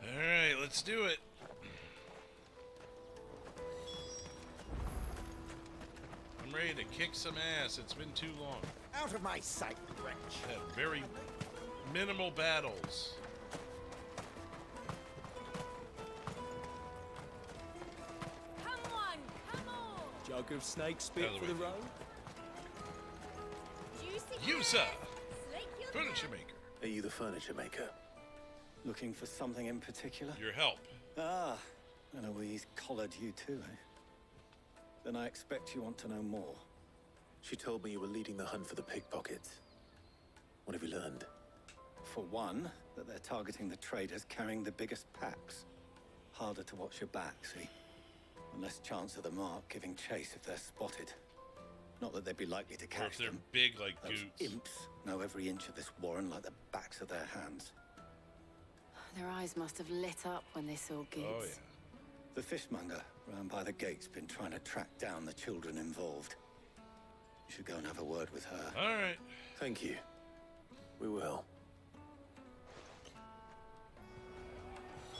Alright, let's do it. I'm ready to kick some ass. It's been too long. Out of my sight, wretch. Have very minimal battles. Come on, come on! Jug of snake spit for the road? You, sir! Furniture maker. Are you the furniture maker? Looking for something in particular? Your help. Ah, and Eloise collared you too, eh? Then I expect you want to know more. She told me you were leading the hunt for the pickpockets. What have you learned? For one, that they're targeting the traders carrying the biggest packs. Harder to watch your back, see? And less chance of the mark giving chase if they're spotted. Not that they'd be likely to catch them. Or if they're big like Those Goots. imps know every inch of this warren like the backs of their hands. Their eyes must have lit up when they saw Goots. Oh, yeah. The fishmonger round by the gate's been trying to track down the children involved. You should go and have a word with her. All right. Thank you. We will.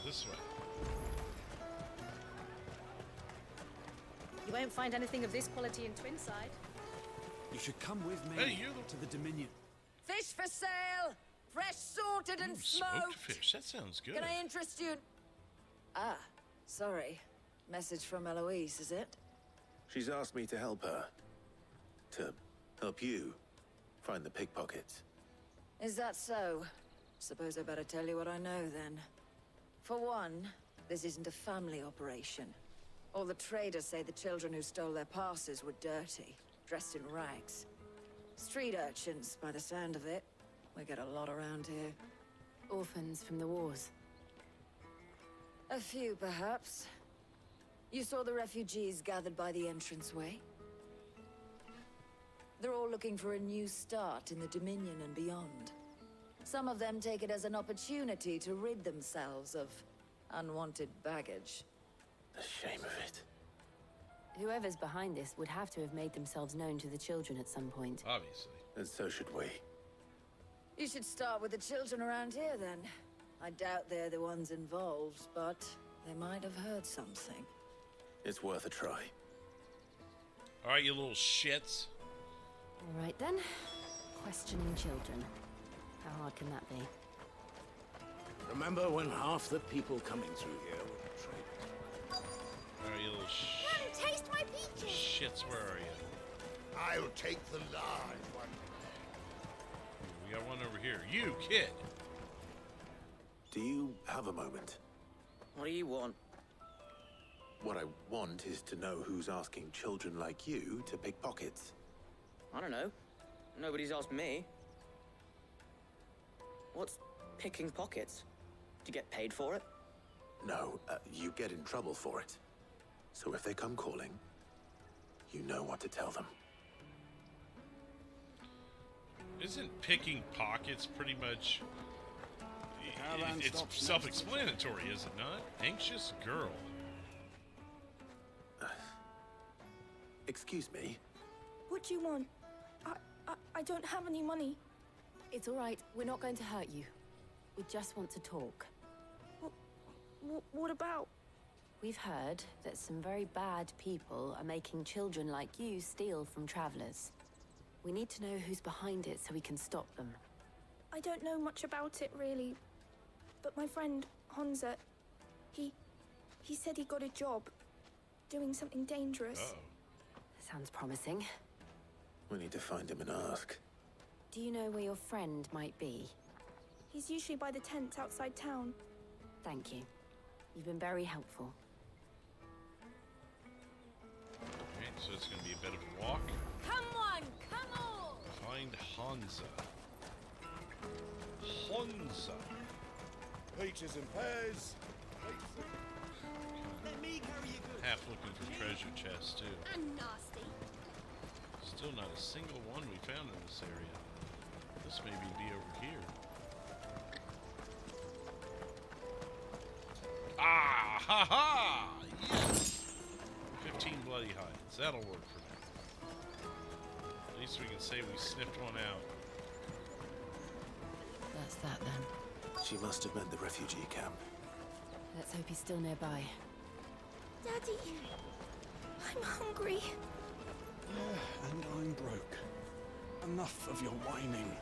This way. You won't find anything of this quality in Twinside. You should come with me Hey, you're to the Dominion. Fish for sale! Fresh sorted and Smoked smoked! fish. That sounds good. Can I interest you? Ah, sorry. Message from Eloise, is it? She's asked me to help her. To help you find the pickpockets. Is that so? Suppose I better tell you what I know then. For one, this isn't a family operation. All the traders say the children who stole their passes were dirty, dressed in rags. Street urchins, by the sound of it. We get a lot around here. Orphans from the wars. A few, perhaps. You saw the refugees gathered by the entranceway? They're all looking for a new start in the Dominion and beyond. Some of them take it as an opportunity to rid themselves of unwanted baggage. The shame of it. Whoever's behind this would have to have made themselves known to the children at some point. Obviously. And so should we. You should start with the children around here, then. I doubt they're the ones involved, but they might have heard something. It's worth a try. All right, you little shits. All right, then. Questioning children. How hard can that be? Remember when half the people coming through here were traders? All right, you little Come, taste my peaches! shits. Where are you? I'll take the large one. We got one over here. You, kid. Do you have a moment? What do you want? What I want is to know who's asking children like you to pick pockets. I don't know. Nobody's asked me. What's picking pockets? Do you get paid for it? No, you get in trouble for it. So if they come calling, you know what to tell them. Isn't picking pockets pretty much... It's self-explanatory, is it not? Anxious girl. Excuse me? What do you want? I don't have any money. It's all right. We're not going to hurt you. We just want to talk. What about? We've heard that some very bad people are making children like you steal from travelers. We need to know who's behind it so we can stop them. I don't know much about it, really. But my friend, Honza, he said he got a job doing something dangerous. Sounds promising. We need to find him and ask. Do you know where your friend might be? He's usually by the tents outside town. Thank you. You've been very helpful. Alright, so it's going to be a bit of a walk. Come on, come on! Find Hansa. Hansa. Peaches and pears. Let me carry you good. Half looking for treasure chests, too. And nasty. Still not a single one we found in this area. This may be over here. Ha ha! Yes! 15 bloody hides. That'll work for now. At least we can say we sniffed one out. That's that then. She must have meant the refugee camp. Let's hope he's still nearby. Daddy, I'm hungry. Yeah, and I'm broke. Enough of your whining.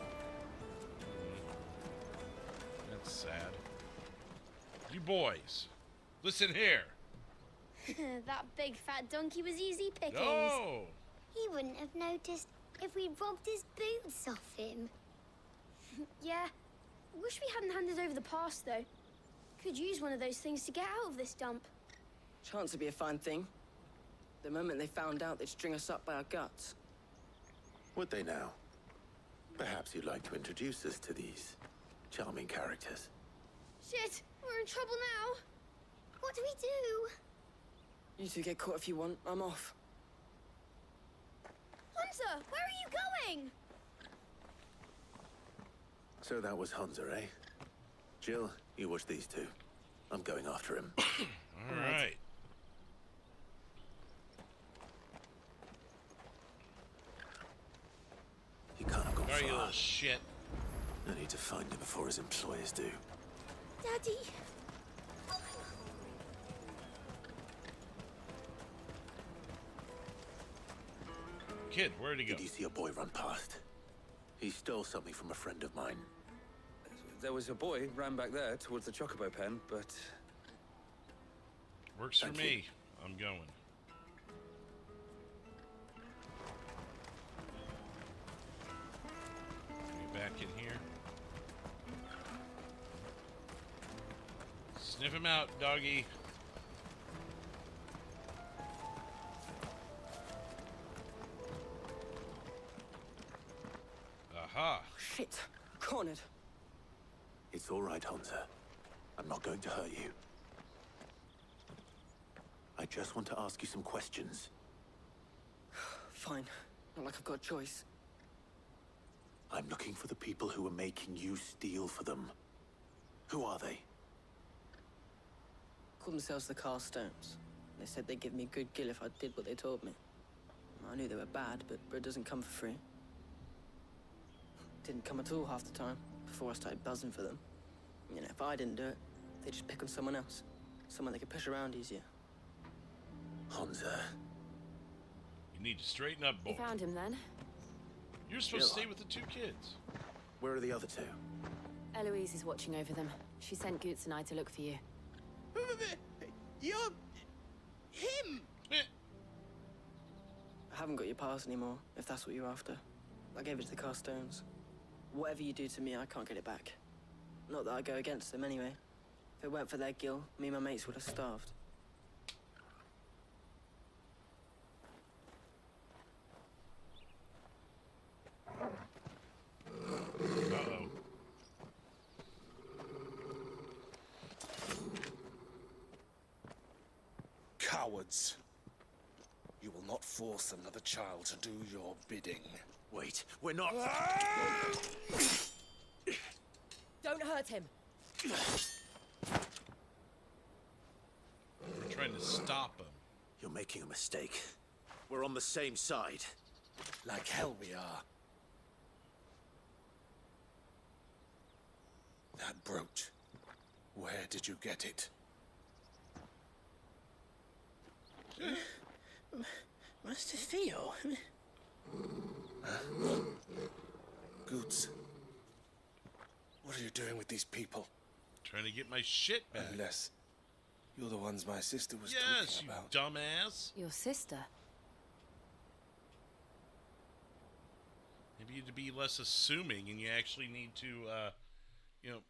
That's sad. You boys, listen here. That big fat donkey was easy pickings. No! He wouldn't have noticed if we'd robbed his boots off him. Yeah. Wish we hadn't handed over the pass, though. Could use one of those things to get out of this dump. Chance would be a fine thing. The moment they found out, they'd string us up by our guts. Would they now? Perhaps you'd like to introduce us to these charming characters. Shit, we're in trouble now. What do we do? You two get caught if you want. I'm off. Hunter, where are you going? So that was Hunter, eh? Jill, you watch these two. I'm going after him. All right. He can't have gone Are you far. little shit? I need to find him before his employers do. Daddy. Kid, where'd he go? Did you see a boy run past? He stole something from a friend of mine. There was a boy ran back there towards the Chocobo pen, but... Works for me. I'm going. Get back in here. Sniff him out, doggy. Aha. Shit. Cornered. It's all right, Hunter. I'm not going to hurt you. I just want to ask you some questions. Fine. Not like I've got a choice. I'm looking for the people who are making you steal for them. Who are they? Called themselves the Carstones. They said they'd give me good gill if I did what they told me. I knew they were bad, but bread doesn't come for free. Didn't come at all half the time, before I started buzzing for them. You know, if I didn't do it, they'd just pick on someone else. Someone they could push around easier. Hunter. You need to straighten up, boy. You found him then? You're supposed to stay with the two kids. Where are the other two? Eloise is watching over them. She sent Goots and I to look for you. You're... him! I haven't got your pass anymore, if that's what you're after. I gave it to the Carstones. Whatever you do to me, I can't get it back. Not that I go against them anyway. If it weren't for their gill, me and my mates would have starved. Uh-oh. Cowards. You will not force another child to do your bidding. Wait, we're not... Don't hurt him. We're trying to stop him. You're making a mistake. We're on the same side. Like hell we are. That brooch. Where did you get it? Master Theo. Goots. What are you doing with these people? Trying to get my shit back. Unless you're the ones my sister was yes, talking about. You dumbass. Your sister? Maybe you need to be less assuming and you actually need to, you know,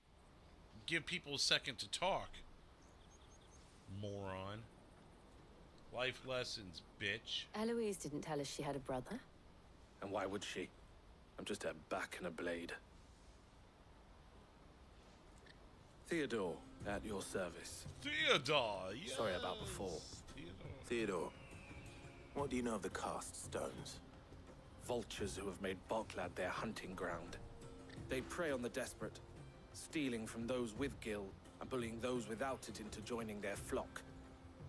give people a second to talk. Moron. Life lessons, bitch. Eloise didn't tell us she had a brother. And why would she? I'm just her back and a blade. Theodore, at your service. Theodore, yes. Sorry about before. Theodore, what do you know of the Cast Stones? Vultures who have made Balklad their hunting ground. They prey on the desperate, stealing from those with gill and bullying those without it into joining their flock.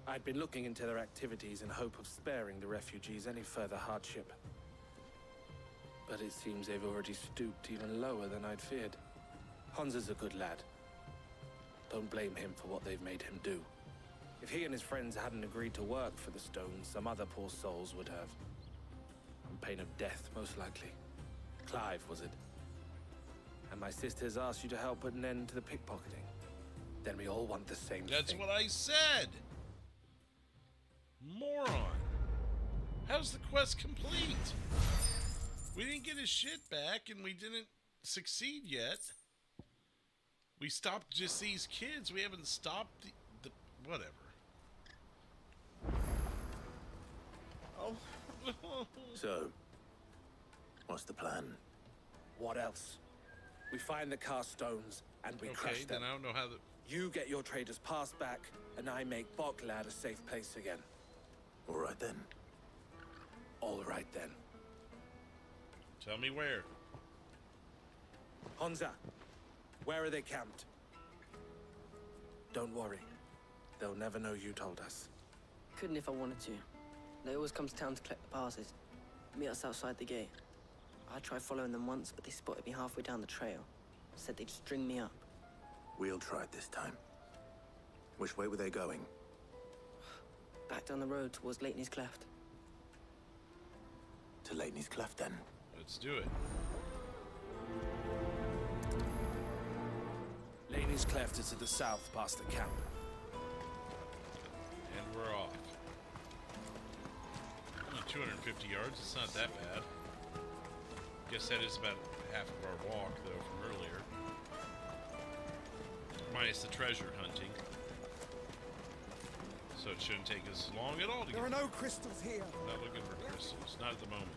I'd been looking into their activities in hope of sparing the refugees any further hardship. But it seems they've already stooped even lower than I'd feared. Hansa's a good lad. Don't blame him for what they've made him do. If he and his friends hadn't agreed to work for the stones, some other poor souls would have. On pain of death, most likely. Clive, was it? And my sisters asked you to help put an end to the pickpocketing. Then we all want the same thing. That's what I said! Moron! How's the quest complete? We didn't get his shit back, and we didn't succeed yet. We stopped just these kids. We haven't stopped the whatever. Oh. So, what's the plan? What else? We find the cast stones, and we crush them. Then I don't know how the... You get your traders passed back, and I make Boklad a safe place again. All right then. All right then. Tell me where. Hansa, where are they camped? Don't worry. They'll never know you told us. Couldn't if I wanted to. They always come to town to collect the passes. Meet us outside the gate. I tried following them once, but they spotted me halfway down the trail. Said they'd string me up. We'll try it this time. Which way were they going? Back down the road towards Leitney's Cleft. To Leitney's Cleft, then. Let's do it. Leitney's Cleft is to the south, past the camp. And we're off. Only 250 yards. It's not that bad. Guess that is about half of our walk, though, from earlier. Minus the treasure hunting. So it shouldn't take us long at all to get There are no crystals here. Not looking for crystals. Not at the moment.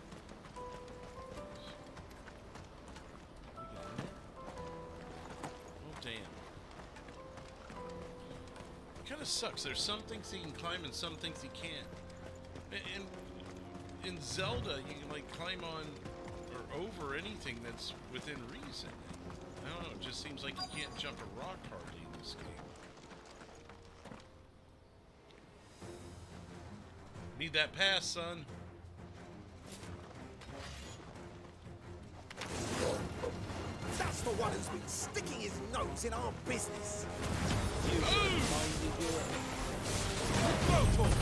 Oh, damn. It kind of sucks. There's some things he can climb and some things he can't. And in Zelda, you can, like, climb on or over anything that's within reason. I don't know. It just seems like you can't jump a rock hardly in this game. Need that pass, son. That's the one who's been sticking his nose in our business.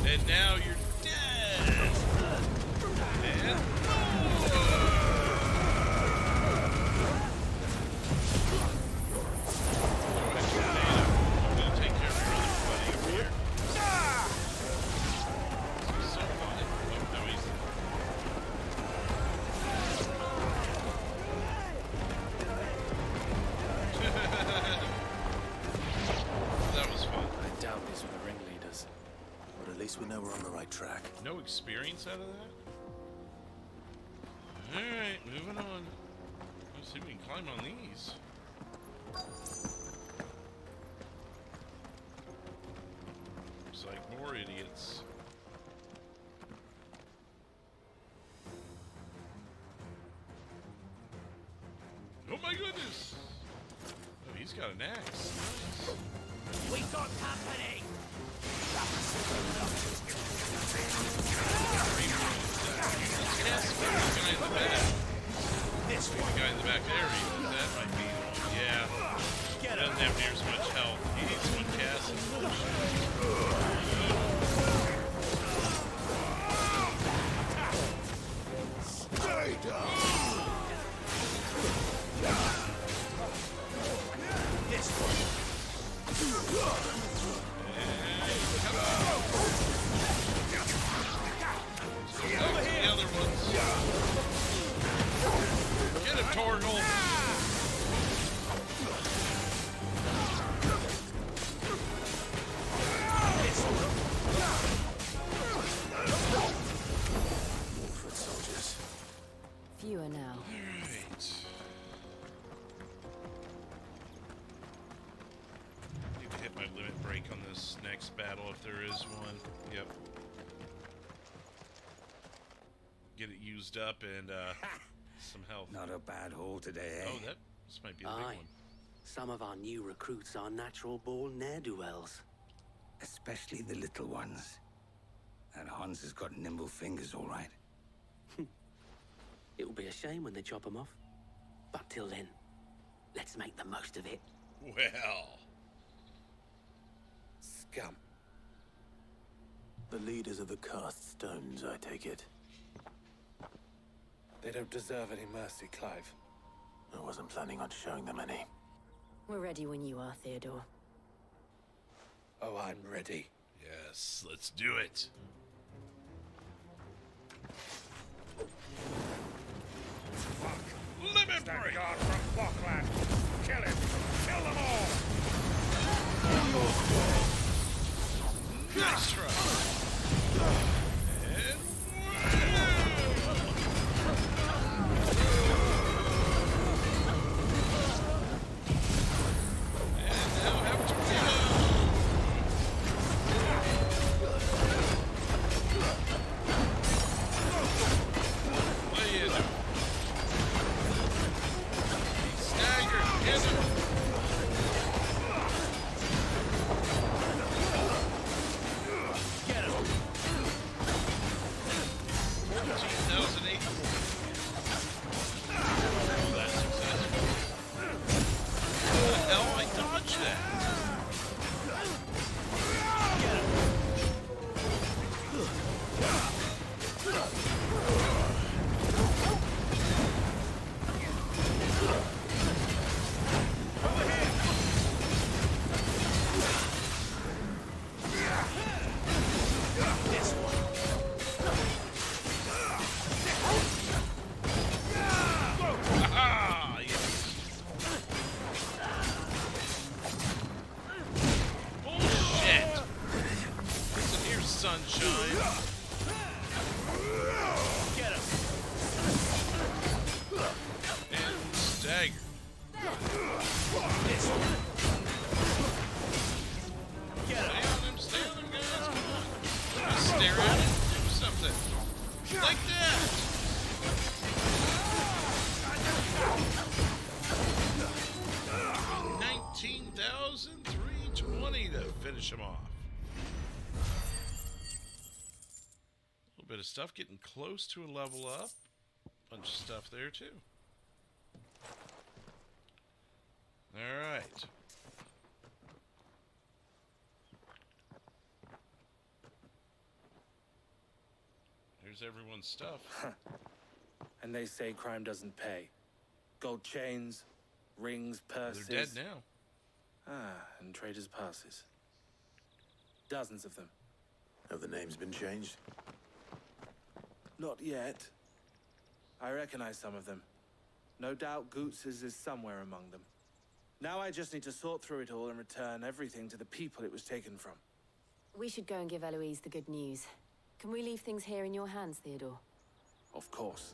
And now you're dead. And I'm gonna take care of your other buddy over here. So funny. Oh, no, he's... That was fun. I doubt these were the ringleaders. But at least we know we're on the right track. No experience out of that? Alright, moving on. Let's see if we can climb on these. Looks like more idiots. Oh my goodness! Oh, he's got an axe. We got company. This guy in the back there, that might be the one. Yeah. He doesn't have near as much health. He needs one cast. Stay down. This one. Over here. The other ones. Get him, Torgal. Foot soldiers. Fewer now. Alright. Need to hit my limit break on this next battle if there is one. Yep. Get it used up and some health. Not a bad haul today, eh? Oh, this might be a big one. Some of our new recruits are natural-born ne'er-do-wells. Especially the little ones. And Hans has got nimble fingers, all right. It will be a shame when they chop them off. But till then, let's make the most of it. Well. Scum. The leaders of the cast stones, I take it. They don't deserve any mercy, Clive. I wasn't planning on showing them any. We're ready when you are, Theodore. Oh, I'm ready. Yes, let's do it. Limit break! God from Falkland! Kill him! Kill them all! Nice try! And now have to what are you doing? He's staggered. Hit him. Get him. 14,008. That's successful. What the hell? I dodged that. Get him. Sunshine. Get him. And staggered. This one. Get him. Stay on him, guys. Come on. Just stare at it. Do something. Like that. 19,320 to finish him off. Bit of stuff getting close to a level up. Bunch of stuff there too. All right. Here's everyone's stuff. And they say crime doesn't pay. Gold chains, rings, purses. They're dead now. Ah, and traders' passes. Dozens of them. Have the names been changed? Not yet. I recognize some of them. No doubt Goots's is somewhere among them. Now I just need to sort through it all and return everything to the people it was taken from. We should go and give Eloise the good news. Can we leave things here in your hands, Theodore? Of course.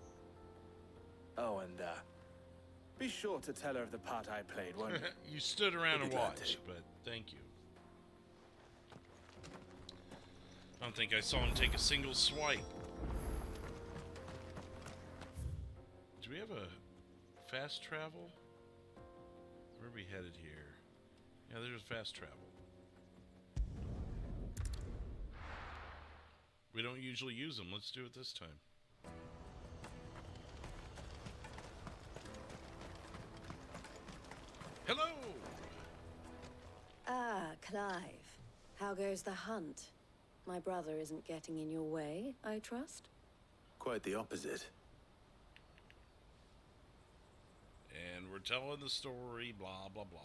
Oh, and, be sure to tell her of the part I played, won't you? You stood around and watched, but thank you. I don't think I saw him take a single swipe. Do we have a fast travel? Where are we headed here? Yeah, there's fast travel. We don't usually use them. Let's do it this time. Hello! Ah, Clive. How goes the hunt? My brother isn't getting in your way, I trust? Quite the opposite. And we're telling the story, blah, blah, blah.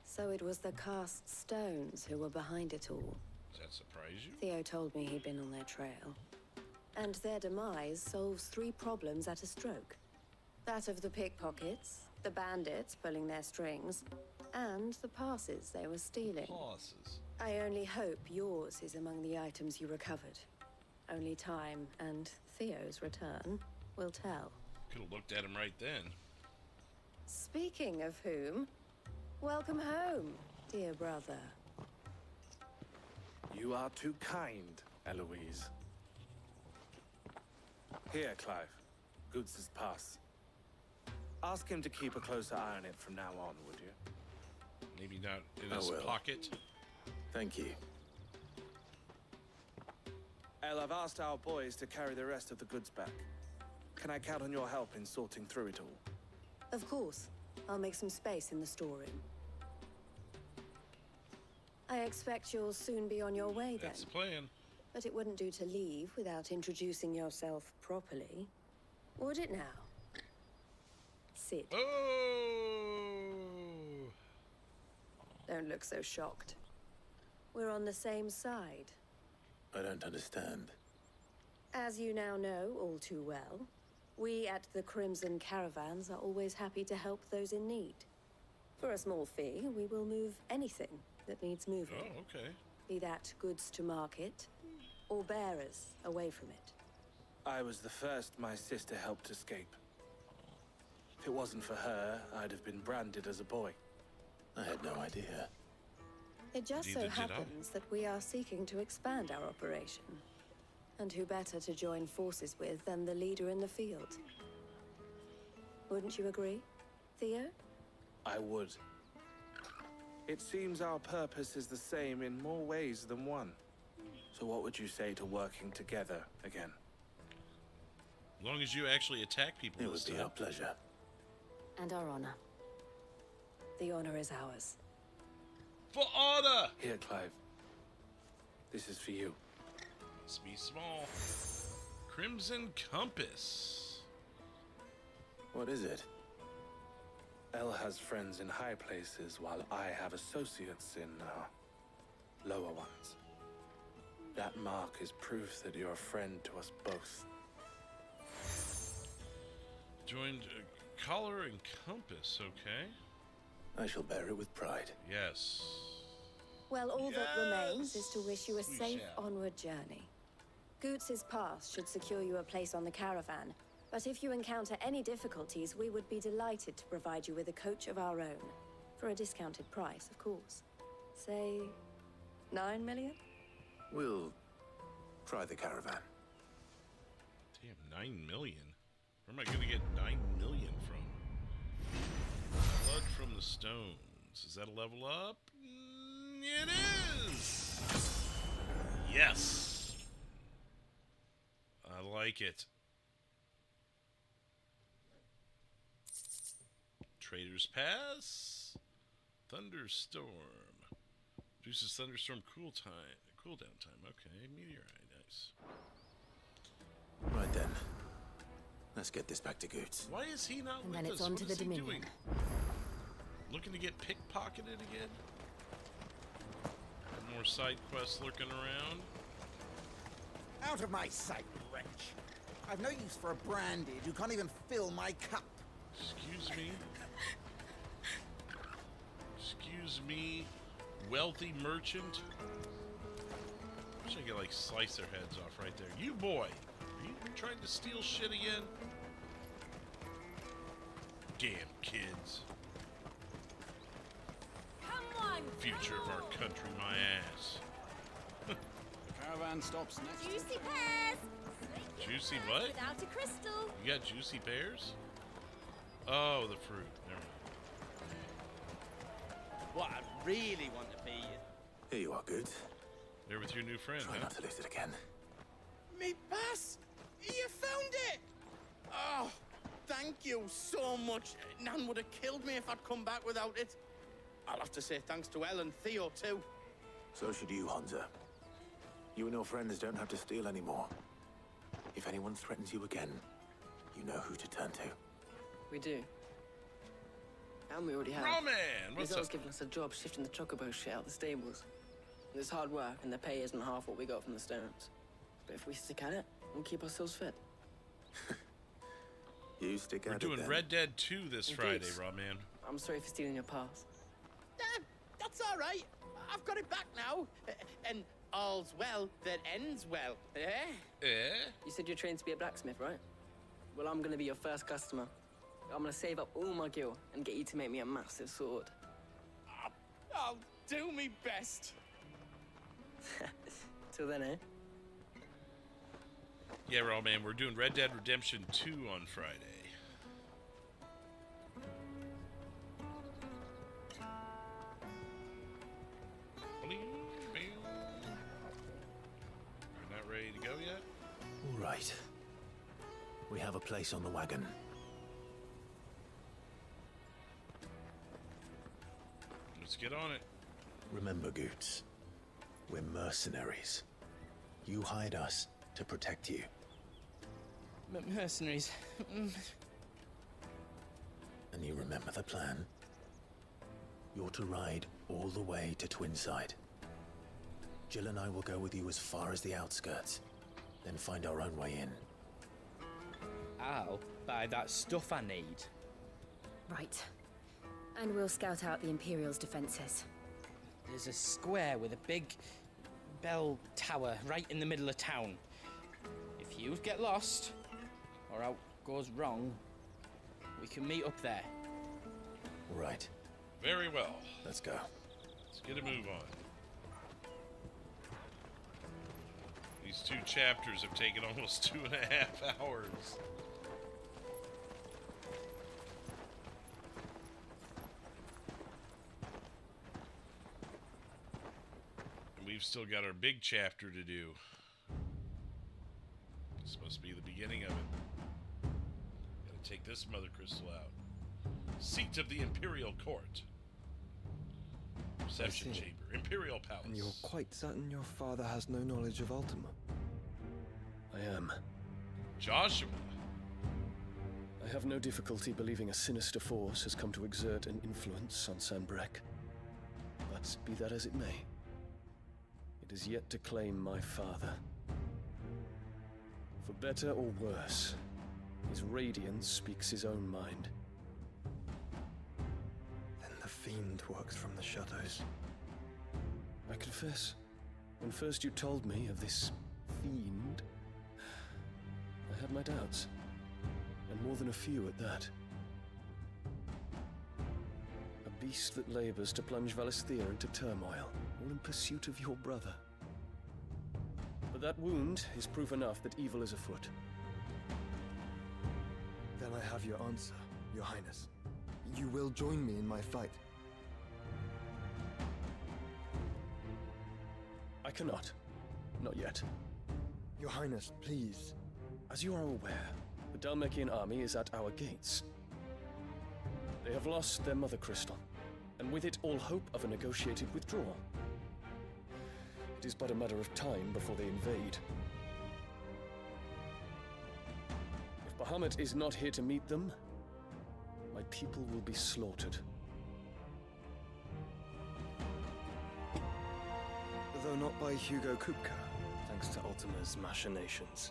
So it was the cast stones who were behind it all. Does that surprise you? Theo told me he'd been on their trail. And their demise solves 3 problems at a stroke. That of the pickpockets, the bandits pulling their strings, and the passes they were stealing. Passes? I only hope yours is among the items you recovered. Only time and Theo's return will tell. Could have looked at him right then. Speaking of whom, welcome home, dear brother. You are too kind, Eloise. Here, Clive. Goots's pass. Ask him to keep a closer eye on it from now on, would you? Maybe not in his pocket. Thank you. El, I've asked our boys to carry the rest of the goods back. Can I count on your help in sorting through it all? Of course. I'll make some space in the storeroom. I expect you'll soon be on your way then. That's the plan. But it wouldn't do to leave without introducing yourself properly. Would it now? Sid. Oh! Don't look so shocked. We're on the same side. I don't understand. As you now know all too well, we at the Crimson Caravans are always happy to help those in need. For a small fee, we will move anything that needs moving. Oh, okay. Be that goods to market, or bearers away from it. I was the first my sister helped escape. If it wasn't for her, I'd have been branded as a boy. I had no idea. It just so happens that we are seeking to expand our operation. And who better to join forces with than the leader in the field? Wouldn't you agree, Theo? I would. It seems our purpose is the same in more ways than one. So what would you say to working together again? As long as you actually attack people. It would be our pleasure. And our honor. The honor is ours. For honor! Here, Clive. This is for you. Let's be small. Crimson Compass. What is it? El has friends in high places, while I have associates in, lower ones. That mark is proof that you're a friend to us both. Joined collar and compass, okay? I shall bear it with pride. Yes. Well, all that remains is to wish you a We safe shall. onward journey. Goots's pass should secure you a place on the caravan, but if you encounter any difficulties, we would be delighted to provide you with a coach of our own. For a discounted price, of course. Say, 9 million? We'll try the caravan. Damn, 9 million. Where am I going to get 9 million from? Blood from the stones. Is that a level up? It is! Yes! I like it. Trader's Pass. Thunderstorm. Reduces thunderstorm cooldown time. Okay, meteorite, nice. Right then. Let's get this back to Goots. Why is he not And with then it's us? on What to the is he Dominion. doing? Looking to get pickpocketed again? More side quests lurking around. Out of my sight, wretch. I've no use for a branded who can't even fill my cup. Excuse me. Excuse me, wealthy merchant. Wish I could like slice their heads off right there. You boy, are you trying to steal shit again? Damn kids. Future of our country, my ass. The caravan stops next. Juicy pears! Juicy what? Without a crystal. You got juicy pears? Oh, the fruit. Never mind. What I really want to be Here you are, Goots. There with your new friend, Try huh? not to lose it again. Me pass! You found it! Oh, thank you so much. Nan would have killed me if I'd come back without it. I'll have to say thanks to Elle and Theo, too. So should you, Hansa. You and your friends don't have to steal anymore. If anyone threatens you again, you know who to turn to. We do. And we already have. Roman, what's Rizal's up? given us a job shifting the chocobo shit out the stables. It's hard work, and the pay isn't half what we got from the stones. But if we stick at it, we'll keep ourselves fit. You stick We're at doing it then. Red Dead 2 this Indeed. Friday, Raw Man. I'm sorry for stealing your pass. That's all right. I've got it back now. And all's well that ends well. Eh? You said you're trained to be a blacksmith, right? Well, I'm gonna be your first customer. I'm gonna save up all my gil and get you to make me a massive sword. I'll do me best. Till then, eh? Yeah, Raw Man, we're doing Red Dead Redemption 2 on Friday. right. We have a place on the wagon. Let's get on it. Remember, Goots, we're mercenaries. You hired us to protect you. Mercenaries. And you remember the plan? You're to ride all the way to Twinside. Jill and I will go with you as far as the outskirts, then find our own way in. I'll buy that stuff I need. Right. And we'll scout out the Imperial's defenses. There's a square with a big bell tower right in the middle of town. If you get lost, or out goes wrong, we can meet up there. Right. Very well. Let's go. Let's get a move on. These 2 chapters have taken almost 2.5 hours. And we've still got our big chapter to do. This must be the beginning of it. Gotta take this mother crystal out. Seat of the Imperial Court. Reception chamber. Imperial Palace. And you're quite certain your father has no knowledge of Ultima? I am. Joshua. I have no difficulty believing a sinister force has come to exert an influence on Sanbreque. But be that as it may, it is yet to claim my father. For better or worse, his radiance speaks his own mind. Then the fiend works from the shadows. I confess, when first you told me of this fiend, I had my doubts, and more than a few at that. A beast that labors to plunge Valisthea into turmoil, all in pursuit of your brother. But that wound is proof enough that evil is afoot. Then I have your answer, Your Highness. You will join me in my fight. I cannot. Not yet. Your Highness, please. As you are aware, the Dhalmekian army is at our gates. They have lost their mother crystal, and with it all hope of a negotiated withdrawal. It is but a matter of time before they invade. If Bahamut is not here to meet them, my people will be slaughtered. Though not by Hugo Kupka, thanks to Ultima's machinations.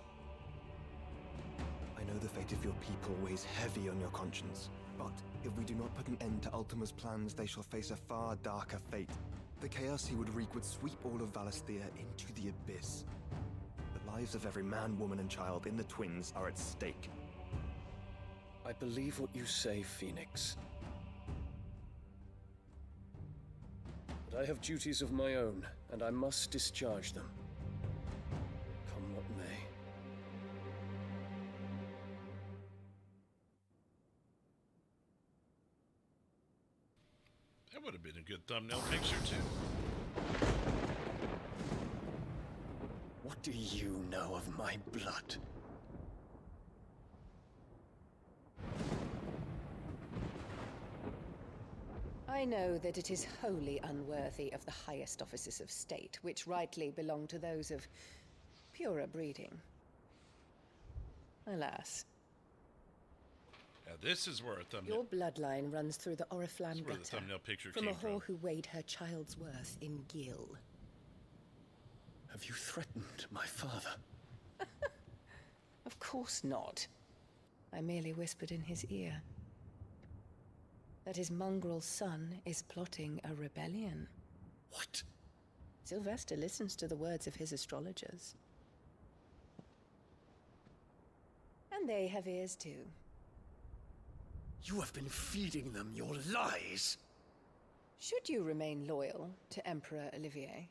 I know the fate of your people weighs heavy on your conscience, but if we do not put an end to Ultima's plans, they shall face a far darker fate. The chaos he would wreak would sweep all of Valisthea into the abyss. The lives of every man, woman, and child in the Twins are at stake. I believe what you say, Phoenix. But I have duties of my own, and I must discharge them. Come what may. That would have been a good thumbnail picture, too. What do you know of my blood? I know that it is wholly unworthy of the highest offices of state, which rightly belong to those of purer breeding. Alas. Now this is where a thumbnail... Your bloodline runs through the Oriflamme That's where the gutter, thumbnail picture from came a whore who weighed her child's worth in gil. Have you threatened my father? Of course not. I merely whispered in his ear that his mongrel son is plotting a rebellion. What? Sylvester listens to the words of his astrologers. And they have ears too. You have been feeding them your lies! Should you remain loyal to Emperor Olivier,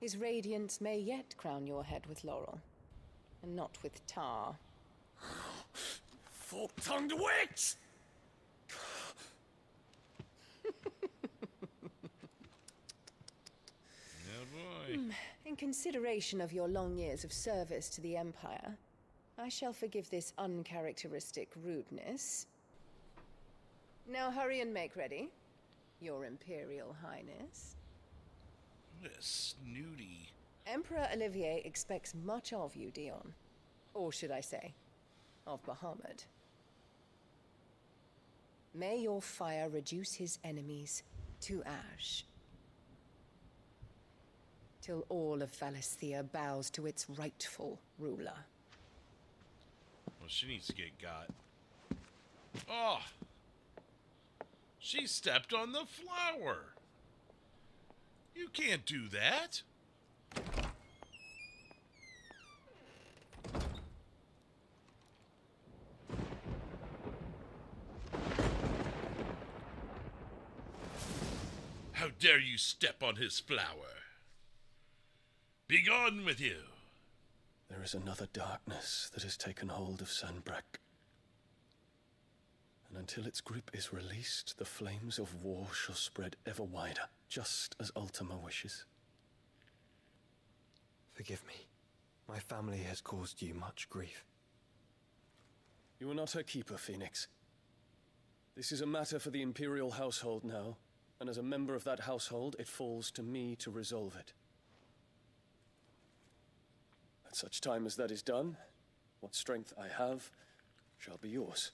his radiance may yet crown your head with laurel, and not with tar. Fork-tongued witch! Oh boy. In consideration of your long years of service to the Empire, I shall forgive this uncharacteristic rudeness. Now hurry and make ready, Your Imperial Highness. What a snooty. Emperor Olivier expects much of you, Dion. Or should I say, of Bahamut. May your fire reduce his enemies to ash, till all of Valisthea bows to its rightful ruler. Well, she needs to get got. Oh! She stepped on the flower! You can't do that! How dare you step on his flower? Begone with you! There is another darkness that has taken hold of Sanbreque. And until its grip is released, the flames of war shall spread ever wider, just as Ultima wishes. Forgive me. My family has caused you much grief. You are not her keeper, Phoenix. This is a matter for the Imperial household now, and as a member of that household, it falls to me to resolve it. At such time as that is done, what strength I have shall be yours.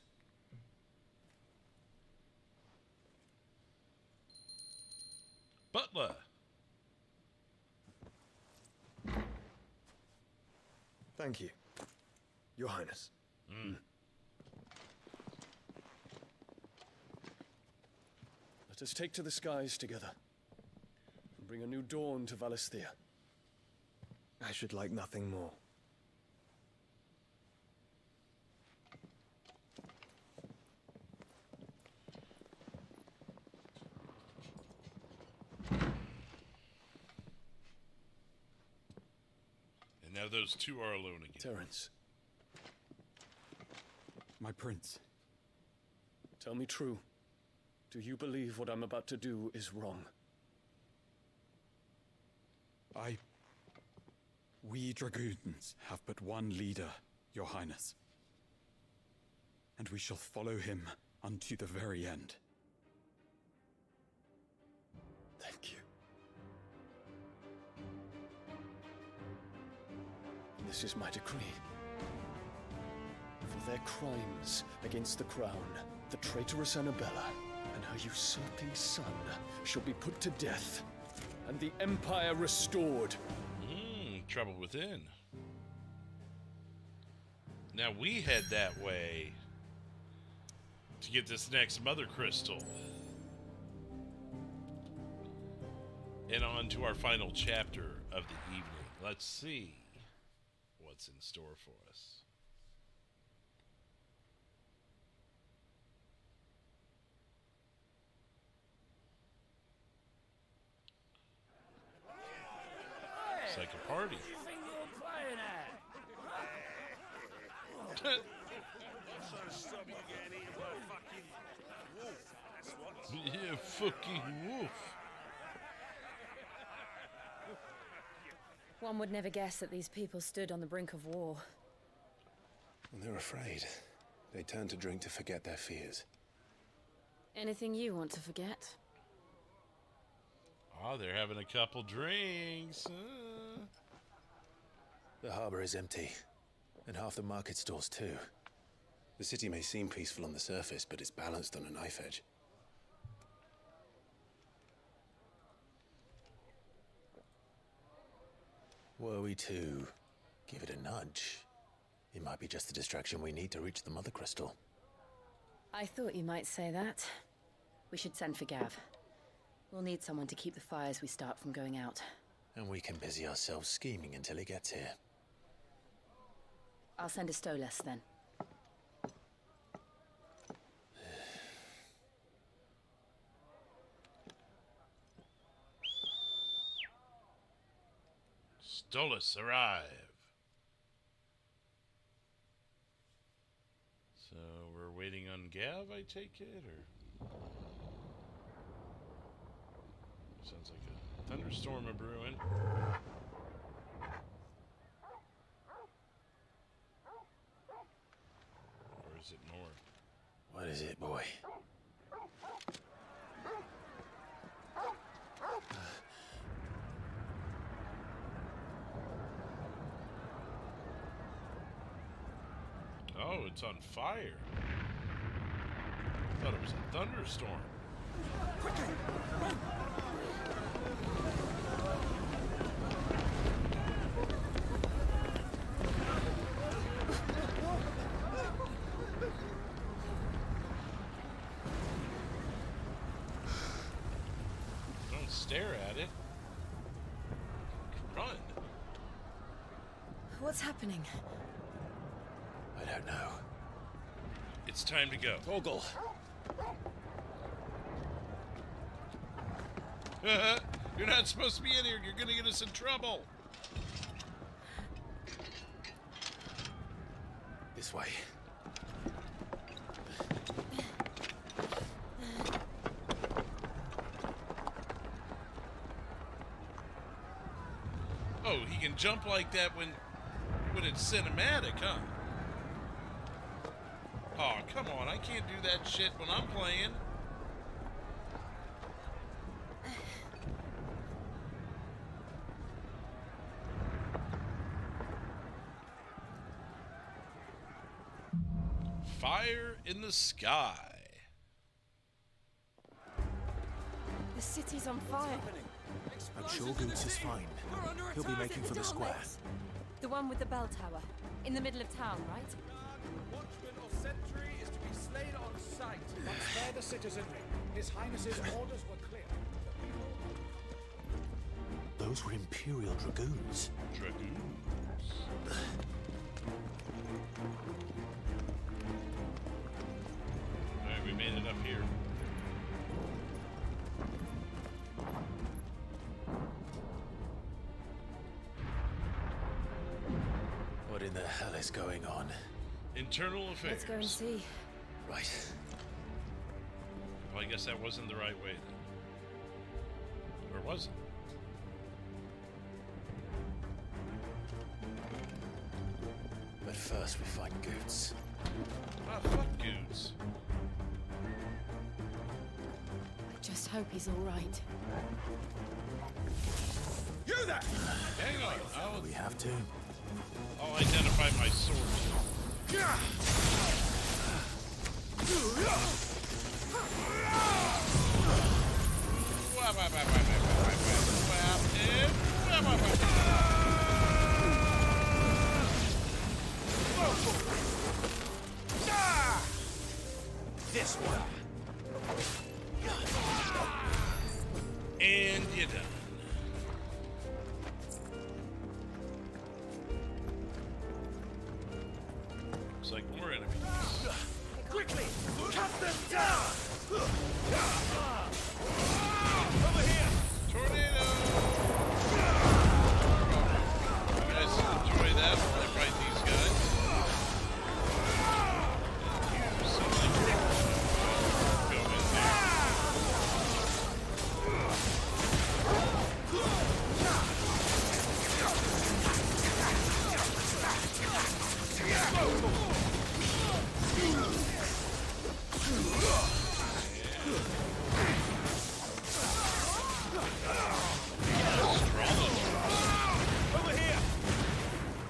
Butler! Thank you, Your Highness. Let us take to the skies together, and bring a new dawn to Valisthea. I should like nothing more. And now those two are alone again. Terence. My prince. Tell me true. Do you believe what I'm about to do is wrong? We dragoons have but one leader, Your Highness. And we shall follow him unto the very end. Thank you. This is my decree. For their crimes against the crown, the traitorous Annabella and her usurping son shall be put to death, and the Empire restored. Trouble within. Now we head that way to get this next Mother Crystal. And on to our final chapter of the evening. Let's see what's in store for us. It's like a party. What do you think you're playing at? I'm trying to stop you getting eaten by a fucking wolf. That's what. Yeah, fucking wolf. One would never guess that these people stood on the brink of war. And they're afraid. They turn to drink to forget their fears. Anything you want to forget? Oh, they're having a couple drinks. The harbor is empty, and half the market stalls too. The city may seem peaceful on the surface, but it's balanced on a knife edge. Were we to give it a nudge, it might be just the distraction we need to reach the Mother Crystal. I thought you might say that. We should send for Gav. We'll need someone to keep the fires we start from going out. And we can busy ourselves scheming until he gets here. I'll send a Stolas then. Stolas arrive. So we're waiting on Gav, I take it, or sounds like a thunderstorm a brewing. is it north? What is it, boy? Oh, it's on fire. I thought it was a thunderstorm. Quickly! Run! Don't stare at it. Run. What's happening? I don't know. It's time to go. Torgal. You're not supposed to be in here. You're going to get us in trouble. This way. Oh, he can jump like that when it's cinematic, huh? Oh, come on. I can't do that shit when I'm playing. Fire in the sky. The city's on fire. I'm sure Goots is fine. He'll be making for the square. The one with the bell tower. In the middle of town, right? Watchman or sentry is to be slain on sight. But spare the citizenry. His Highness's orders were clear. Those were Imperial Dragoons. Dragoons. Alright, we made it up here. What in the hell is going on? Internal affairs. Let's go and see. Right. Well, I guess that wasn't the right way then. Or was it? But first we find Goots. Ah, fuck Goots. I just hope he's all right. You there! Hang on. We have to. I'll identify my sword. This one. And you're done. Looks like more enemies. Quickly! Cut them down! Over here! Tornado! You guys enjoy that while I fight these guys? You seem like you're go in there. Over here!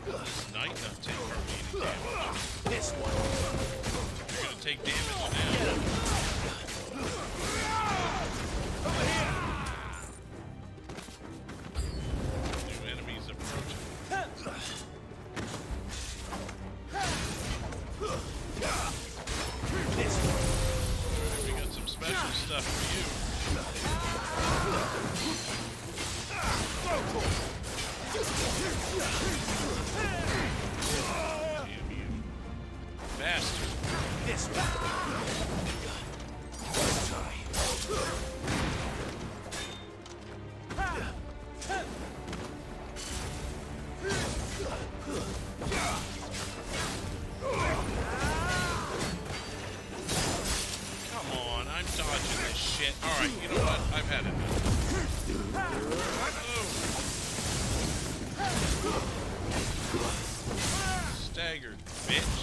This knight doesn't take hardly any damage. This one. You're gonna take damage now. Over here! New enemies approaching. This one. Alright, we got some special stuff for you. Damn you. Bastard. This Come on, I'm dodging this shit. Alright, you know what? I've had it. Staggered, bitch.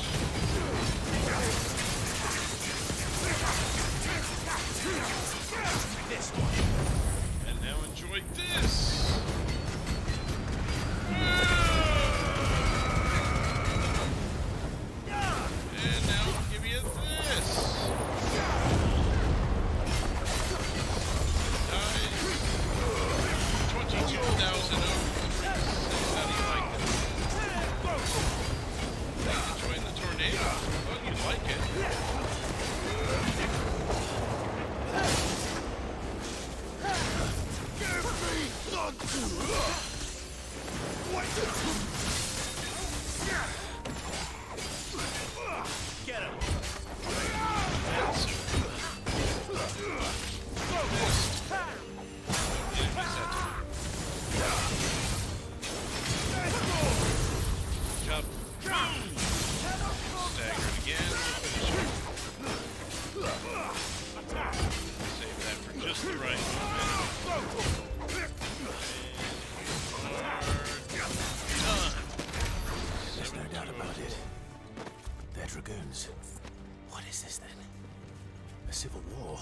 civil war.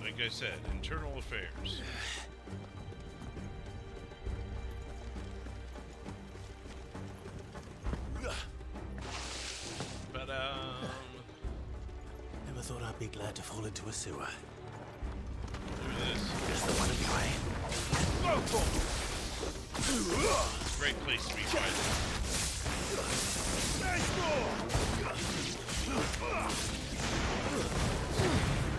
Like I said, internal affairs. But, Never thought I'd be glad to fall into a sewer. Look at this. There's the one in the way. Great place to be fighting.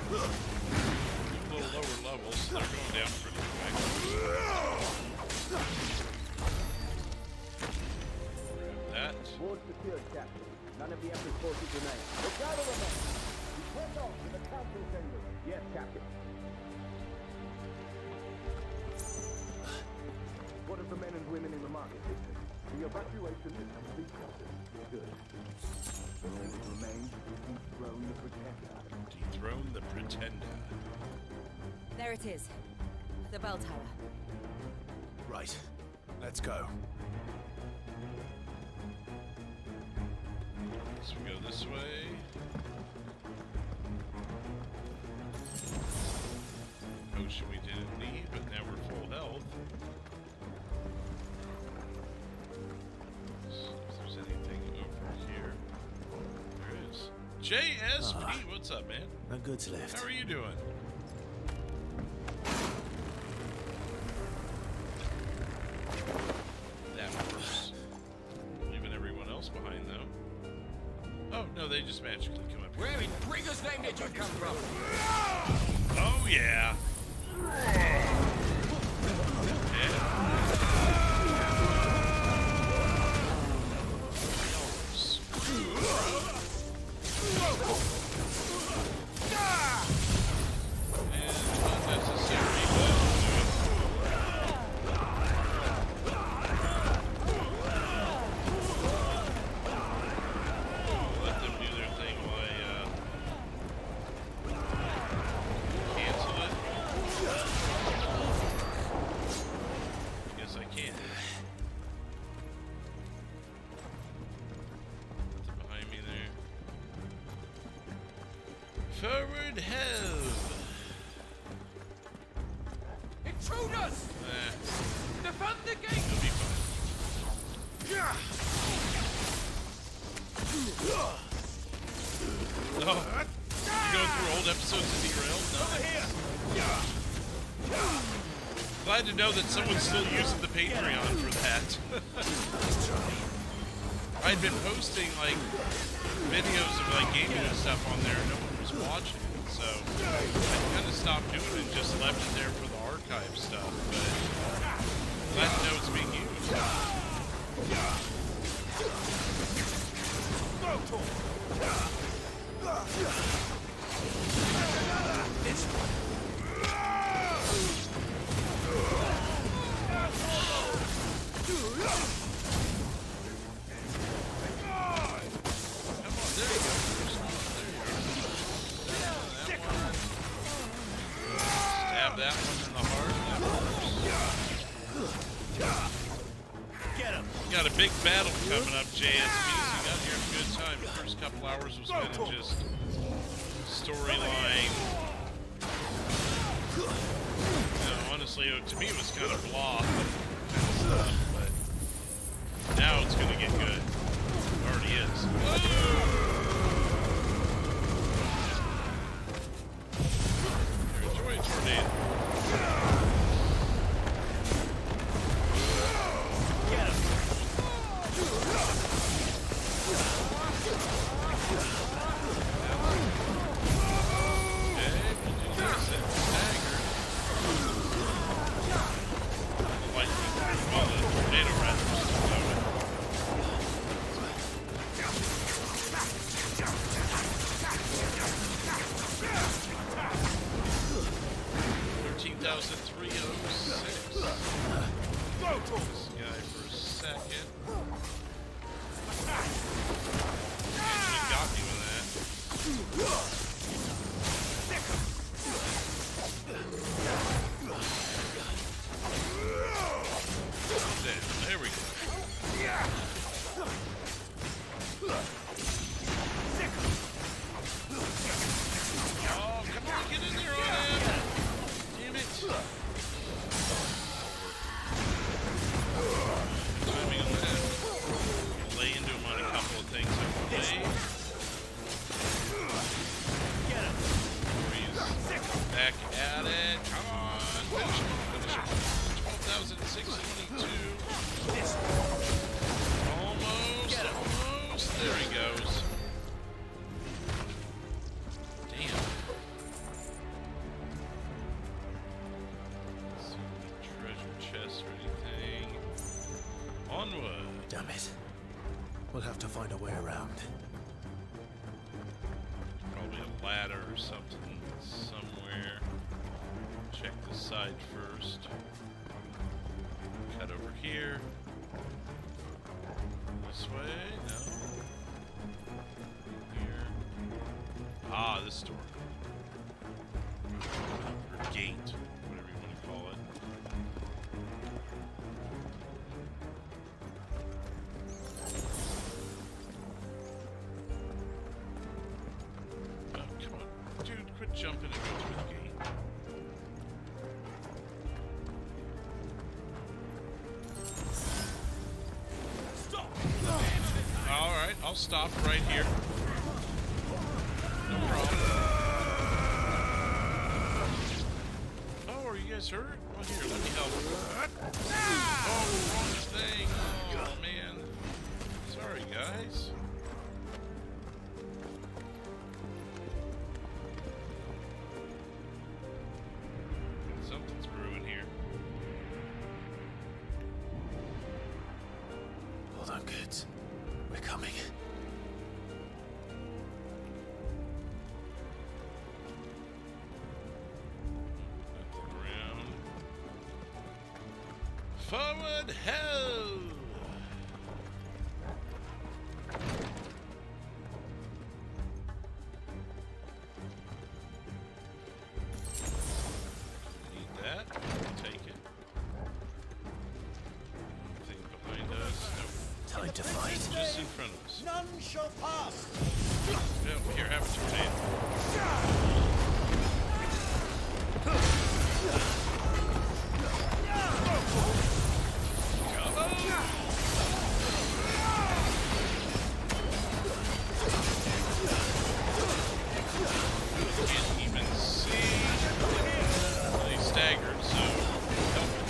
A little lower levels, they're going down pretty quick. Grab that. Ward secured, Captain. None of the Emperor's forces remain. Look out of the men! We head off to the council chamber. Yes, Captain. What of the men and women in the market district? The evacuation is complete, Captain. Good. The only that remains is to dethrone the Pretender. Dethrone the Pretender. There it is. The bell tower. Right. Let's go. So we go this way. Potion we didn't need, but now we're full health. So if there's anything over here. There is. JSP, what's up, man? No goods left. How are you doing? That works. Leaving everyone else behind, though. Oh, no, they just magically come up here. Where in Brigger's name did you come from? Oh, yeah. Forward hell! Intruders! Defend the gate! It'll be fine. Oh, you going through old episodes of D-Rail? Over here! Glad to know that someone's still using the Patreon for that. I'd been posting like videos of like gaming and stuff on there. No one was watching it, so I kind of stopped doing it and just left it there for the archive stuff. But glad to know it's being used. This one. Stab that one in the heart. Get him. Got a big battle coming up, JSP. So you got here in a good time. The first couple hours was kind of just storyline. You know, honestly, to me, it was kind of blah kind of stuff, but now it's going to get good. It already is. Enjoy a tornado. Get him. There we go. have to find a way around. Probably a ladder or something somewhere. Check this side first. Cut over here. This way? No. Here. Ah, this door. Or gate, whatever you want to call it. Oh, come on. Dude, quit jumping and go through the gate. Alright, I'll stop right here. No problem. Oh, are you guys hurt? Oh, here, let me help. Oh, wrong thing. Oh, man. Sorry, guys. Something's brewing here. Hold on, kids. We're coming. Nothing around. Forward hell! Need that. Take it. Anything behind us? Nope. Time to fight. Just in front of us. None shall pass. Yep, here, have it, man. Can't even see. Well, he staggered, so help him.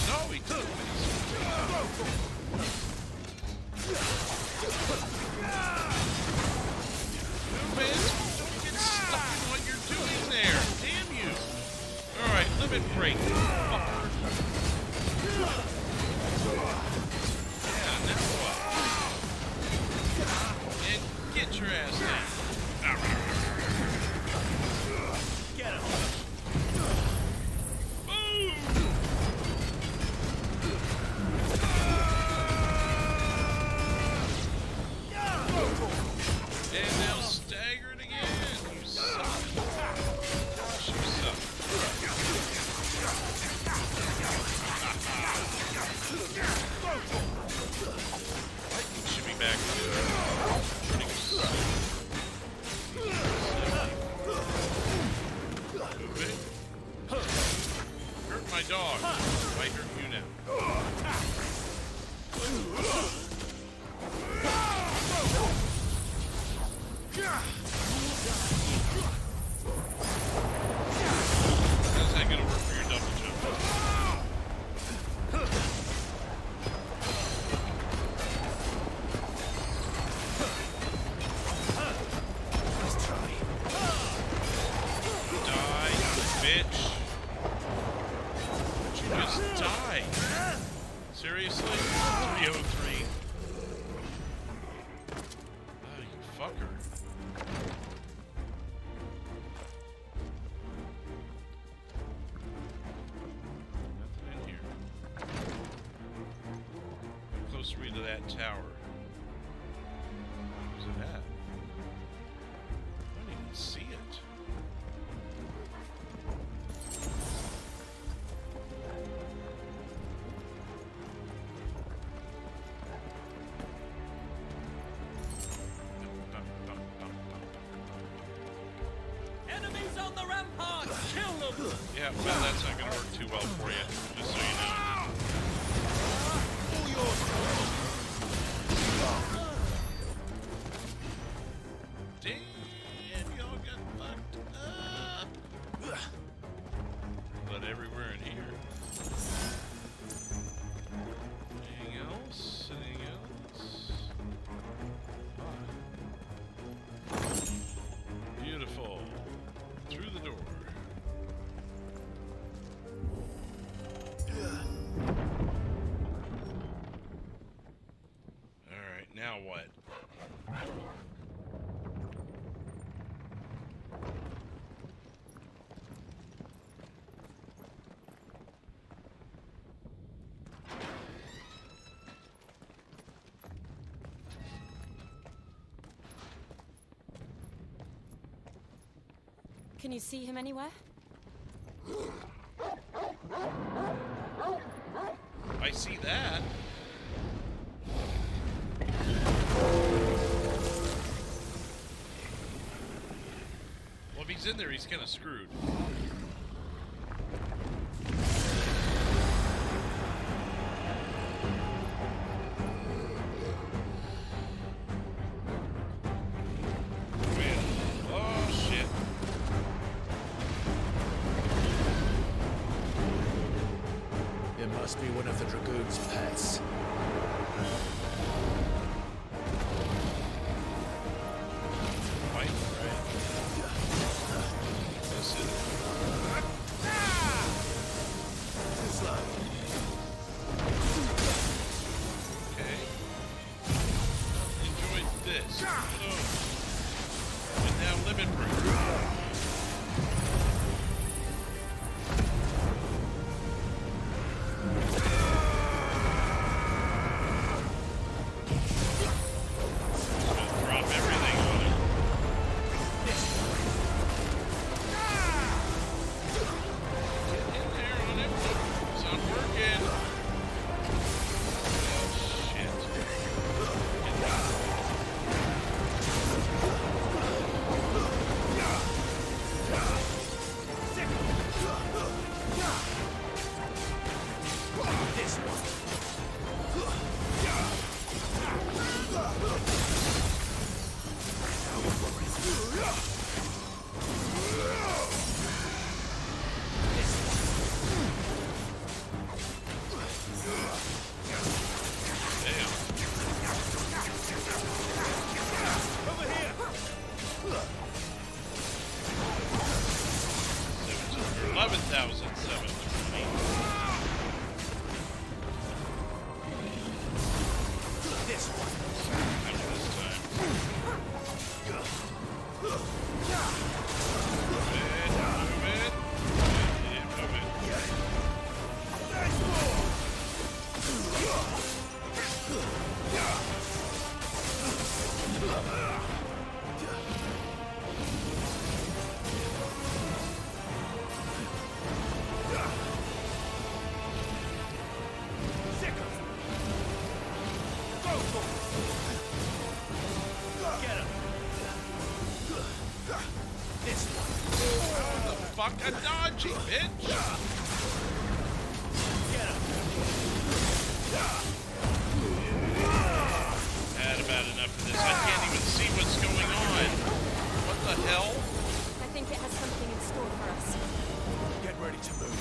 No, he took man, don't get stuck in what you're doing there. Damn you. Alright, limit break, fucker. Yeah, now what? And get your ass down. Get him. And now staggered again. You suck. Gosh, you suck. Should be back to pretty hurt my dog. Might hurt you now. How's that gonna work for your double jump? Let's try. Die, bitch. Did you just die? Seriously? 303. Ah, you fucker. Nothing in here. How close are we to that tower? Where's it at? I don't even see it. Enemies on the ramparts! Kill them! Yeah, well, that's not gonna work too well for you, just so you know. Damn, y'all got fucked up. Can you see him anywhere? I see that. Well, if he's in there, he's kind of screwed. Must be one of the Dragoon's pets. Fight, right? This is... Too slow. Okay. Enjoy this. Oh. And now limit break. Fuck a dodgy, bitch! Had about enough of this. I can't even see what's going on. What the hell? I think it has something in store for us. Get ready to move.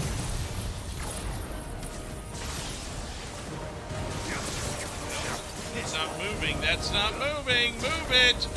It's not moving. That's not moving. Move it!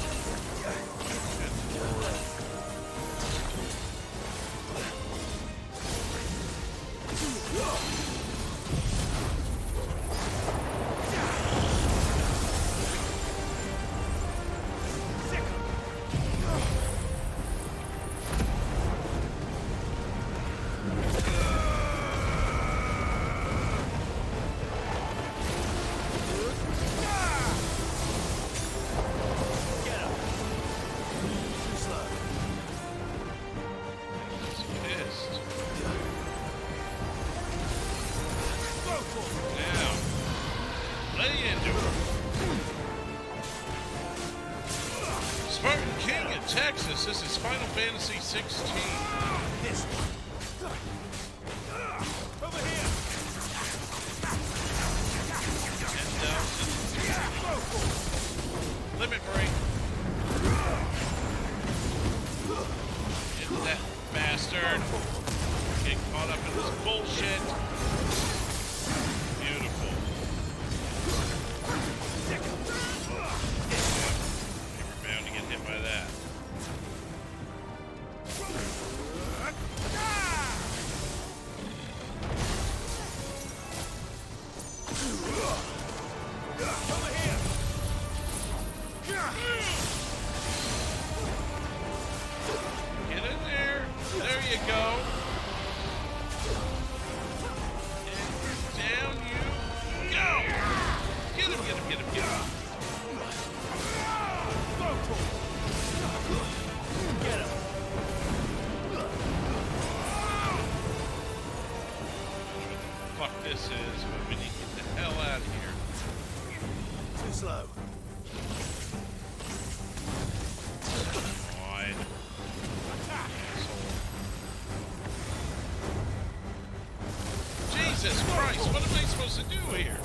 Texas, this is Final Fantasy XVI. This one. Over here. 10,000. Limit break. Get that bastard. Get caught up in this bullshit. Beautiful. We're bound to get hit by that. this is, but we need to get the hell out of here. Too slow. Fine. Jesus Christ, what am I supposed to do here?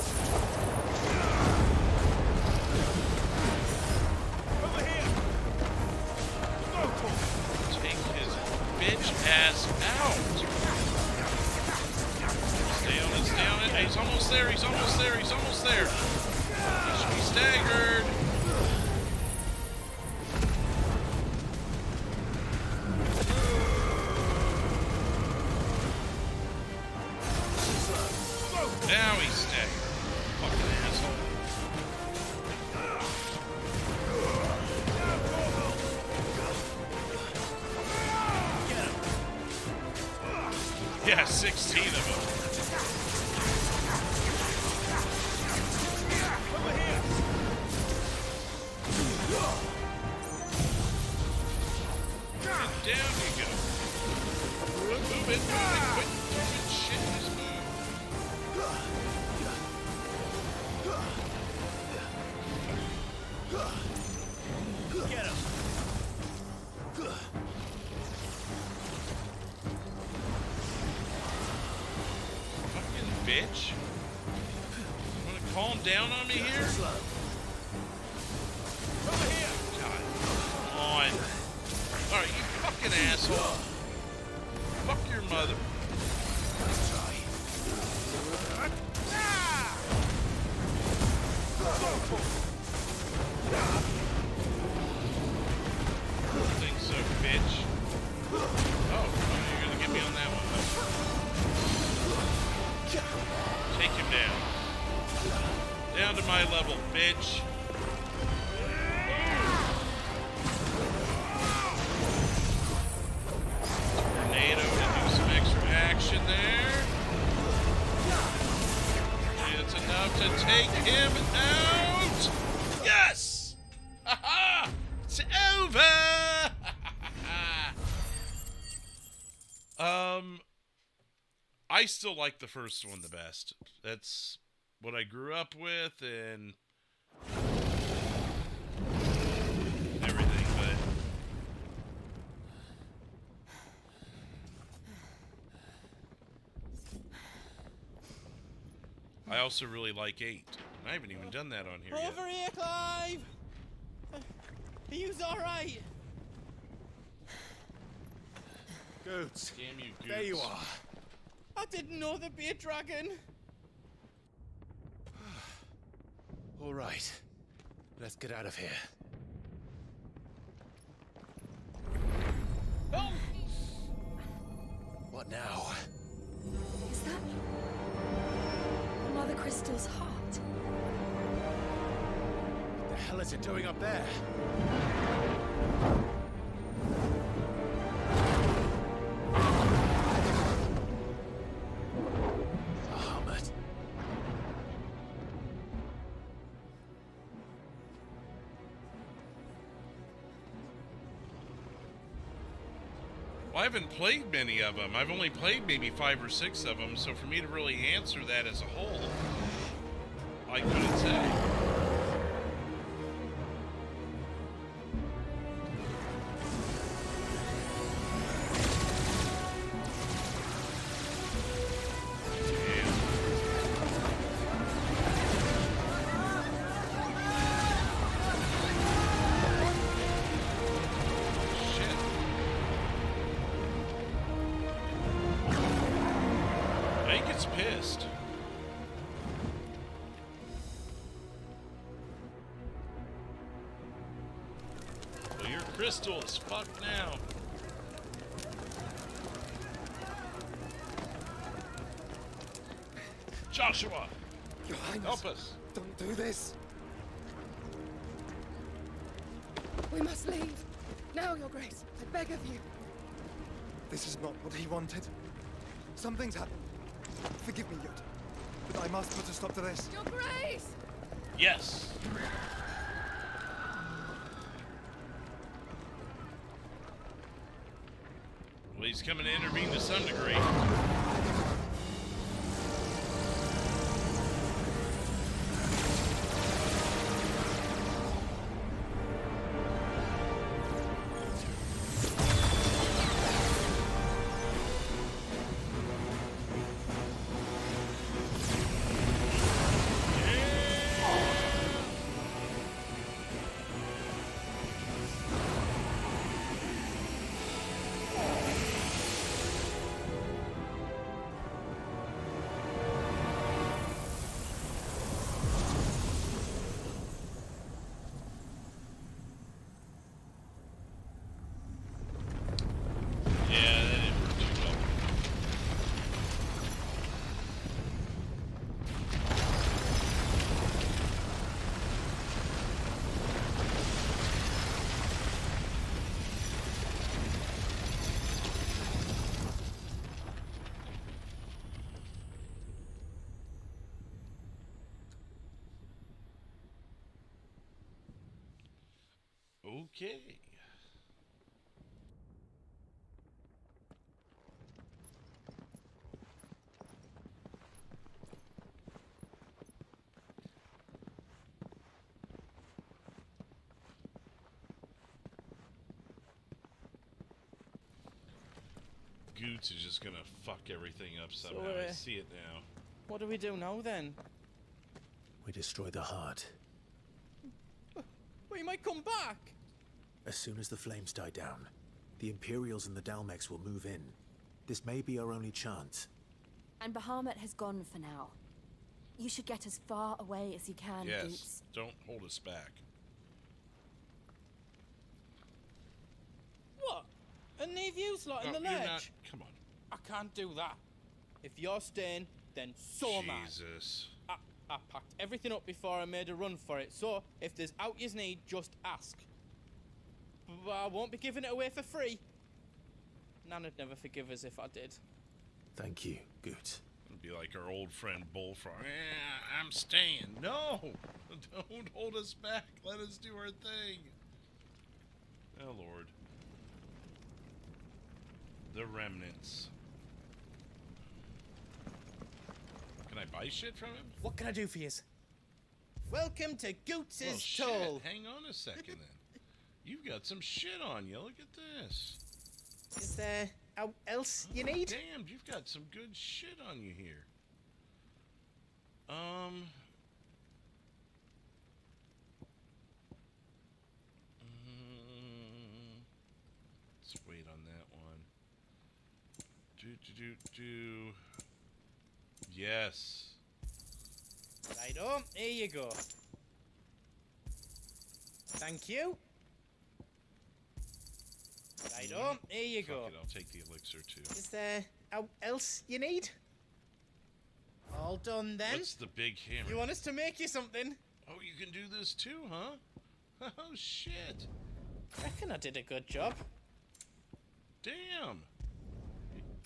Over here! Take his bitch ass out. Stay on it, stay on it. He's almost there, he's almost there, he's almost there. He should be staggered. Now he's staggered. Fucking asshole. Yeah, 16 of them. Over here! And down you go. Move it, quit throwing shit, just move. Get him! Fucking bitch. You wanna calm down on me here? Over here! God, come on. Alright, you fucking asshole. Fuck your mother. Let's try. Think so, bitch. Oh, you're gonna get me on that one. Take him down. Down to my level, bitch. Tornado to do some extra action there. It's enough to take him out. Yes! Ha-ha! It's over! I still like the first one the best. That's what I grew up with and everything, but I also really like 8. I haven't even done that on here yet. Over here, Clive! Are you alright? Goots. Damn you, Goots. There you are. I didn't know there'd be a dragon. All right. Let's get out of here. Oh! What now? Is that Mother Crystal's heart? What the hell is it doing up there? Bahamut. Well, I haven't played many of them. I've only played maybe 5 or 6 of them, so for me to really answer that as a whole, I couldn't say. Pissed. Well, your crystal is fucked now. Joshua, Your Highness, help us. don't do this. We must leave. Now, Your Grace. I beg of you. This is not what he wanted. Something's happened. Forgive me, Yoda, but I must put a stop to this. Your Grace! Yes. Well, he's coming to intervene to some degree. Okay. Goots is just gonna fuck everything up somehow. I see it now. What do we do now then? We destroy the heart. We might come back. As soon as the flames die down, the Imperials and the Dalmex will move in. This may be our only chance. And Bahamut has gone for now. You should get as far away as you can, Yes, Goots. don't hold us back. What? And leave you lot in the you're ledge? not- come on. I can't do that. If you're staying, then so am I. Jesus. I packed everything up before I made a run for it, so if there's out yous need, just ask. But I won't be giving it away for free. Nana'd never forgive us if I did. Thank you, Goots. It'd be like our old friend Bullfrog. I'm staying. No! Don't hold us back. Let us do our thing. Oh, Lord. The remnants. Can I buy shit from him? What can I do for yous? Welcome to Goots' Well, shit. Toll. Hang on a second then. You've got some shit on you. Look at this. Is there else you need? Damn, you've got some good shit on you here. Let's wait on that one. Yes. Righto, here you go. Thank you. Righto, here you go. Fuck it, I'll take the elixir too. Is there else you need? All done then. What's the big hammer? You want us to make you something? Oh, you can do this too, huh? Oh, shit. Reckon I did a good job. Damn.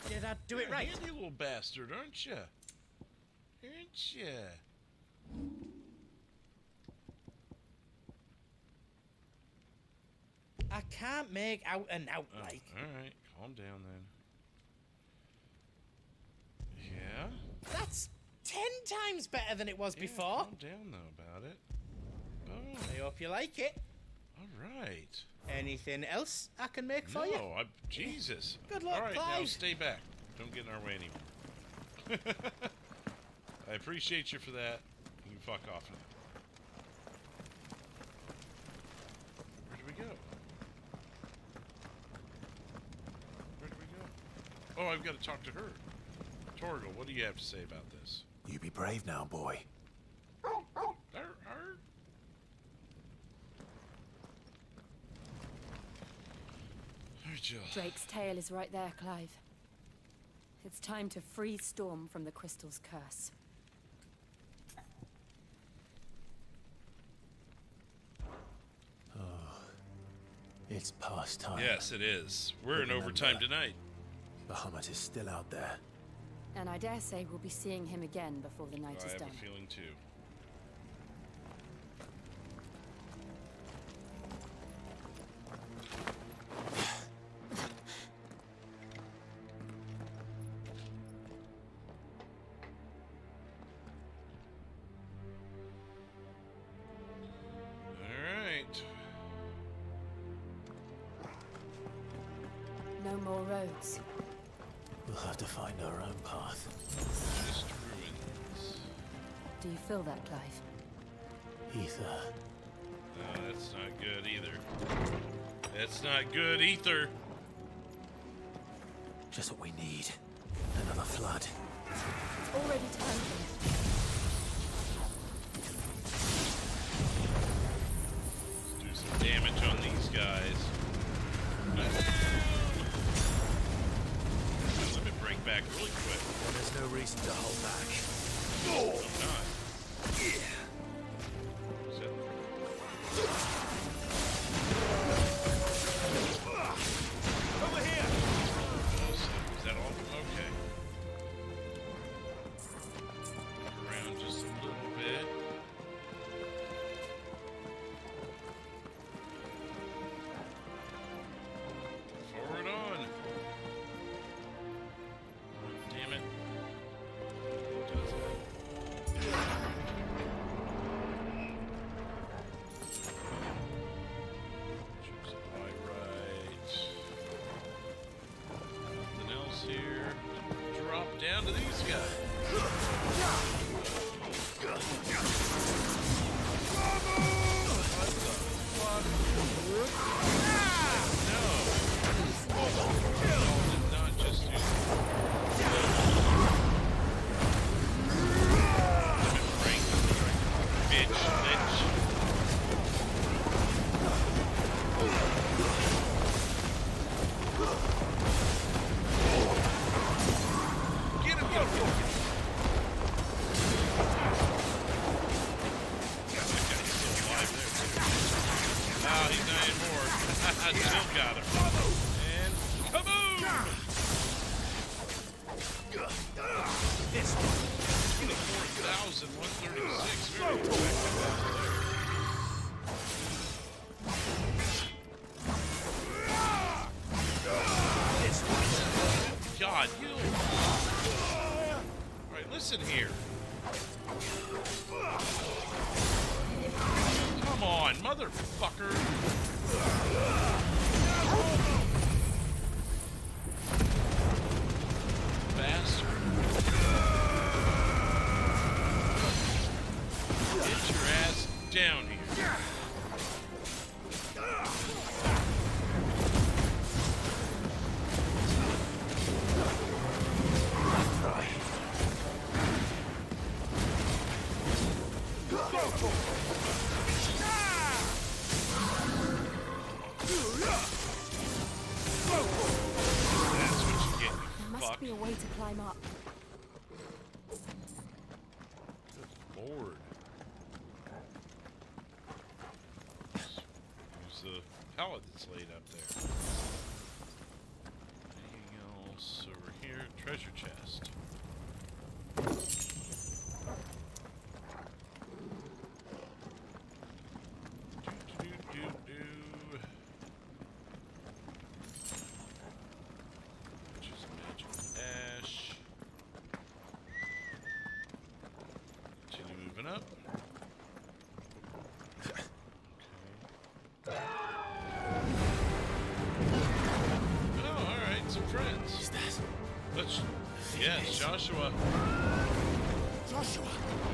Did I do it You're a right? handy little bastard, aren't you? Aren't you? I can't make out an out like. Alright, calm down then. Yeah? That's 10 times better than it was before. Calm down though about it. Boom. I hope you like it. Alright. Anything else I can make for you? No, Jesus. Good luck, Alright, now Clive. stay back. Don't get in our way anymore. I appreciate you for that. You can fuck off now. Where do we go? Where do we go? Oh, I've got to talk to her. Torgal, what do you have to say about this? You be brave now, boy. Drake's tail is right there, Clive. It's time to free Storm from the crystal's curse. It's past time. Yes, it is. We're in overtime tonight. Bahamut is still out there. And I dare say we'll be seeing him again before the night I is have done. a feeling too. No more roads. We'll have to find our own path. Just ruins. Do you feel that, Clive? Ether. No, that's not good either. That's not good either. Just what we need. Another flood. It's already turning. Let's do some damage on these guys. Let me break back really quick. There's no reason to hold back. Oh, not. Over here! Is that all? Okay. Look around just a little bit. I still got him. And kaboom! This 4,136. Very effective out there. God, you. Alright, listen here. Come on, motherfucker. Bastard. Get your ass down here. There must be a way to climb up. Good Lord. There's the pallet that's laid up there. Anything else over here? Treasure chest. Which is magic ash. Continue moving up. Oh, alright, some friends. Is that? Let's. Yes, Joshua. Joshua!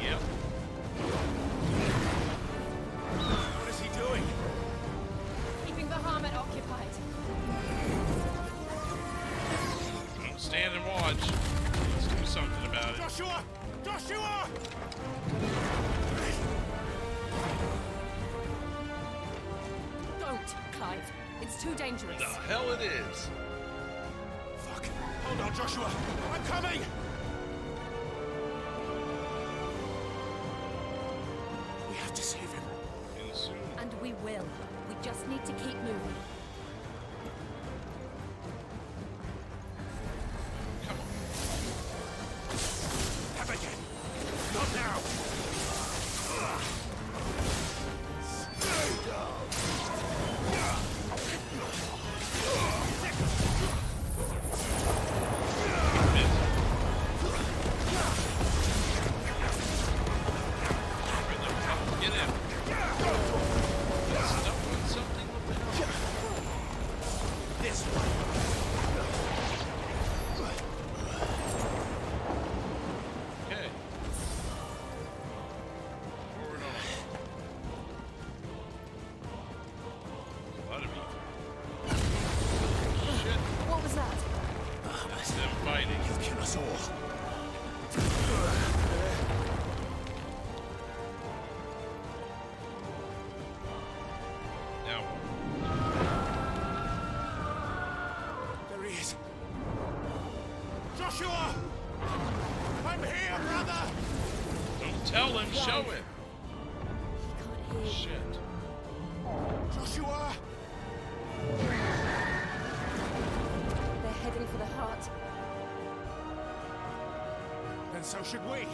Yep. What is he doing? Keeping Bahamut occupied. Don't stand and watch. Let's do something about it. Joshua! Joshua! Don't, Clive. It's too dangerous. The hell it is. Fuck. Hold on, Joshua. I'm coming! We have to save him. And soon. And we will. We just need to keep moving. Have again. Not now. Get him. Stuck on something with This way. Okay. Forward on. There's a lot of evil. Shit. What was that? It's them fighting. He'll kill us all. Now There he is. Joshua! I'm here, brother! don't tell him, show him. He can't hear. Shit. Joshua! They're heading for the heart. And so should we.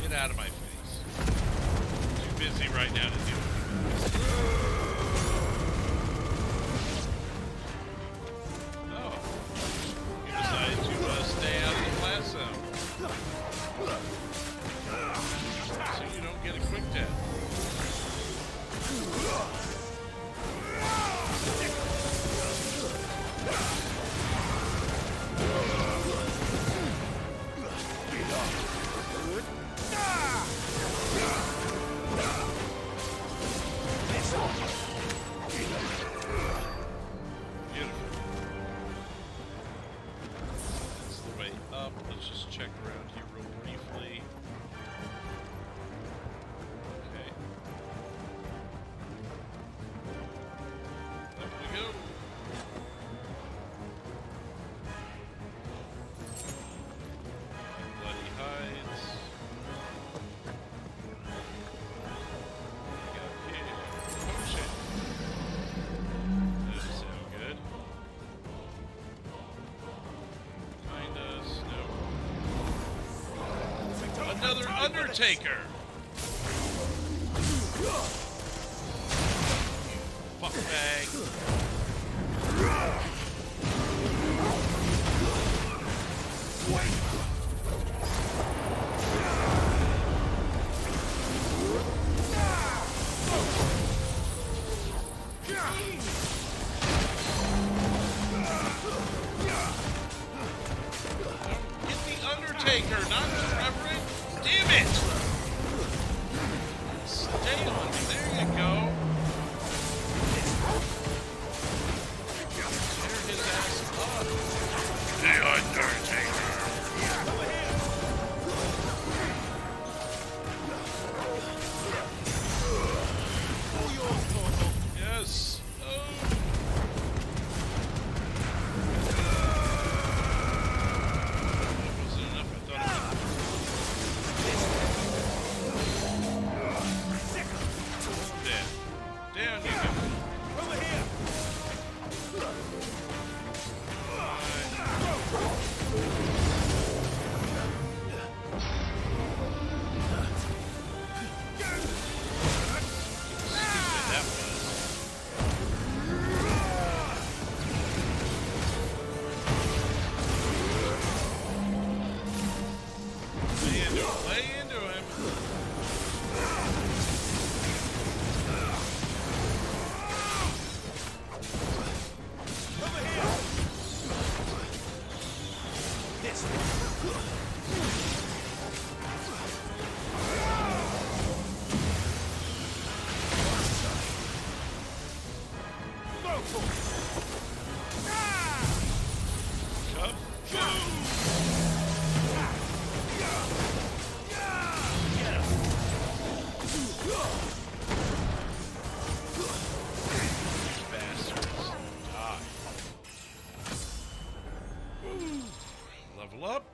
Get out of my face. Too busy right now to deal with you. Oh. You decided to stay out of the blast zone. So you don't get a quick death. Beautiful. That's the way up. Let's just check around here real briefly. Okay. Up we go. Bloody hides. another Undertaker. Fuck bag. Get the Undertaker, not the Reverend. Damn it! Stay on me. There you go. Tear his ass up. The Undertaker. Yes. Down you go. Over here. That was. Lay into him. Level up.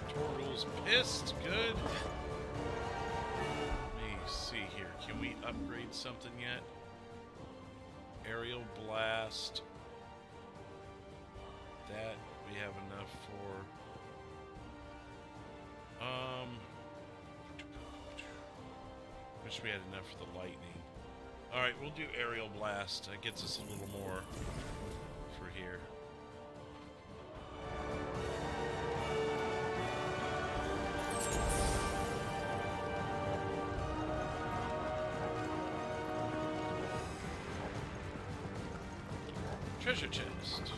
Torgal's pissed. Good. Let me see here. Can we upgrade something yet? Aerial blast. That we have enough for. Wish we had enough for the lightning. Alright, we'll do aerial blast. That gets us a little more for here. Treasure chest.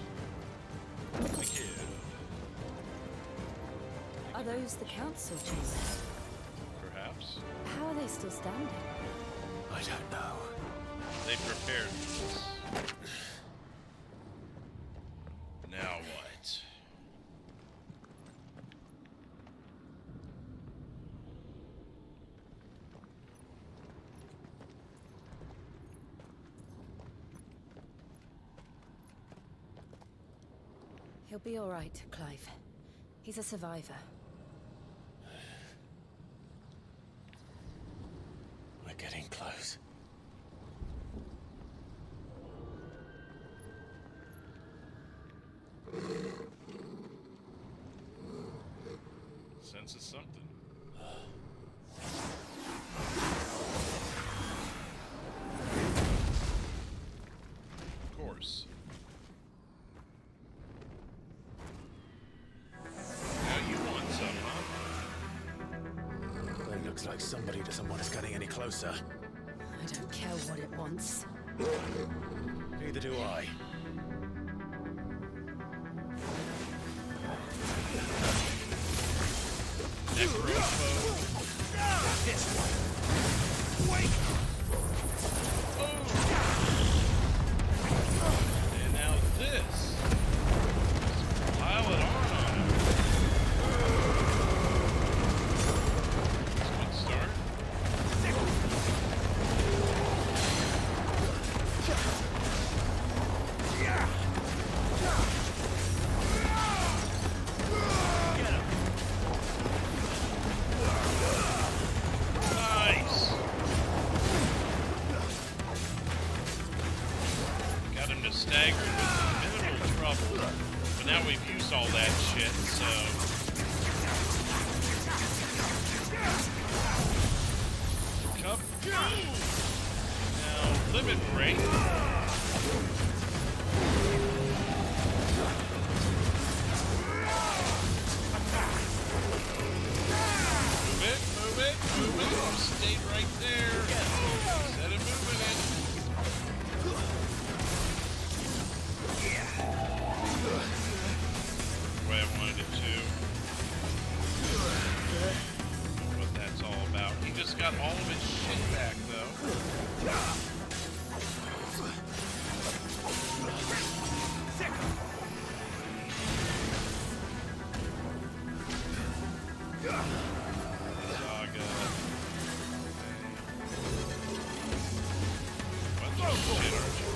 Thank you. Are those the council chambers? Perhaps. How are they still standing? I don't know. They prepared this. Now what? He'll be all right, Clive. He's a survivor. We're getting close. Senses something. Of course. Now you want some, huh? It looks like somebody doesn't want us getting any closer. I don't care what it wants. Neither do I. This one. Wait. And now this. Pile it on him. Good start. Staggered with minimal trouble. bubble. But now we've used all that shit, so... Cup. Now, limit break. Move it. Stay right there. Set it moving it. The way I wanted it to. What that's all about. He just got all of his shit back, though. Saga. Bunch of shit, Archer.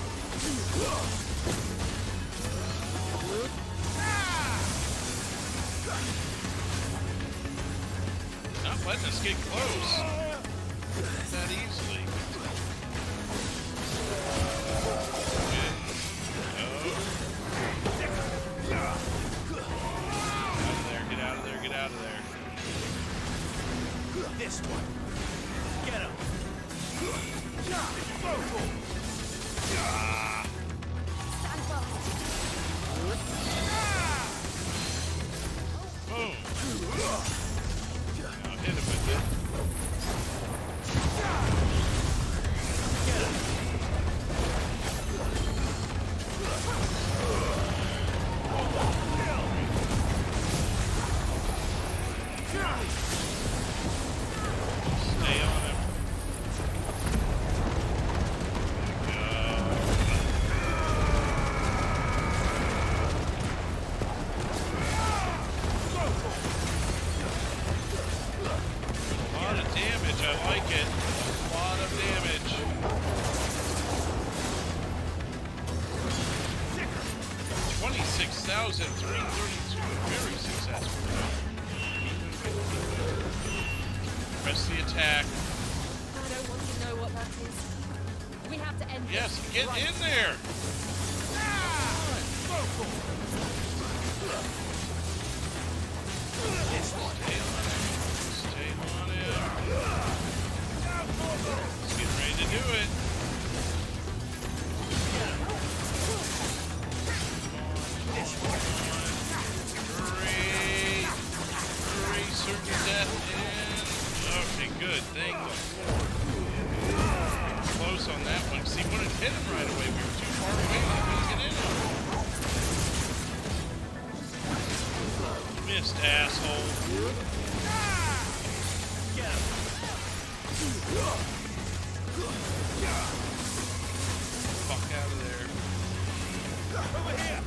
Not letting us get close that easily. Get out of there. This one. Get him. Boom. Now hit him with it. Stay on him. A lot of damage, I like it. A lot of damage. $26,332. Very successful. Press the attack. I don't want to know what that is. We have to end this. Yes, get in there. Stay on him. He's getting ready to do it. Great. Certain death in. Okay, good. Thank the Lord. Close on that one. See, when it hit him right away, we were too far away to get in him. Missed, asshole. Get him. Fuck out of there. Over here.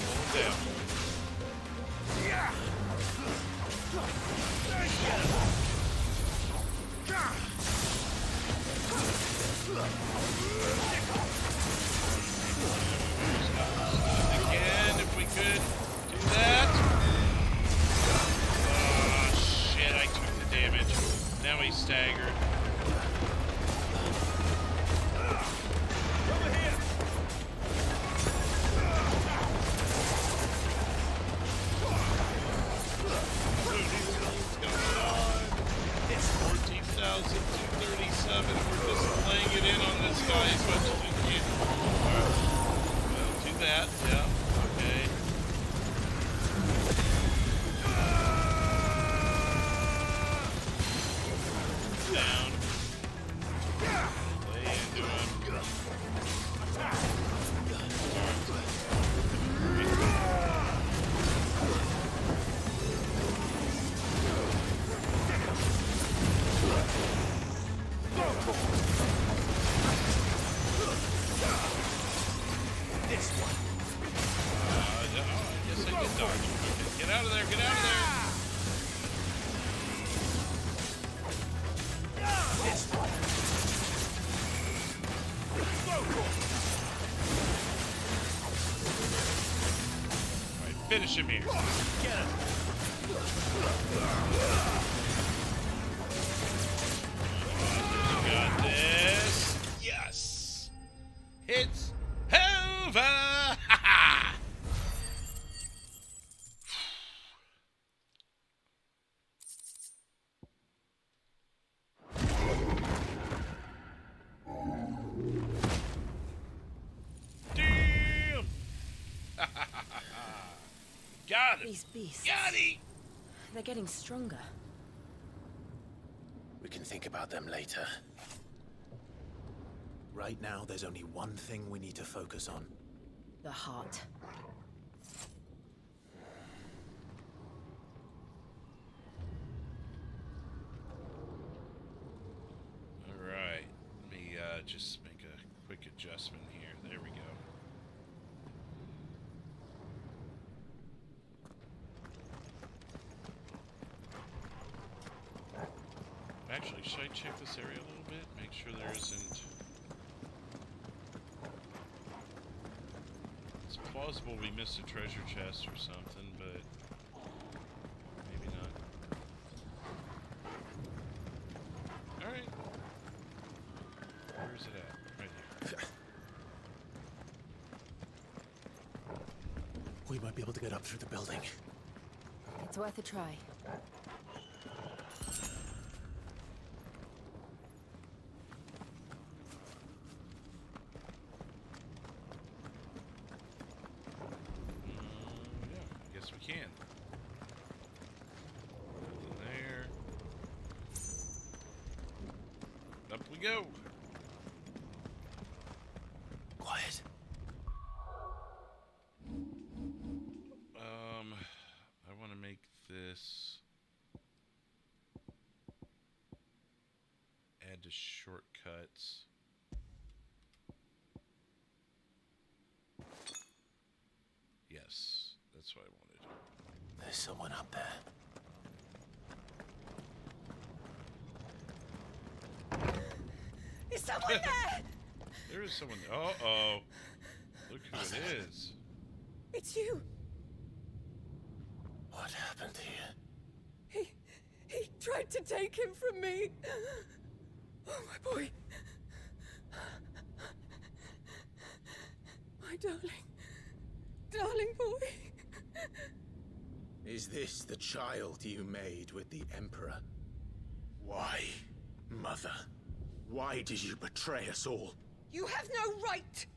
Hold down. Again, if we could do that. Oh, shit, I took the damage. Now he's staggered. Over here. What's going on? It's 14,237. We're just playing it in on this guy as much as we can. Alright. Well, do that. Yeah. Okay. Down. Lay into him. This one. I guess I did dodge him. Okay, get out of there, get out of there! This one. Alright, finish him here. Get him. You got this. Yes! Got it. These beasts. Got it. They're getting stronger. We can think about them later. Right now, there's only one thing we need to focus on. The heart. All right. Let me just make a quick adjustment here. There we go. Actually, should I check this area a little bit? Make sure there isn't... It's plausible we missed a treasure chest or something, but... maybe not. Alright. Where is it at? Right here. We might be able to get up through the building. It's worth a try. Can. Nothing there. Up we go. Quiet. I want to make this add to shortcuts. Yes, that's what I wanted. There's someone up there. Is someone there? There is someone there. Uh-oh. Look who it is. It's you. What happened here? He tried to take him from me. Oh, my boy. My darling boy. Is this the child you made with the Emperor? Why, Mother? Why did you betray us all? You have no right.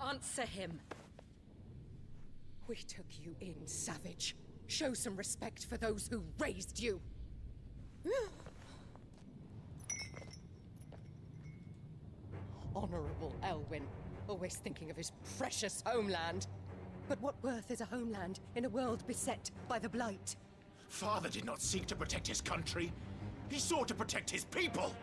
Answer him. We took you in, savage. Show some respect for those who raised you. Honorable Elwyn, always thinking of his precious homeland. But what worth is a homeland in a world beset by the Blight? Father did not seek to protect his country. He sought to protect his people.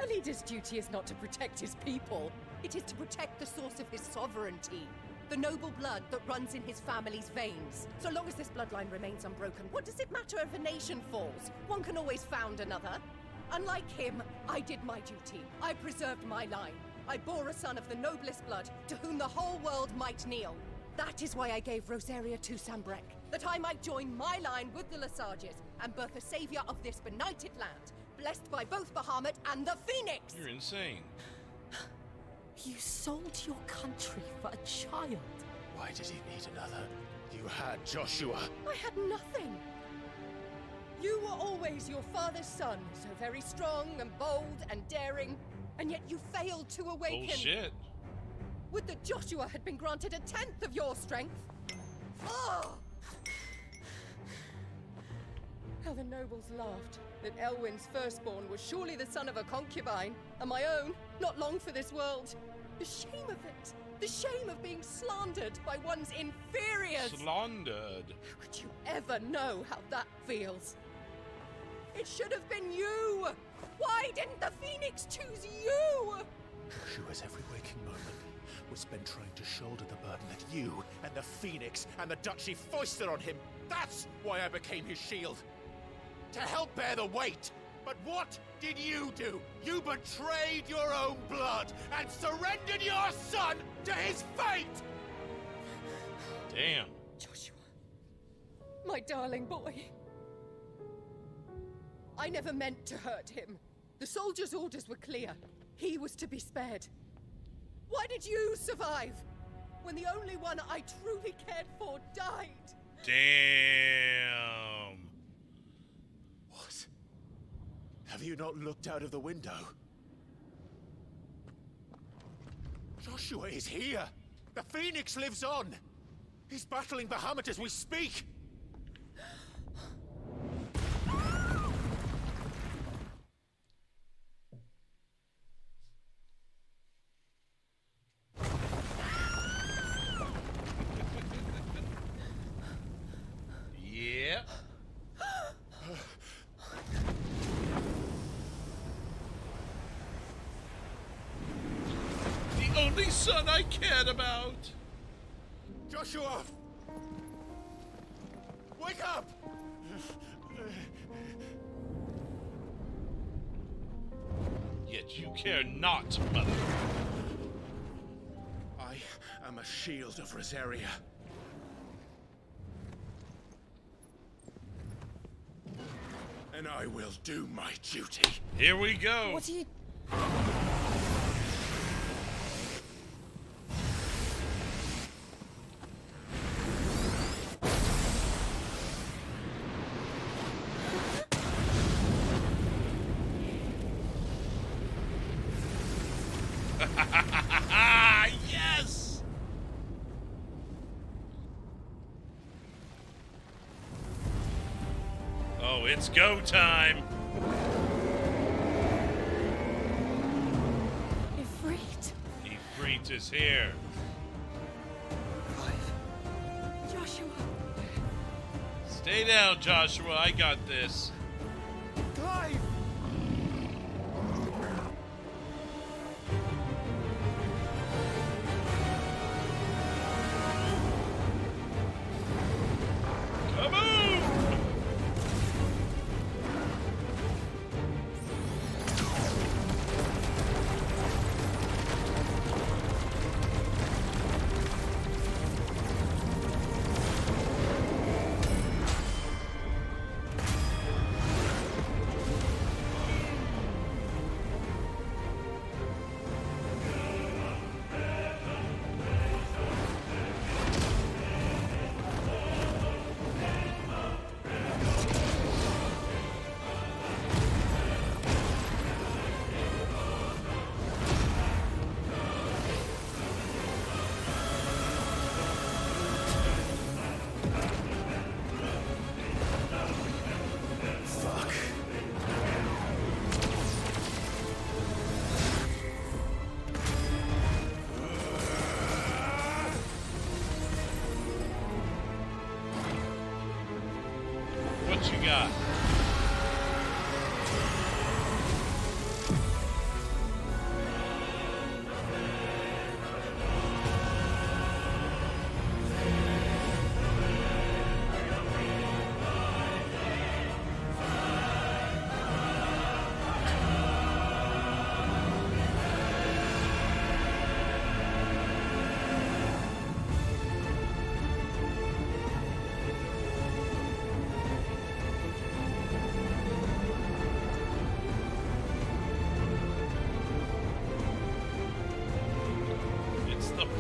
A leader's duty is not to protect his people. It is to protect the source of his sovereignty. The noble blood that runs in his family's veins. So long as this bloodline remains unbroken, what does it matter if a nation falls? One can always found another. Unlike him, I did my duty. I preserved my line. I bore a son of the noblest blood, to whom the whole world might kneel. That is why I gave Rosaria to Sambrek, that I might join my line with the Lesages and birth a savior of this benighted land, blessed by both Bahamut and the Phoenix! You're insane. You sold your country for a child. Why did he need another? You had Joshua. I had nothing. You were always your father's son, so very strong and bold and daring, and yet you failed to awaken. Bullshit. Would that Joshua had been granted 1/10 of your strength? Oh! How the nobles laughed that Elwyn's firstborn was surely the son of a concubine, and my own, not long for this world. The shame of it! The shame of being slandered by one's inferiors! Slandered? Would you ever know how that feels? It should have been you! Why didn't the Phoenix choose you? Joshua's every waking moment was spent trying to shoulder the burden that you and the Phoenix and the Duchy foisted on him. That's why I became his shield. To help bear the weight. But what did you do? You betrayed your own blood and surrendered your son to his fate! Damn. Joshua, my darling boy. I never meant to hurt him. The soldiers' orders were clear. He was to be spared. Why did you survive when the only one I truly cared for died? Damn. What? Have you not looked out of the window? Joshua is here! The Phoenix lives on! He's battling Bahamut as we speak! Yeah. The only son I cared about. Joshua! Wake up! Yet you care not, mother. I am a shield of Rosaria. And I will do my duty. Here we go. What are you... Yes! Oh, it's go time. Ifrit. Ifrit is here. Joshua. Stay down, Joshua. I got this. Clive! What you got?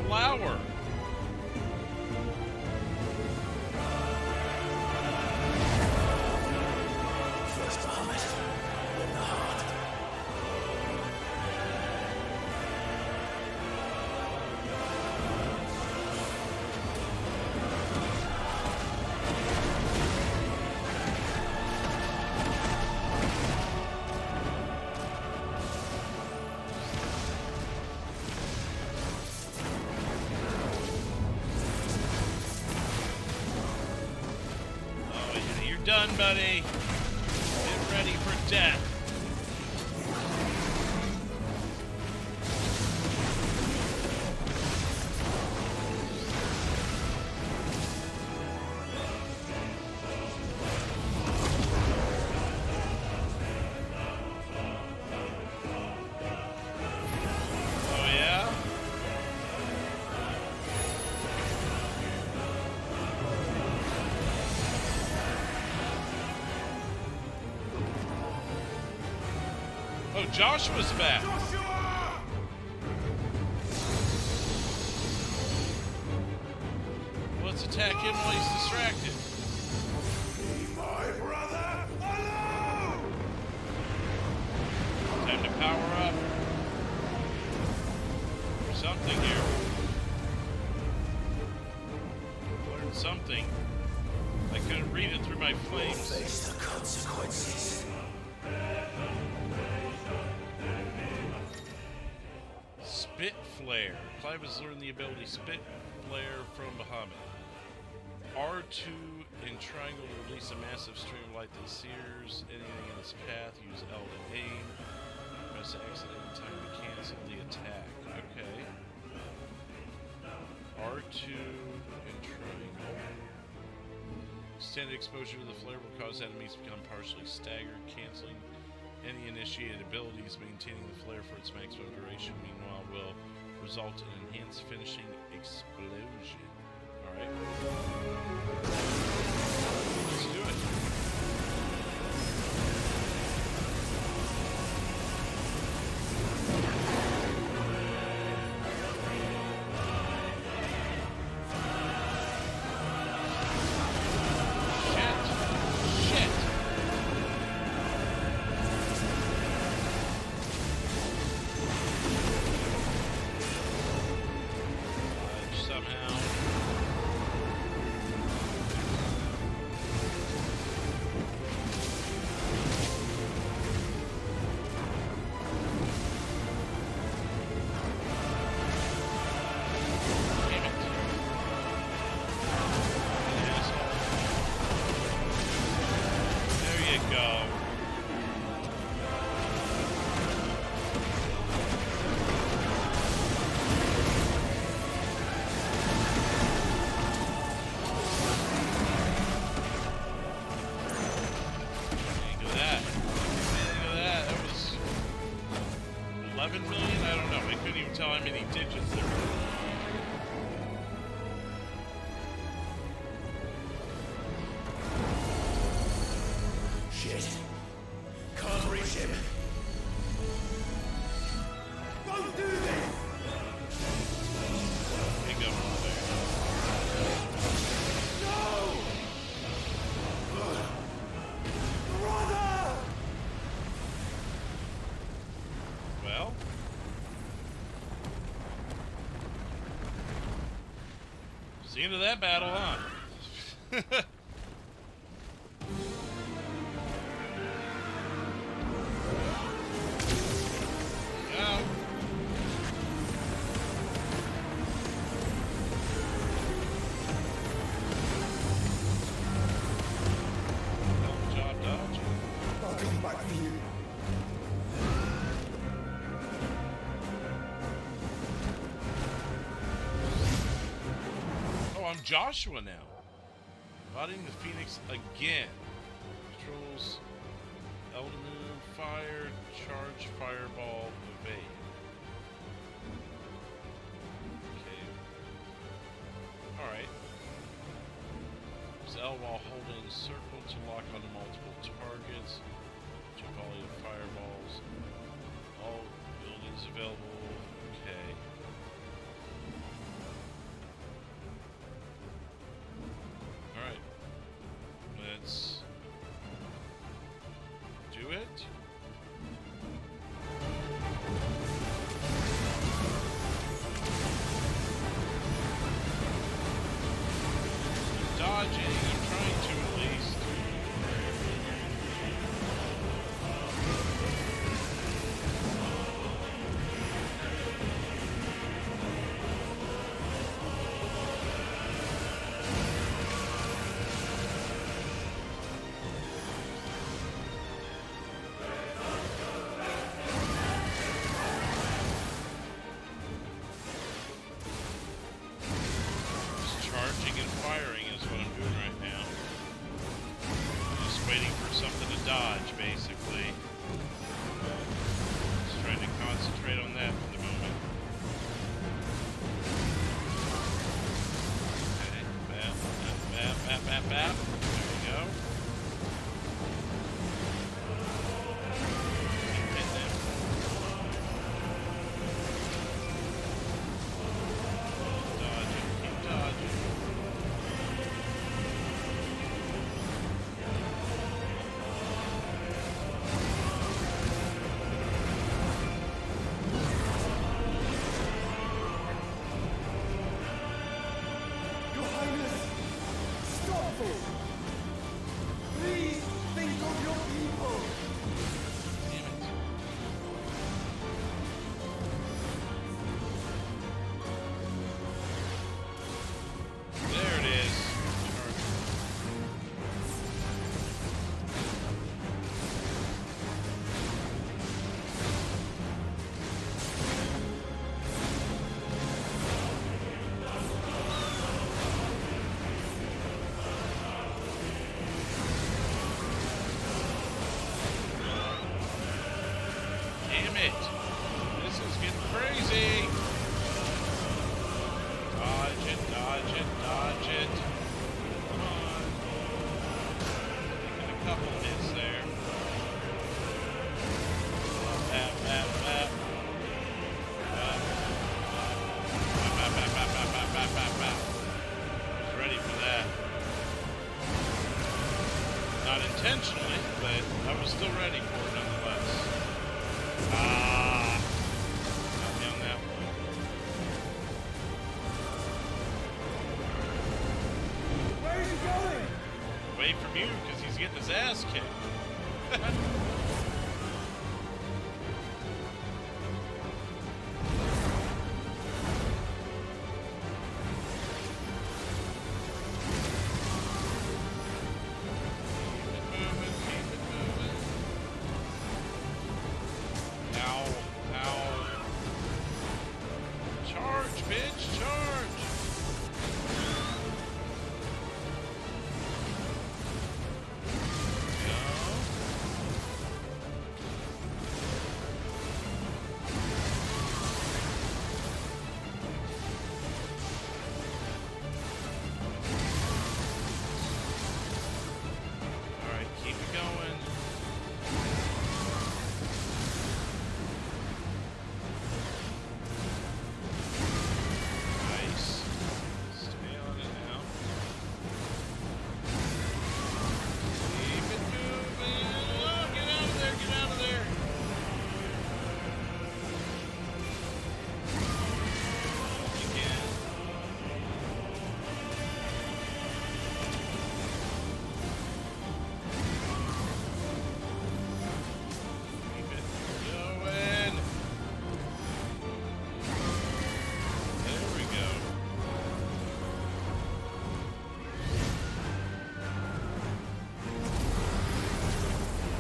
Flower. First Bahamut, then the heart. Done, buddy. Get ready for death. Oh, yeah? Oh, Joshua's back. Let's attack him while he's distracted. Leave my brother alone! Time to power up. Something here. flames. Face the consequences. Spit Flare. Clive has learned the ability Spit Flare from Bahamut. R2 and triangle to release a massive stream of light that sears anything in its path. Use L to aim. Press X at any time to cancel the attack. Okay. R2 and triangle. Extended exposure to the flare will cause enemies to become partially staggered, canceling any initiated abilities. Maintaining the flare for its maximum duration, meanwhile, will result in enhanced finishing explosion. Alright. Let's do it. The end of that battle, huh? Go. Good job dodging. I'll come back for you. I'm Joshua now. Fighting the Phoenix again. Controls L to move, fire, charge, fireball, evade. Okay. Alright. Use L while holding circle to lock onto multiple targets. To volley of fireballs. All buildings available. Okay. Alright, let's do it. I'm dodging, I'm trying to at least. Charging and firing is what I'm doing right now. Just waiting for something to dodge, basically. Just trying to concentrate on that for the moment. Okay, bap, bap, bap, bap, bap. There we go. Keep hitting them. Dodging, keep dodging. Your Highness! Stop this! damn it. This is getting crazy. Dodge it, dodge it, dodge it. Come on. Taking a couple hits there. Bap, bap, bap. Bap. Bap, bap, bap, bap, bap, bap, bap, bap. I was ready for that. Not intentionally, but I was still ready for it nonetheless. Ah. Got me on that one. Where is he going? Away from you, because he's getting his ass kicked.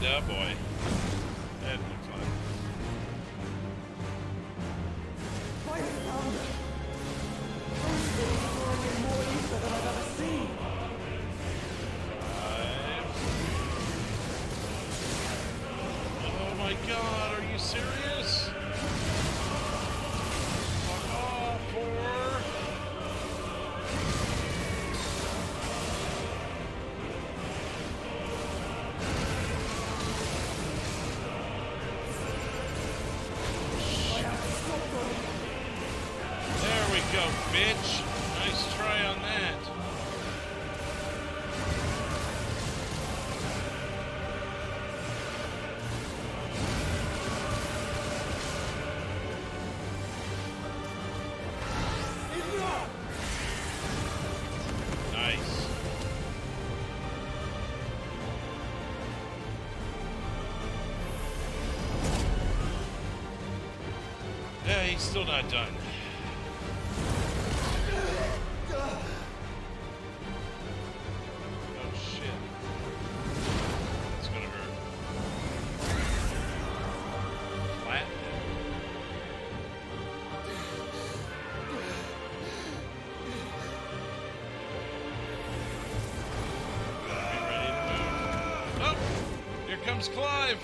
Oh boy. That looks like. By the founder! Those things are throwing in more ether than I've ever seen! 5. Oh my god, are you serious? Fuck off, 4. Go, bitch. Nice try on that. Nice. Yeah, he's still not done. Comes Clive.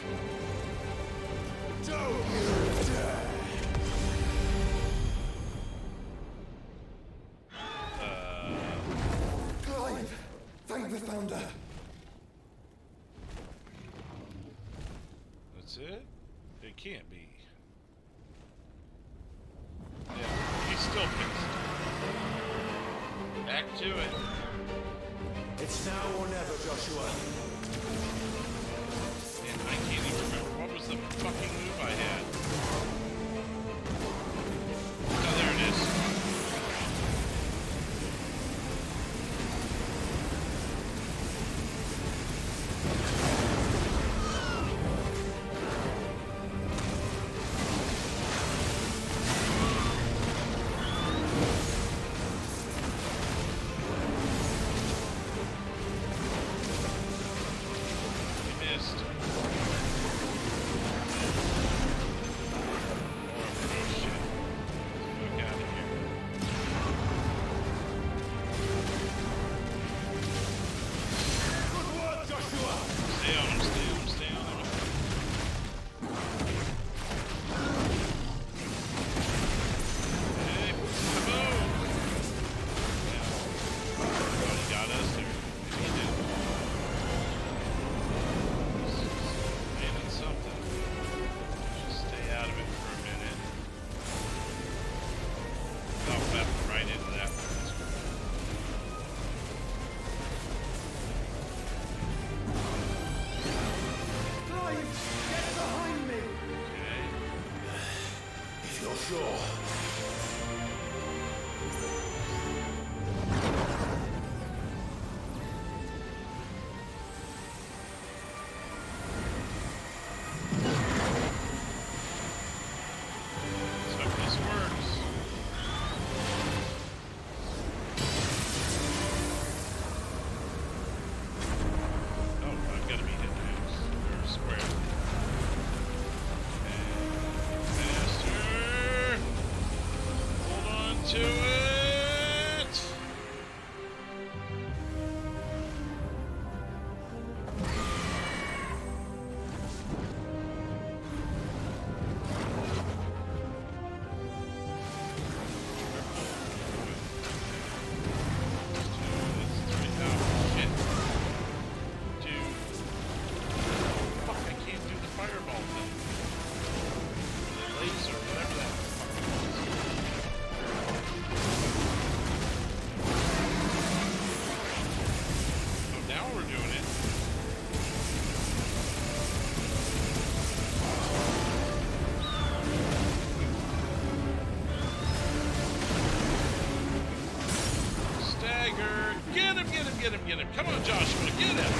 Clive, thank the founder. That's it? It can't be. Yeah, he's still pissed. Back to it. It's now or never, Joshua. I can't even remember what was the fucking move I had. Oh, there it is. sure. Get him. Come on, Joshua, get him.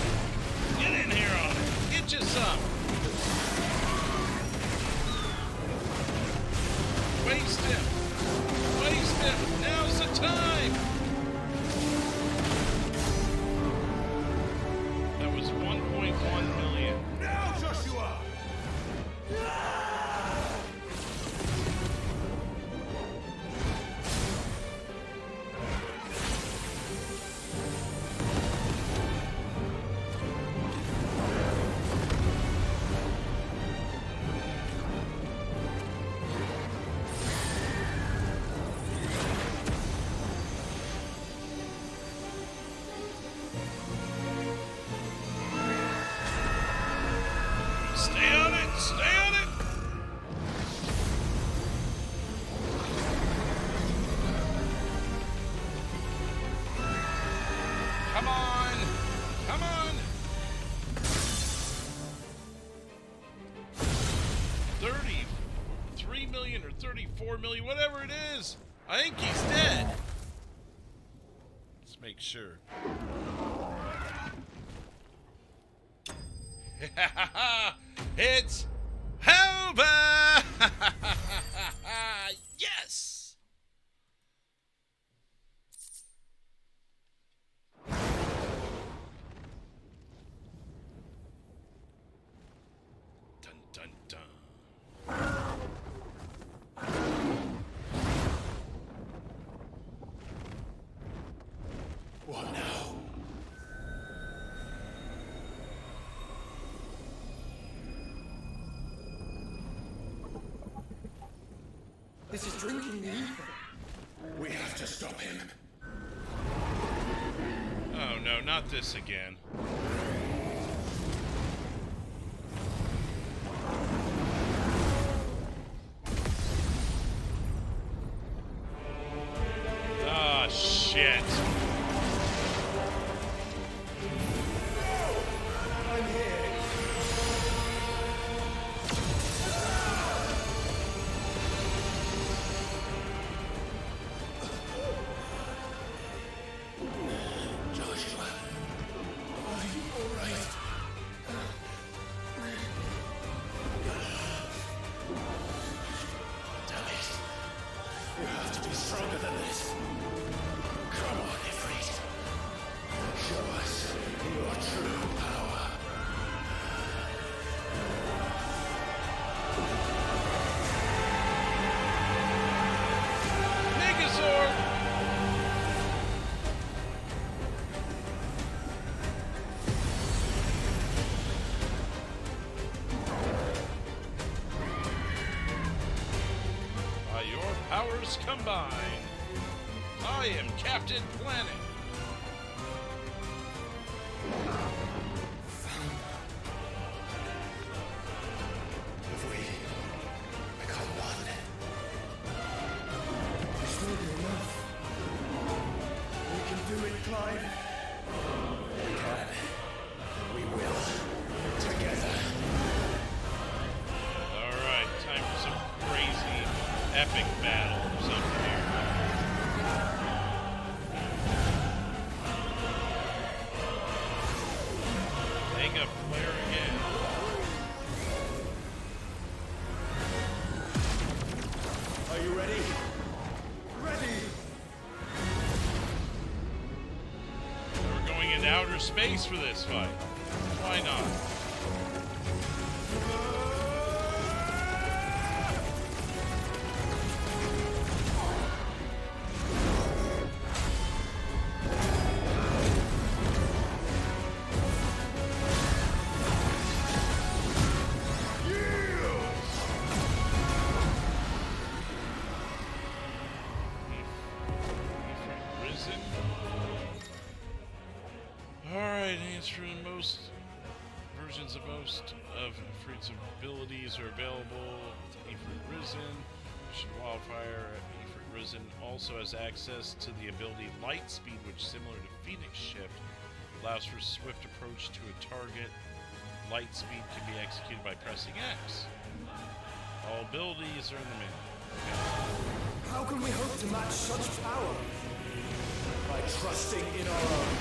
Get in here on it. Get you some. Waste him. Waste him. Now's the time. That was 1.1 million. Now, Joshua! Come on! Come on! 33 million or 34 million, whatever it is. I think he's dead. Let's make sure. It's over! Yes! Dun dun dun. What now? This is drinking me. We have to stop him. Oh no, not this again. Ah, shit. I'm here. Joshua, are you all right? Damn it. You have to be stronger than this. Come on, Ifrit. Show us your true power. Megazord! By your powers combined, I am Captain Planet. If we become one, this will be enough. We can do it, Clive. We can. We will. Together. Alright, time for some crazy epic battle or something here. Hang up flare again. Are you ready? Ready! We're going into outer space for this fight. Why not? Most of Ifrit's abilities are available to Ifrit Risen. Mission Wildfire. Ifrit Risen also has access to the ability Light Speed, which, similar to Phoenix Shift, allows for swift approach to a target. Light Speed can be executed by pressing X. All abilities are in the menu. Okay. How can we hope to match such power? By trusting in our own.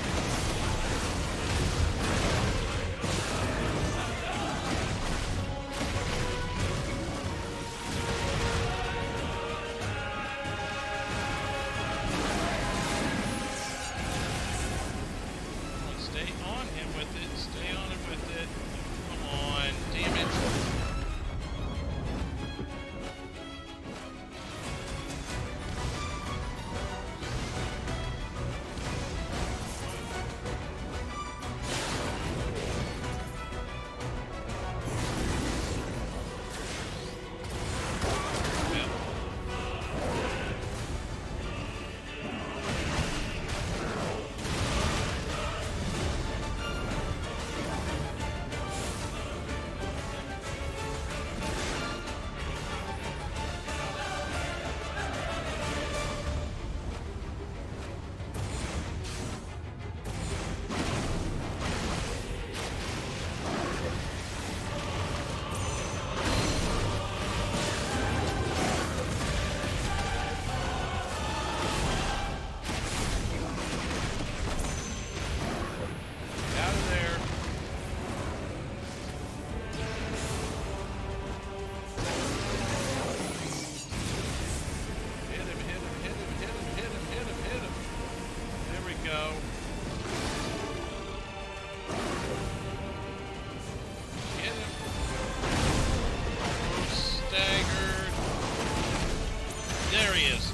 There he is.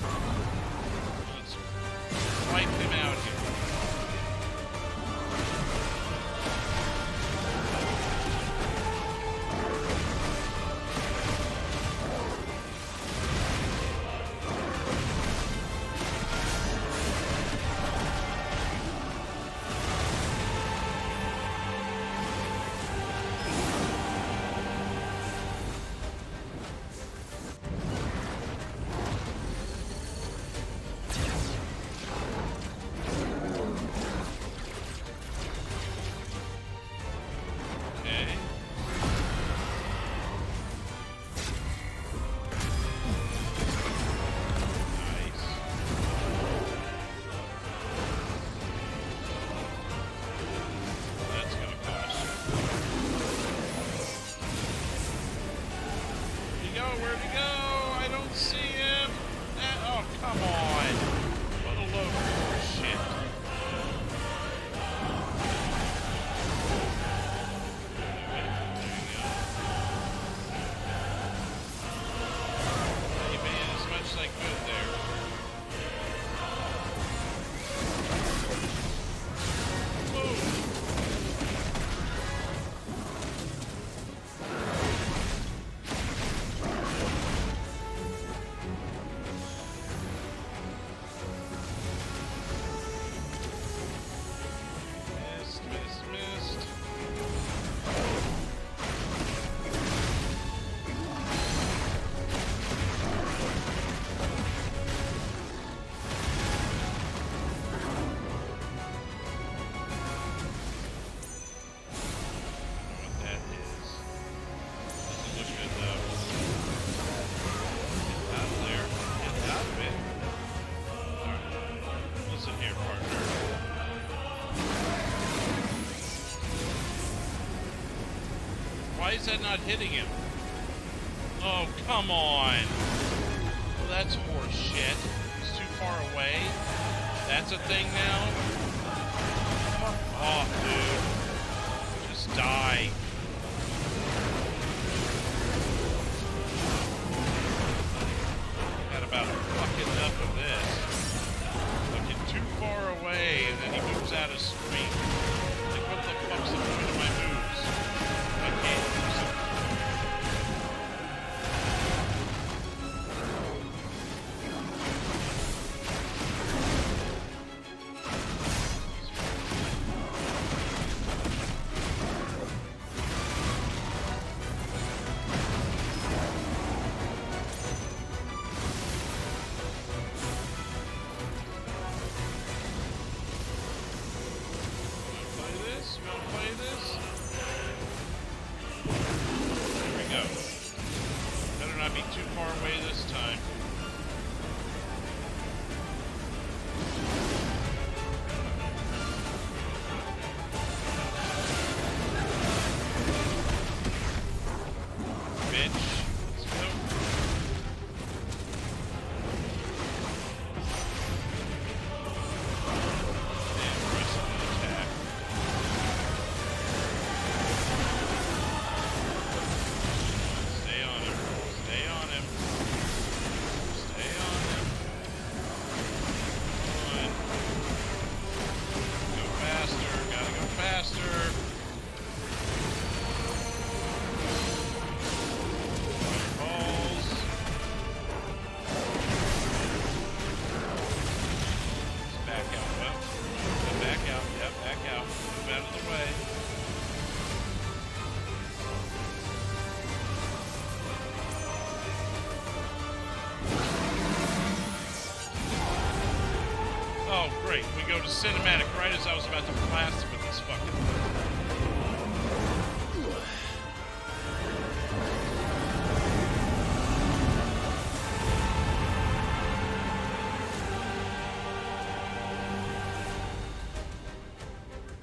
Let's wipe him out here. Where'd he go? I don't see him. Oh, come on. What a load of shit. He made as much as I could there. Why is that not hitting him? Oh, come on. Well, that's horse shit. He's too far away. That's a thing now? Fuck off, dude. Just die. Got about fucking enough of this. Fucking too far away, and then he moves out of screen. Like, what the fuck's the point of my moves? I can't use them. Cinematic right as I was about to blast him with this fucking thing.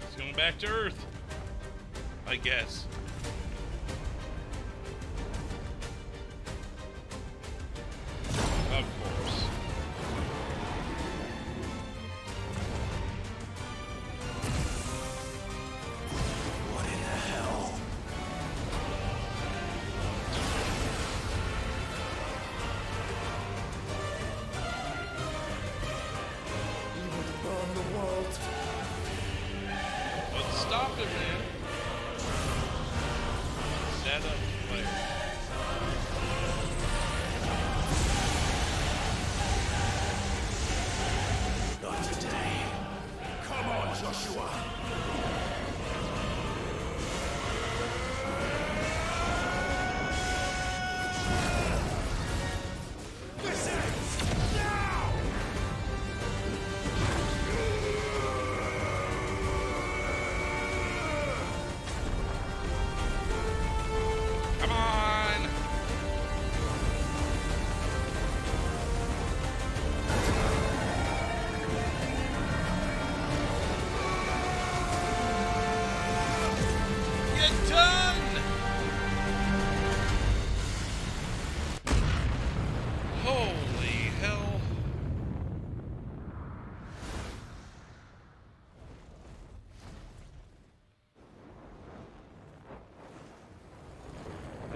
He's going back to Earth, I guess. Of course.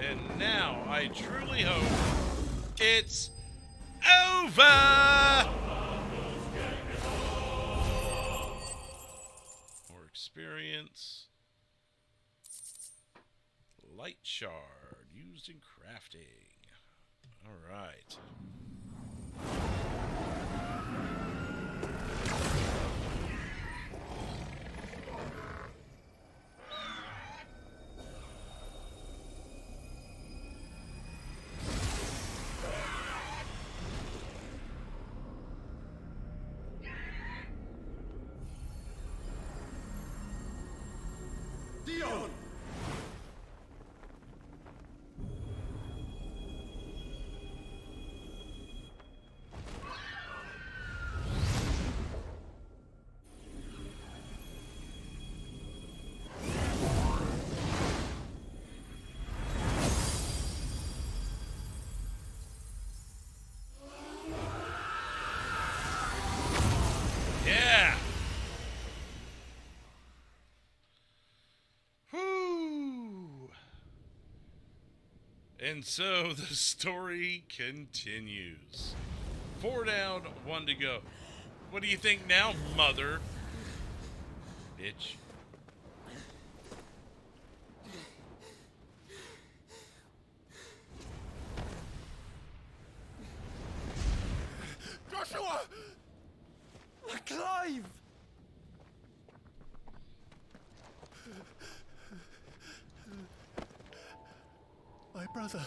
And now I truly hope it's over! More experience. Light shard used in crafting. Alright. Dion! And so the story continues. 4 down, 1 to go. What do you think now, mother? Bitch. Joshua! Clive! My brother.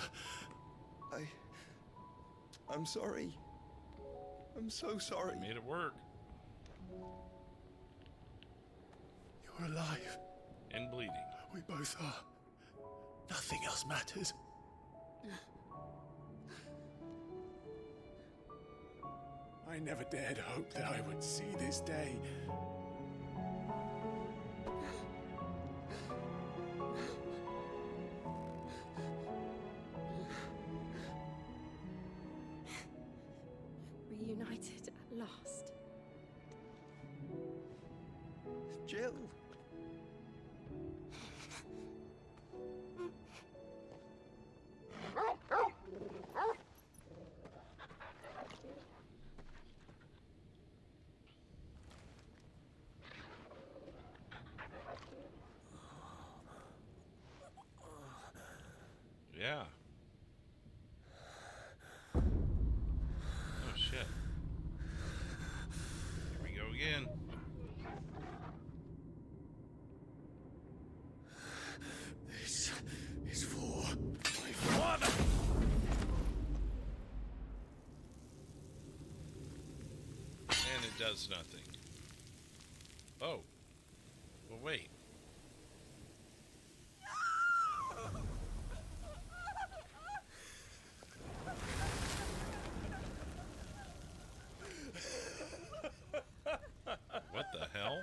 I'm sorry. I'm so sorry. Made it work. You're alive. And bleeding. We both are. Nothing else matters. I never dared hope that I would see this day. Reunited at last. Jill. Yeah. Oh, shit. Here we go again. This is for my father. And it does nothing. Oh. Well, wait. What the hell?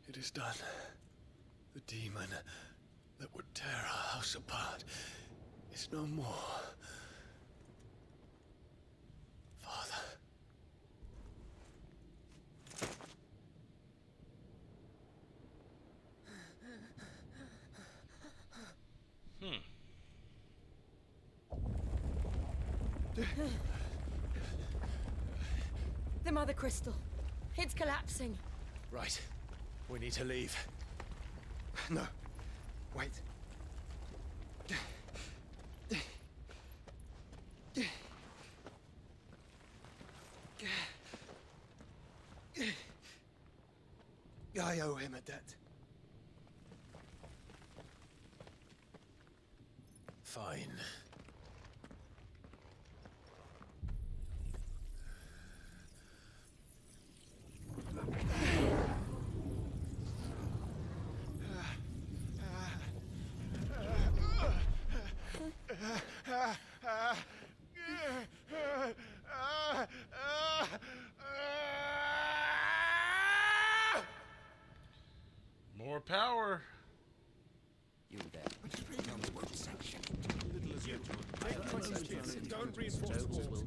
It is done. The demon that would tear our house apart is no more. Father. The Mother Crystal. It's collapsing. Right. We need to leave. No. Wait. I owe him a debt. Fine. More power. You there. Don't reinforce the walls.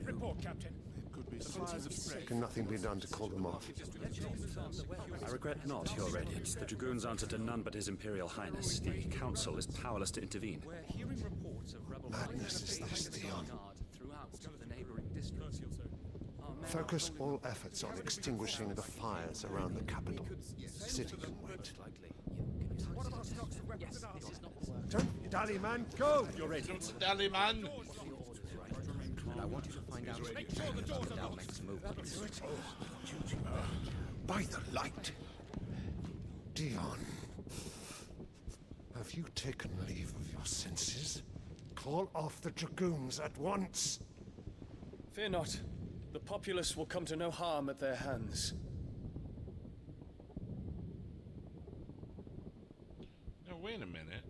Report, Captain. Can nothing be done to call them off? I regret not, Your Radiance. The Dragoons answer to none but His Imperial Highness. The Council is powerless to intervene. Madness is this, Theon. Focus all efforts on extinguishing the fires around the capital. The city can wait. Don't dally, man. Go! Your Radiance. Don't dally, man. And I want you to find out if D-RAILMENTS movements. By the light! Dion, have you taken leave of your senses? Call off the Dragoons at once! Fear not. The populace will come to no harm at their hands. Now, wait a minute.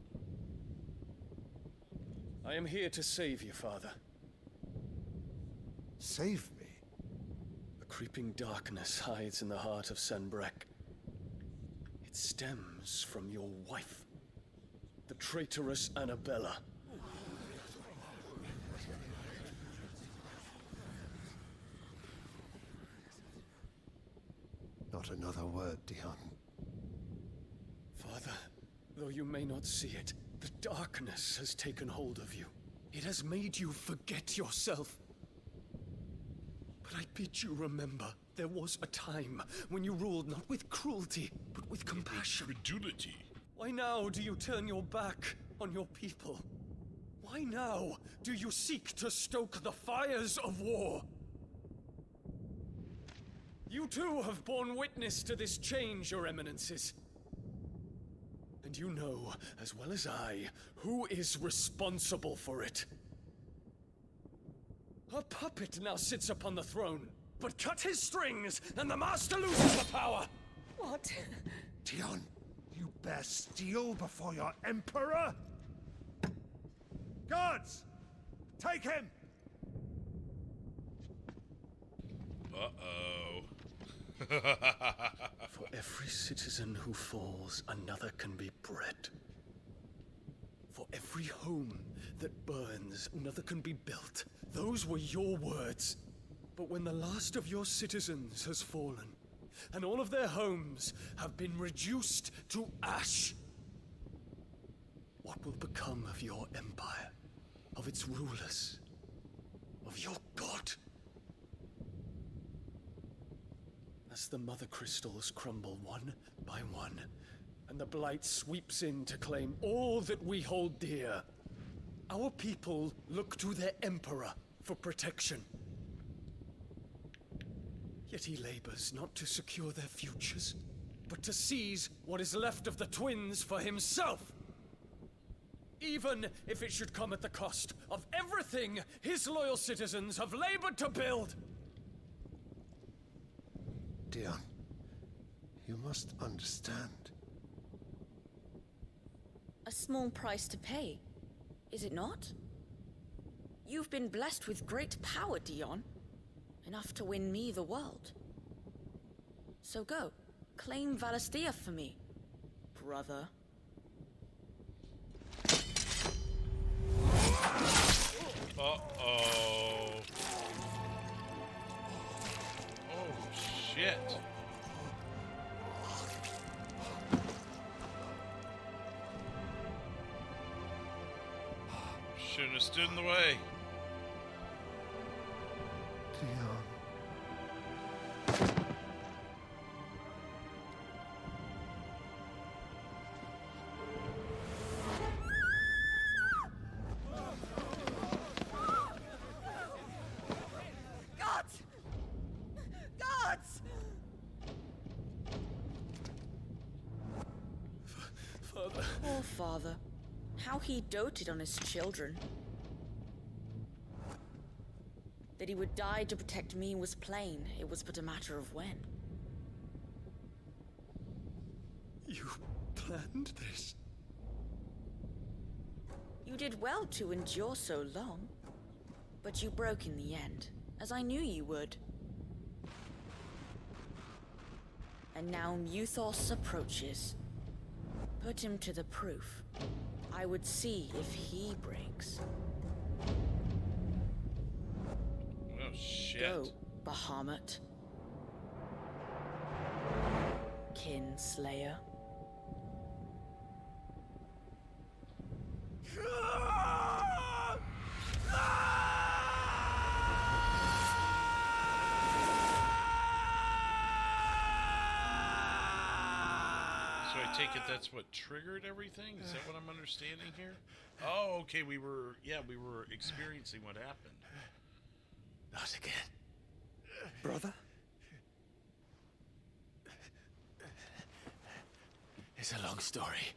I am here to save you, Father. Save me? A creeping darkness hides in the heart of Senbrek. It stems from your wife, the traitorous Annabella. Not another word, Dion. Father, though you may not see it, the darkness has taken hold of you. It has made you forget yourself. But I bid you remember, there was a time when you ruled not with cruelty, but with compassion. Credulity. Why now do you turn your back on your people? Why now do you seek to stoke the fires of war? You too have borne witness to this change, Your Eminences. And you know, as well as I, who is responsible for it. A puppet now sits upon the throne, but cut his strings, and the master loses the power! What? Dion, you bear steel before your emperor? Guards! Take him! Uh-oh. For every citizen who falls, another can be bred. For every home that burns, another can be built. Those were your words. But when the last of your citizens has fallen, and all of their homes have been reduced to ash, what will become of your empire, of its rulers, of your god? As the mother crystals crumble one by one, and the blight sweeps in to claim all that we hold dear, our people look to their emperor for protection. Yet he labors not to secure their futures, but to seize what is left of the twins for himself. Even if it should come at the cost of everything his loyal citizens have labored to build. Dion, you must understand. A small price to pay, is it not? You've been blessed with great power, Dion. Enough to win me the world. So go, claim Valisthea for me, brother. Uh-oh. Oh, shit. Shouldn't have stood in the way. Dion. Gods! Gods! Father. Poor father. How he doted on his children. That he would die to protect me was plain. It was but a matter of when. You planned this? You did well to endure so long. But you broke in the end, as I knew you would. And now Muthos approaches. Put him to the proof. I would see if he breaks. Oh, shit. Go, Bahamut. Kinslayer. So I take it that's what triggered everything? Is that what I'm understanding here? Oh, okay, we were experiencing what happened. Not again. Brother? It's a long story.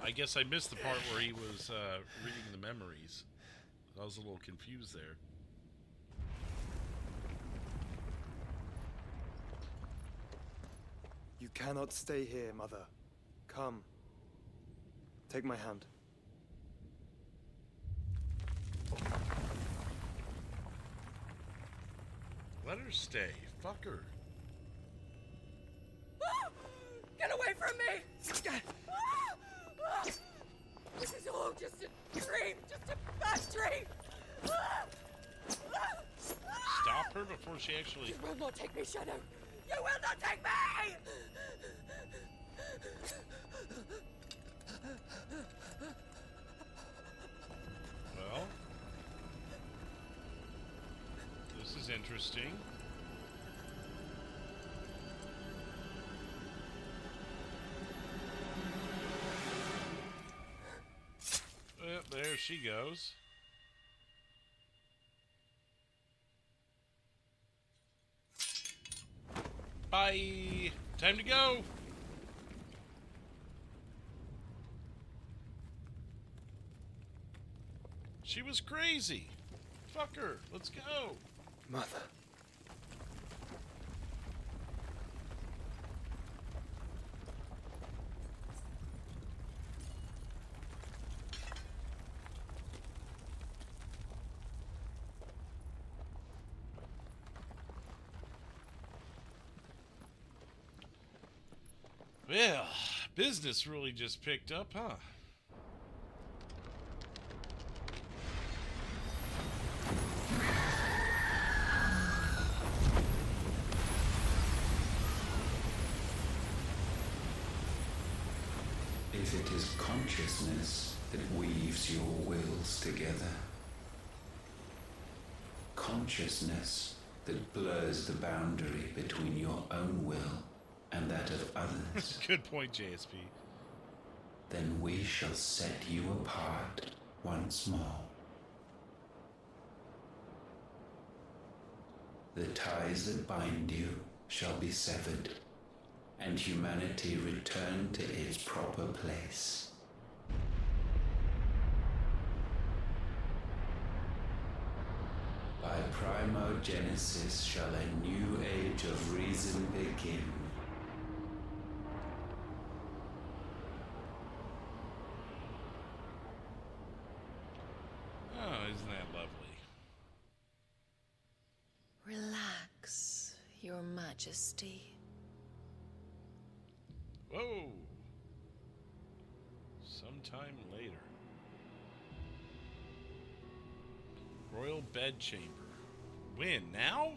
I guess I missed the part where he was reading the memories. I was a little confused there. You cannot stay here, Mother. Come. Take my hand. Let her stay. Fuck her. from me! This is all just a dream, just a bad dream! Stop her before she actually... You will not take me, Shadow! You will not take me! Well... This is interesting. There she goes. Bye! Time to go! She was crazy! Fuck her! Let's go! Mother. Well, business really just picked up, huh? If it is consciousness that weaves your wills together, consciousness that blurs the boundary between your own will and that of others. Good point, JSP. Then we shall set you apart once more. The ties that bind you shall be severed, and humanity return to its proper place. By primogenesis shall a new age of reason begin. Oh, isn't that lovely? Relax, Your Majesty. Whoa! Sometime later. Royal bedchamber. When? Now?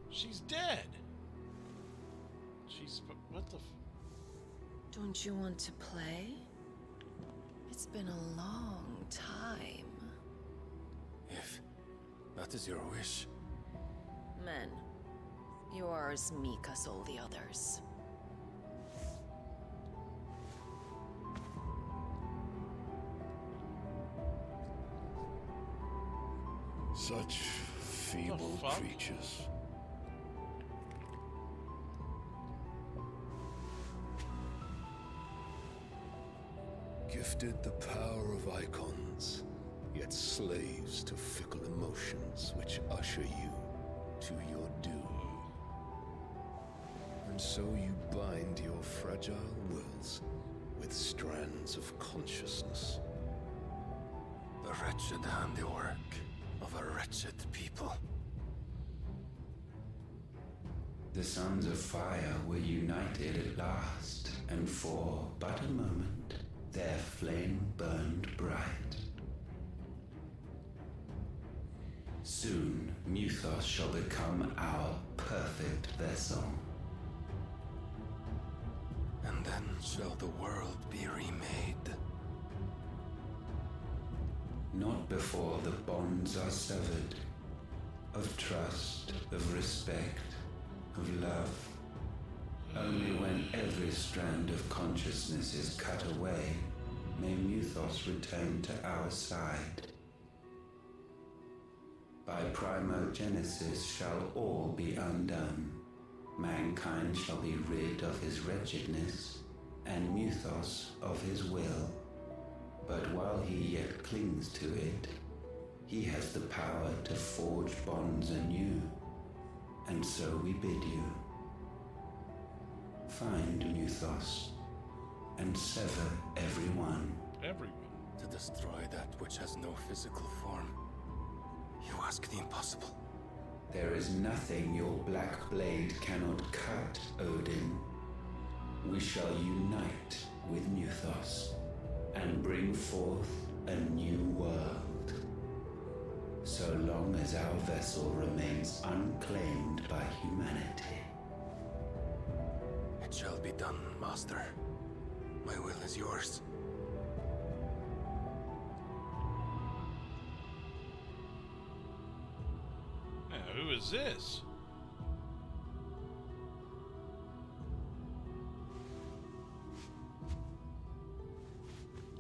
She's dead. She's... What the... Don't you want to play? It's been a long time. If that is your wish. Men, you are as meek as all the others. Such feeble creatures. Gifted the power of icons, yet slaves to fickle emotions which usher you to your doom. And so you bind your fragile wills with strands of consciousness. The wretched handiwork of a wretched people. The sons of fire were united at last, and for but a moment their flame burned bright. Soon Muthos shall become our perfect vessel. And then shall the world be remade. Not before the bonds are severed, of trust, of respect, of love. Only when every strand of consciousness is cut away, may Muthos return to our side. By primogenesis shall all be undone. Mankind shall be rid of his wretchedness, and Muthos of his will. But while he yet clings to it, he has the power to forge bonds anew. And so we bid you, find Muthos, and sever everyone. Everyone? To destroy that which has no physical form. You ask the impossible. There is nothing your black blade cannot cut, Odin. we shall unite with Mythos and bring forth a new world. So long as our vessel remains unclaimed by humanity. It shall be done, Master. My will is yours. Now, who is this?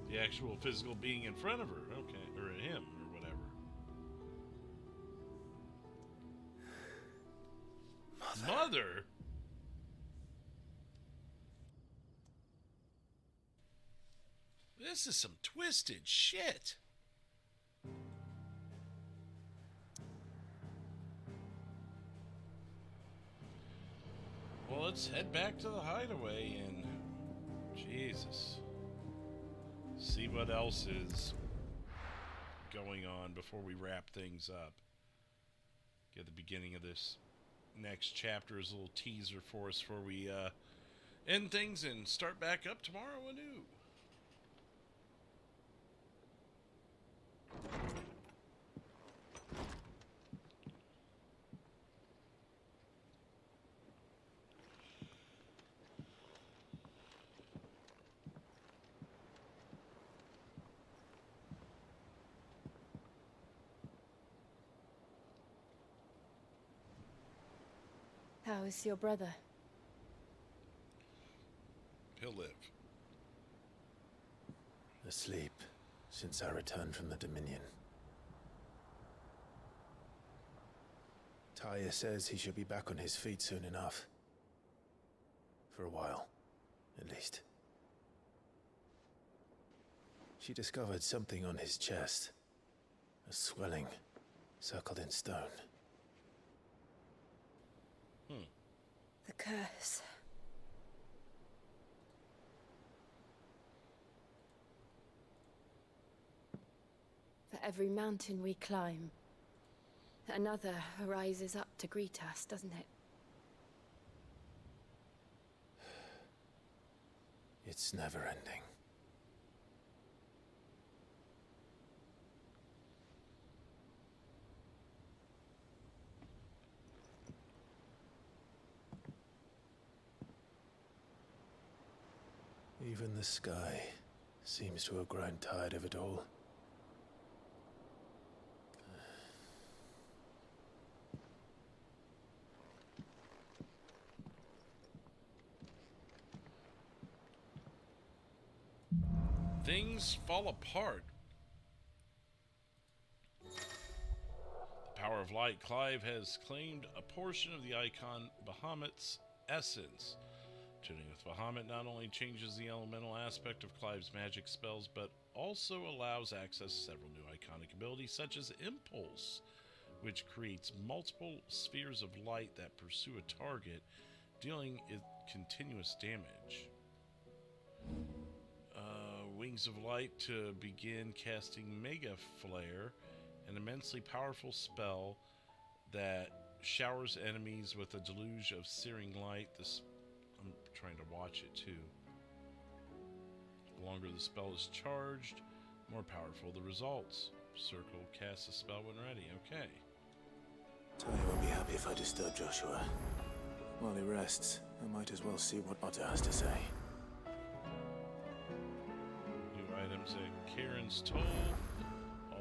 The actual physical being in front of her, okay, or him, or whatever. Mother? This is some twisted shit. Well, let's head back to the hideaway and Jesus. See what else is going on before we wrap things up. Get the beginning of this next chapter as a little teaser for us before we end things and start back up tomorrow anew. How is your brother? He'll live. Asleep since I returned from the Dominion. Taya says he should be back on his feet soon enough. For a while, at least. She discovered something on his chest. A swelling, circled in stone. The curse. For every mountain we climb, another rises up to greet us, doesn't it? It's never ending. Even the sky seems to have grown tired of it all. Things fall apart. The power of light. Clive has claimed a portion of the icon Bahamut's essence. Tuning with Bahamut not only changes the elemental aspect of Clive's magic spells, but also allows access to several new iconic abilities, such as Impulse, which creates multiple spheres of light that pursue a target, dealing it continuous damage. Wings of Light to begin casting Mega Flare, an immensely powerful spell that showers enemies with a deluge of searing light. I'm trying to watch it too. The longer the spell is charged, more powerful the results. Circle casts a spell when ready. Okay. Taya won't be happy if I disturb Joshua. While he rests, I might as well see what Otter has to say. New items at Karen's Toll.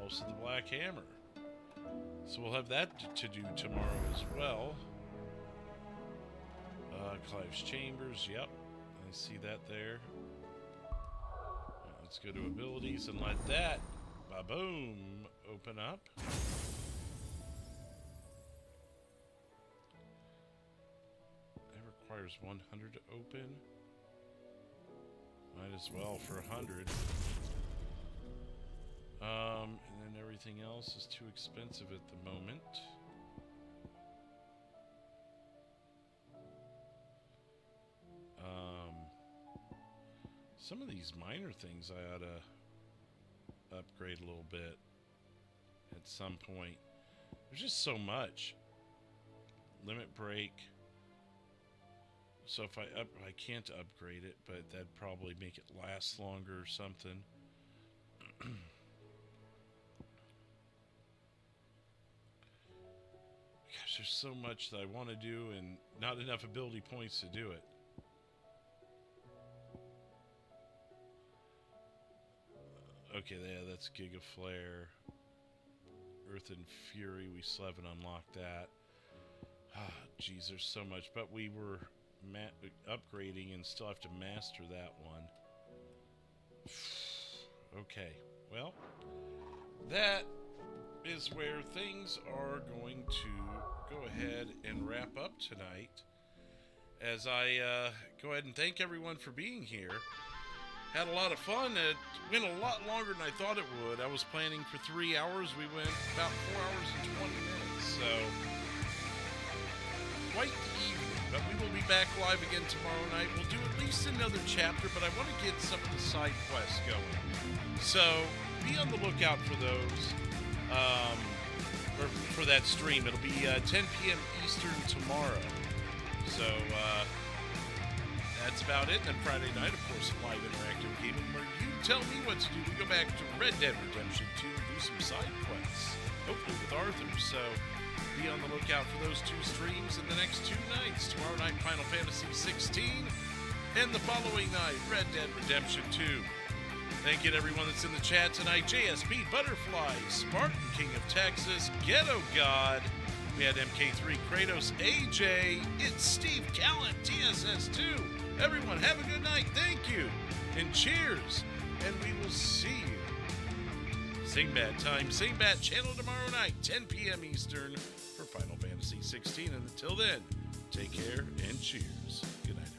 Also the Black Hammer. So we'll have that to do tomorrow as well. Clive's Chambers, yep. I see that there. Let's go to abilities and let that, ba-boom, open up. That requires 100 to open. Might as well for 100. And then everything else is too expensive at the moment. Some of these minor things I ought to upgrade a little bit at some point. There's just so much. Limit break. So if I can't upgrade it, but that'd probably make it last longer or something. Gosh, there's so much that I want to do and not enough ability points to do it. Okay, yeah, that's Giga Flare. Earth and Fury, we still haven't unlocked that. Ah, geez, there's so much. But we were upgrading and still have to master that one. Okay, well, that is where things are going to go ahead and wrap up tonight. As I go ahead and thank everyone for being here. Had a lot of fun. It went a lot longer than I thought it would. I was planning for 3 hours. We went about 4 hours and 20 minutes. So, quite the evening. But we will be back live again tomorrow night. We'll do at least another chapter, but I want to get some of the side quests going. So, be on the lookout for those. Or for that stream. It'll be 10 p.m. Eastern tomorrow. So, that's about it. And then Friday night, of course, live interactive gaming where you tell me what to do. We go back to Red Dead Redemption 2 and do some side quests, hopefully with Arthur. So be on the lookout for those 2 streams in the next 2 nights. Tomorrow night, Final Fantasy XVI, and the following night, Red Dead Redemption 2. Thank you to everyone that's in the chat tonight. JSP, Butterfly, Spartan King of Texas, Ghetto God. We had MK3, Kratos, AJ, it's Steve Callan, TSS2. Everyone, have a good night. Thank you. And cheers. And we will see you. Same bad time, same bad channel tomorrow night, 10 p.m. Eastern for Final Fantasy XVI. And until then, take care and cheers. Good night.